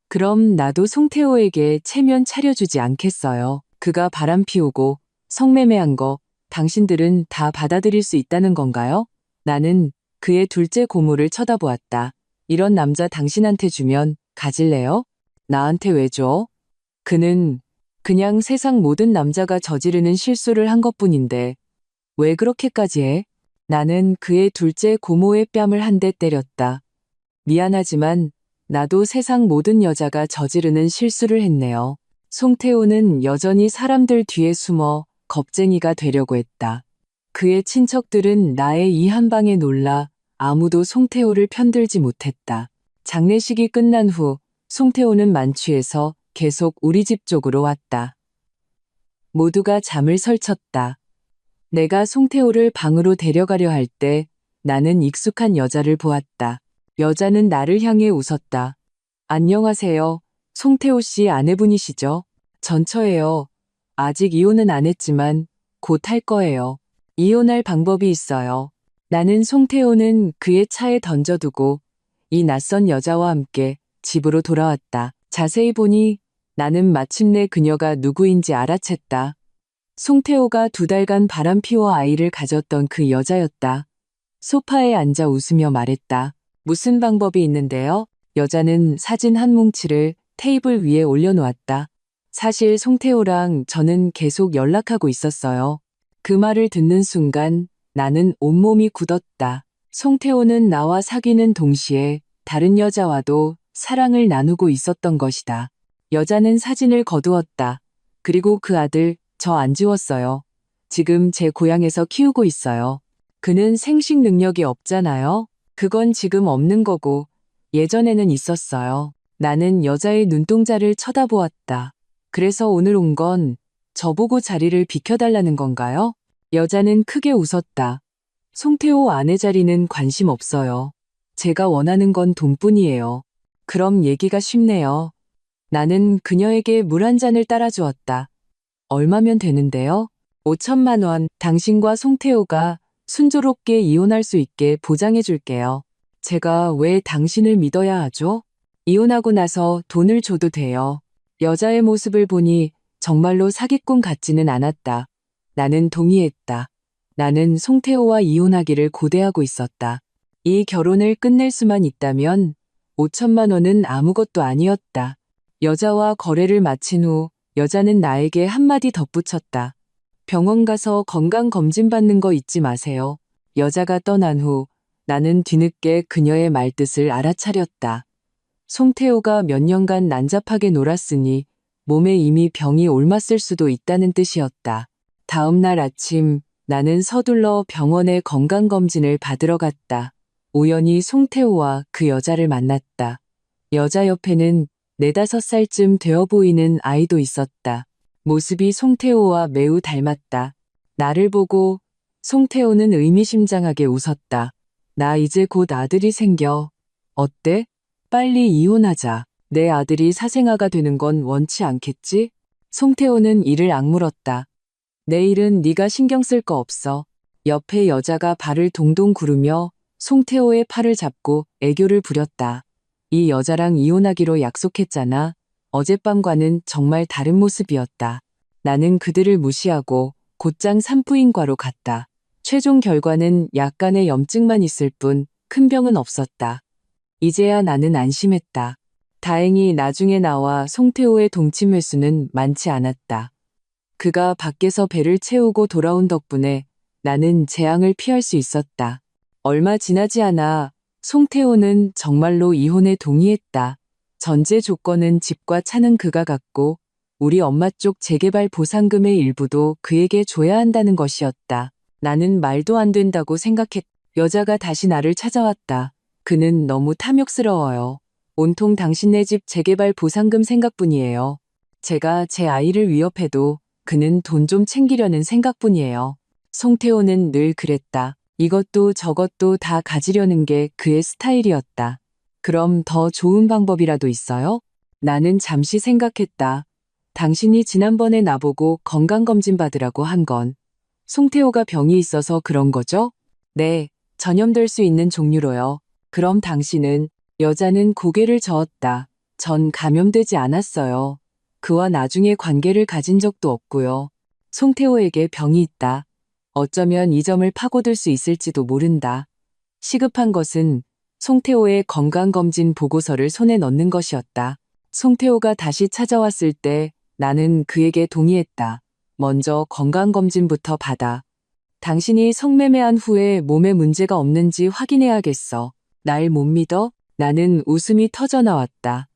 그럼 나도 송태호에게 체면 차려주지 않겠어요. 그가 바람 피우고 성매매한 거 당신들은 다 받아들일 수 있다는 건가요? 나는 그의 둘째 고모를 쳐다보았다. 이런 남자 당신한테 주면 가질래요? 나한테 왜 줘? 그는 그냥 세상 모든 남자가 저지르는 실수를 한 것뿐인데 왜 그렇게까지 해? 나는 그의 둘째 고모의 뺨을 한 대 때렸다. 미안하지만 나도 세상 모든 여자가 저지르는 실수를 했네요. 송태호는 여전히 사람들 뒤에 숨어 겁쟁이가 되려고 했다. 그의 친척들은 나의 이 한방에 놀라 아무도 송태호를 편들지 못했다. 장례식이 끝난 후 송태호는 만취해서 계속 우리 집 쪽으로 왔다. 모두가 잠을 설쳤다. 내가 송태호를 방으로 데려가려 할 때 나는 익숙한 여자를 보았다. 여자는 나를 향해 웃었다. 안녕하세요. 송태호 씨 아내분이시죠? 전처예요. 아직 이혼은 안 했지만 곧 할 거예요. 이혼할 방법이 있어요. 나는 송태호는 그의 차에 던져두고 이 낯선 여자와 함께 집으로 돌아왔다. 자세히 보니 나는 마침내 그녀가 누구인지 알아챘다. 송태호가 2달간 바람 피워 아이를 가졌던 그 여자였다. 소파에 앉아 웃으며 말했다. 무슨 방법이 있는데요? 여자는 사진 한 뭉치를 테이블 위에 올려놓았다. 사실 송태호랑 저는 계속 연락하고 있었어요. 그 말을 듣는 순간 나는 온몸이 굳었다. 송태호는 나와 사귀는 동시에 다른 여자와도 사랑을 나누고 있었던 것이다. 여자는 사진을 거두었다. 그리고 그 아들 저 안 지웠어요. 지금 제 고향에서 키우고 있어요. 그는 생식 능력이 없잖아요. 그건 지금 없는 거고 예전에는 있었어요. 나는 여자의 눈동자를 쳐다보았다. 그래서 오늘 온 건 저보고 자리를 비켜달라는 건가요? 여자는 크게 웃었다. 송태호 아내 자리는 관심 없어요. 제가 원하는 건 돈뿐이에요. 그럼 얘기가 쉽네요. 나는 그녀에게 물 한 잔을 따라주었다. 얼마면 되는데요? 5천만 원. 당신과 송태호가 순조롭게 이혼할 수 있게 보장해 줄게요. 제가 왜 당신을 믿어야 하죠? 이혼하고 나서 돈을 줘도 돼요. 여자의 모습을 보니 정말로 사기꾼 같지는 않았다. 나는 동의했다. 나는 송태호와 이혼하기를 고대하고 있었다. 이 결혼을 끝낼 수만 있다면 5천만 원은 아무것도 아니었다. 여자와 거래를 마친 후 여자는 나에게 한마디 덧붙였다. 병원 가서 건강검진 받는 거 잊지 마세요. 여자가 떠난 후 나는 뒤늦게 그녀의 말뜻을 알아차렸다. 송태호가 몇 년간 난잡하게 놀았으니 몸에 이미 병이 옮았을 수도 있다는 뜻이었다. 다음 날 아침 나는 서둘러 병원에 건강검진을 받으러 갔다. 우연히 송태호와 그 여자를 만났다. 여자 옆에는 4~5살쯤 되어 보이는 아이도 있었다. 모습이 송태호와 매우 닮았다. 나를 보고 송태호는 의미심장하게 웃었다. 나 이제 곧 아들이 생겨. 어때? 빨리 이혼하자. 내 아들이 사생아가 되는 건 원치 않겠지? 송태호는 이를 악물었다. 내일은 네가 신경 쓸 거 없어. 옆에 여자가 발을 동동 구르며 송태호의 팔을 잡고 애교를 부렸다. 이 여자랑 이혼하기로 약속했잖아. 어젯밤과는 정말 다른 모습이었다. 나는 그들을 무시하고 곧장 산부인과로 갔다. 최종 결과는 약간의 염증만 있을 뿐 큰 병은 없었다. 이제야 나는 안심했다. 다행히 나중에 나와 송태호의 동침 횟수는 많지 않았다. 그가 밖에서 배를 채우고 돌아온 덕분에 나는 재앙을 피할 수 있었다. 얼마 지나지 않아 송태호는 정말로 이혼에 동의했다. 전제 조건은 집과 차는 그가 갖고 우리 엄마 쪽 재개발 보상금의 일부도 그에게 줘야 한다는 것이었다. 나는 말도 안 된다고 생각했다. 여자가 다시 나를 찾아왔다. 그는 너무 탐욕스러워요. 온통 당신네 집 재개발 보상금 생각뿐이에요. 제가 제 아이를 위협해도 그는 돈 좀 챙기려는 생각뿐이에요. 송태호는 늘 그랬다. 이것도 저것도 다 가지려는 게 그의 스타일이었다. 그럼 더 좋은 방법이라도 있어요? 나는 잠시 생각했다. 당신이 지난번에 나보고 건강검진 받으라고 한 건 송태호가 병이 있어서 그런 거죠? 네, 전염될 수 있는 종류로요. 그럼 당신은 여자는 고개를 저었다. 전 감염되지 않았어요. 그와 나중에 관계를 가진 적도 없고요. 송태호에게 병이 있다. 어쩌면 이 점을 파고들 수 있을지도 모른다. 시급한 것은 송태호의 건강검진 보고서를 손에 넣는 것이었다. 송태호가 다시 찾아왔을 때 나는 그에게 동의했다. 먼저 건강검진부터 받아. 당신이 성매매한 후에 몸에 문제가 없는지 확인해야겠어. 날 못 믿어? 나는 웃음이 터져나왔다.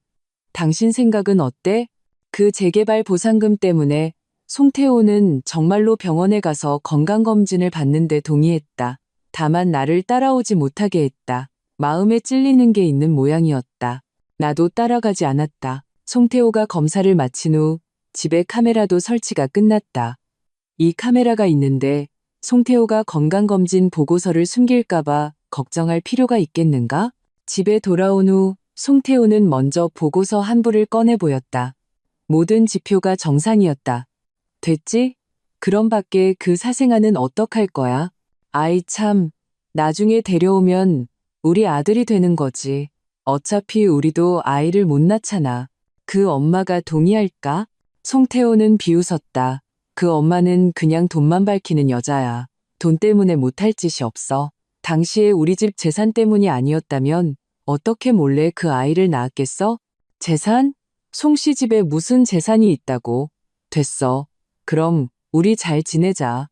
당신 생각은 어때? 그 재개발 보상금 때문에 송태호는 정말로 병원에 가서 건강검진을 받는데 동의했다. 다만 나를 따라오지 못하게 했다. 마음에 찔리는 게 있는 모양이었다. 나도 따라가지 않았다. 송태호가 검사를 마친 후 집에 카메라도 설치가 끝났다. 이 카메라가 있는데 송태호가 건강검진 보고서를 숨길까봐 걱정할 필요가 있겠는가? 집에 돌아온 후 송태호는 먼저 보고서 한 부를 꺼내 보였다. 모든 지표가 정상이었다. 됐지? 그럼 밖에 그 사생아는 어떡할 거야? 아이 참, 나중에 데려오면 우리 아들이 되는 거지. 어차피 우리도 아이를 못 낳잖아. 그 엄마가 동의할까? 송태호는 비웃었다. 그 엄마는 그냥 돈만 밝히는 여자야. 돈 때문에 못할 짓이 없어. 당시에 우리 집 재산 때문이 아니었다면 어떻게 몰래 그 아이를 낳았겠어? 재산? 송 씨 집에 무슨 재산이 있다고? 됐어. 그럼 우리 잘 지내자.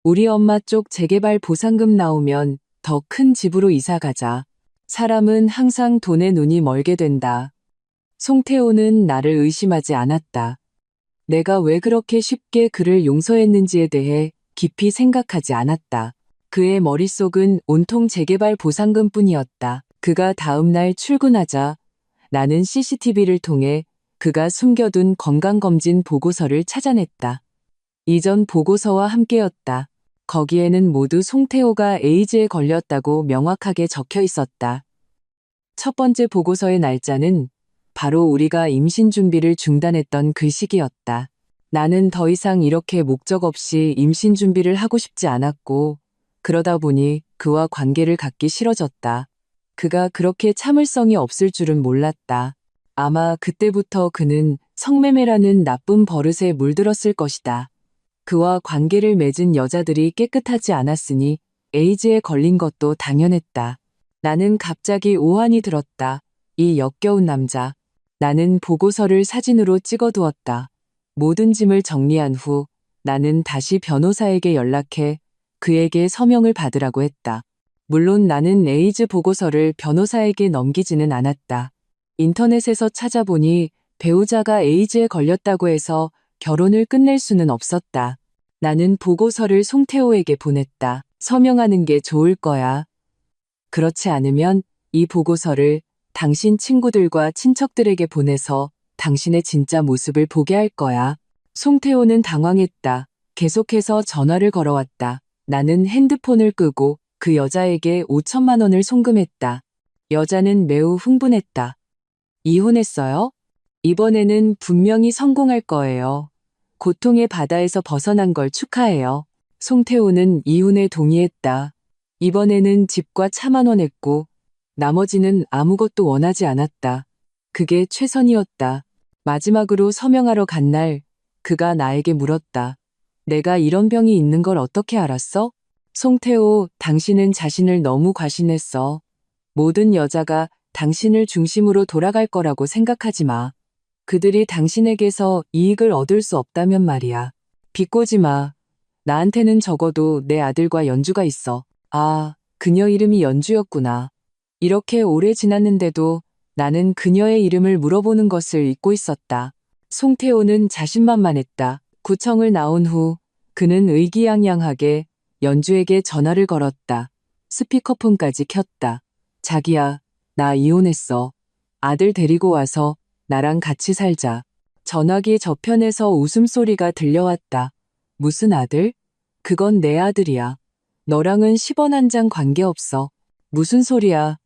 우리 엄마 쪽 재개발 보상금 나오면 더 큰 집으로 이사 가자. 사람은 항상 돈에 눈이 멀게 된다. 송태호는 나를 의심하지 않았다. 내가 왜 그렇게 쉽게 그를 용서했는지에 대해 깊이 생각하지 않았다. 그의 머릿속은 온통 재개발 보상금뿐이었다. 그가 다음날 출근하자 나는 CCTV를 통해 그가 숨겨둔 건강검진 보고서를 찾아냈다. 이전 보고서와 함께였다. 거기에는 모두 송태호가 에이즈에 걸렸다고 명확하게 적혀 있었다. 첫 번째 보고서의 날짜는 바로 우리가 임신 준비를 중단했던 그 시기였다. 나는 더 이상 이렇게 목적 없이 임신 준비를 하고 싶지 않았고, 그러다 보니 그와 관계를 갖기 싫어졌다. 그가 그렇게 참을성이 없을 줄은 몰랐다. 아마 그때부터 그는 성매매라는 나쁜 버릇에 물들었을 것이다. 그와 관계를 맺은 여자들이 깨끗하지 않았으니 에이즈에 걸린 것도 당연했다. 나는 갑자기 오한이 들었다. 이 역겨운 남자. 나는 보고서를 사진으로 찍어두었다. 모든 짐을 정리한 후 나는 다시 변호사에게 연락해 그에게 서명을 받으라고 했다. 물론 나는 에이즈 보고서를 변호사에게 넘기지는 않았다. 인터넷에서 찾아보니 배우자가 에이즈에 걸렸다고 해서 결혼을 끝낼 수는 없었다. 나는 보고서를 송태호에게 보냈다. 서명하는 게 좋을 거야. 그렇지 않으면 이 보고서를 당신 친구들과 친척들에게 보내서 당신의 진짜 모습을 보게 할 거야. 송태호는 당황했다. 계속해서 전화를 걸어왔다. 나는 핸드폰을 끄고 그 여자에게 5천만 원을 송금했다. 여자는 매우 흥분했다. 이혼했어요? 이번에는 분명히 성공할 거예요. 고통의 바다에서 벗어난 걸 축하해요. 송태호는 이혼에 동의했다. 이번에는 집과 차만 원했고 나머지는 아무것도 원하지 않았다. 그게 최선이었다. 마지막으로 서명하러 간 날 그가 나에게 물었다. 내가 이런 병이 있는 걸 어떻게 알았어? 송태호, 당신은 자신을 너무 과신했어. 모든 여자가 당신을 중심으로 돌아갈 거라고 생각하지 마. 그들이 당신에게서 이익을 얻을 수 없다면 말이야. 비꼬지 마. 나한테는 적어도 내 아들과 연주가 있어. 아, 그녀 이름이 연주였구나. 이렇게 오래 지났는데도 나는 그녀의 이름을 물어보는 것을 잊고 있었다. 송태호는 자신만만했다. 구청을 나온 후 그는 의기양양하게 연주에게 전화를 걸었다. 스피커폰까지 켰다. 자기야, 나 이혼했어. 아들 데리고 와서 나랑 같이 살자. 전화기 저편에서 웃음소리가 들려왔다. 무슨 아들? 그건 내 아들이야. 너랑은 10원 한 장 관계없어. 무슨 소리야.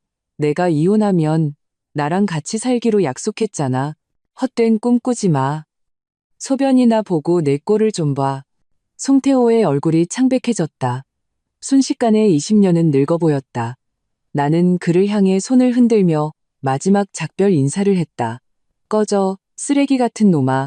내가 이혼하면 나랑 같이 살기로 약속했잖아. 헛된 꿈 꾸지 마. 소변이나 보고 내 꼴을 좀 봐. 송태호의 얼굴이 창백해졌다. 순식간에 20년은 늙어 보였다. 나는 그를 향해 손을 흔들며 마지막 작별 인사를 했다. 꺼져, 쓰레기 같은 놈아.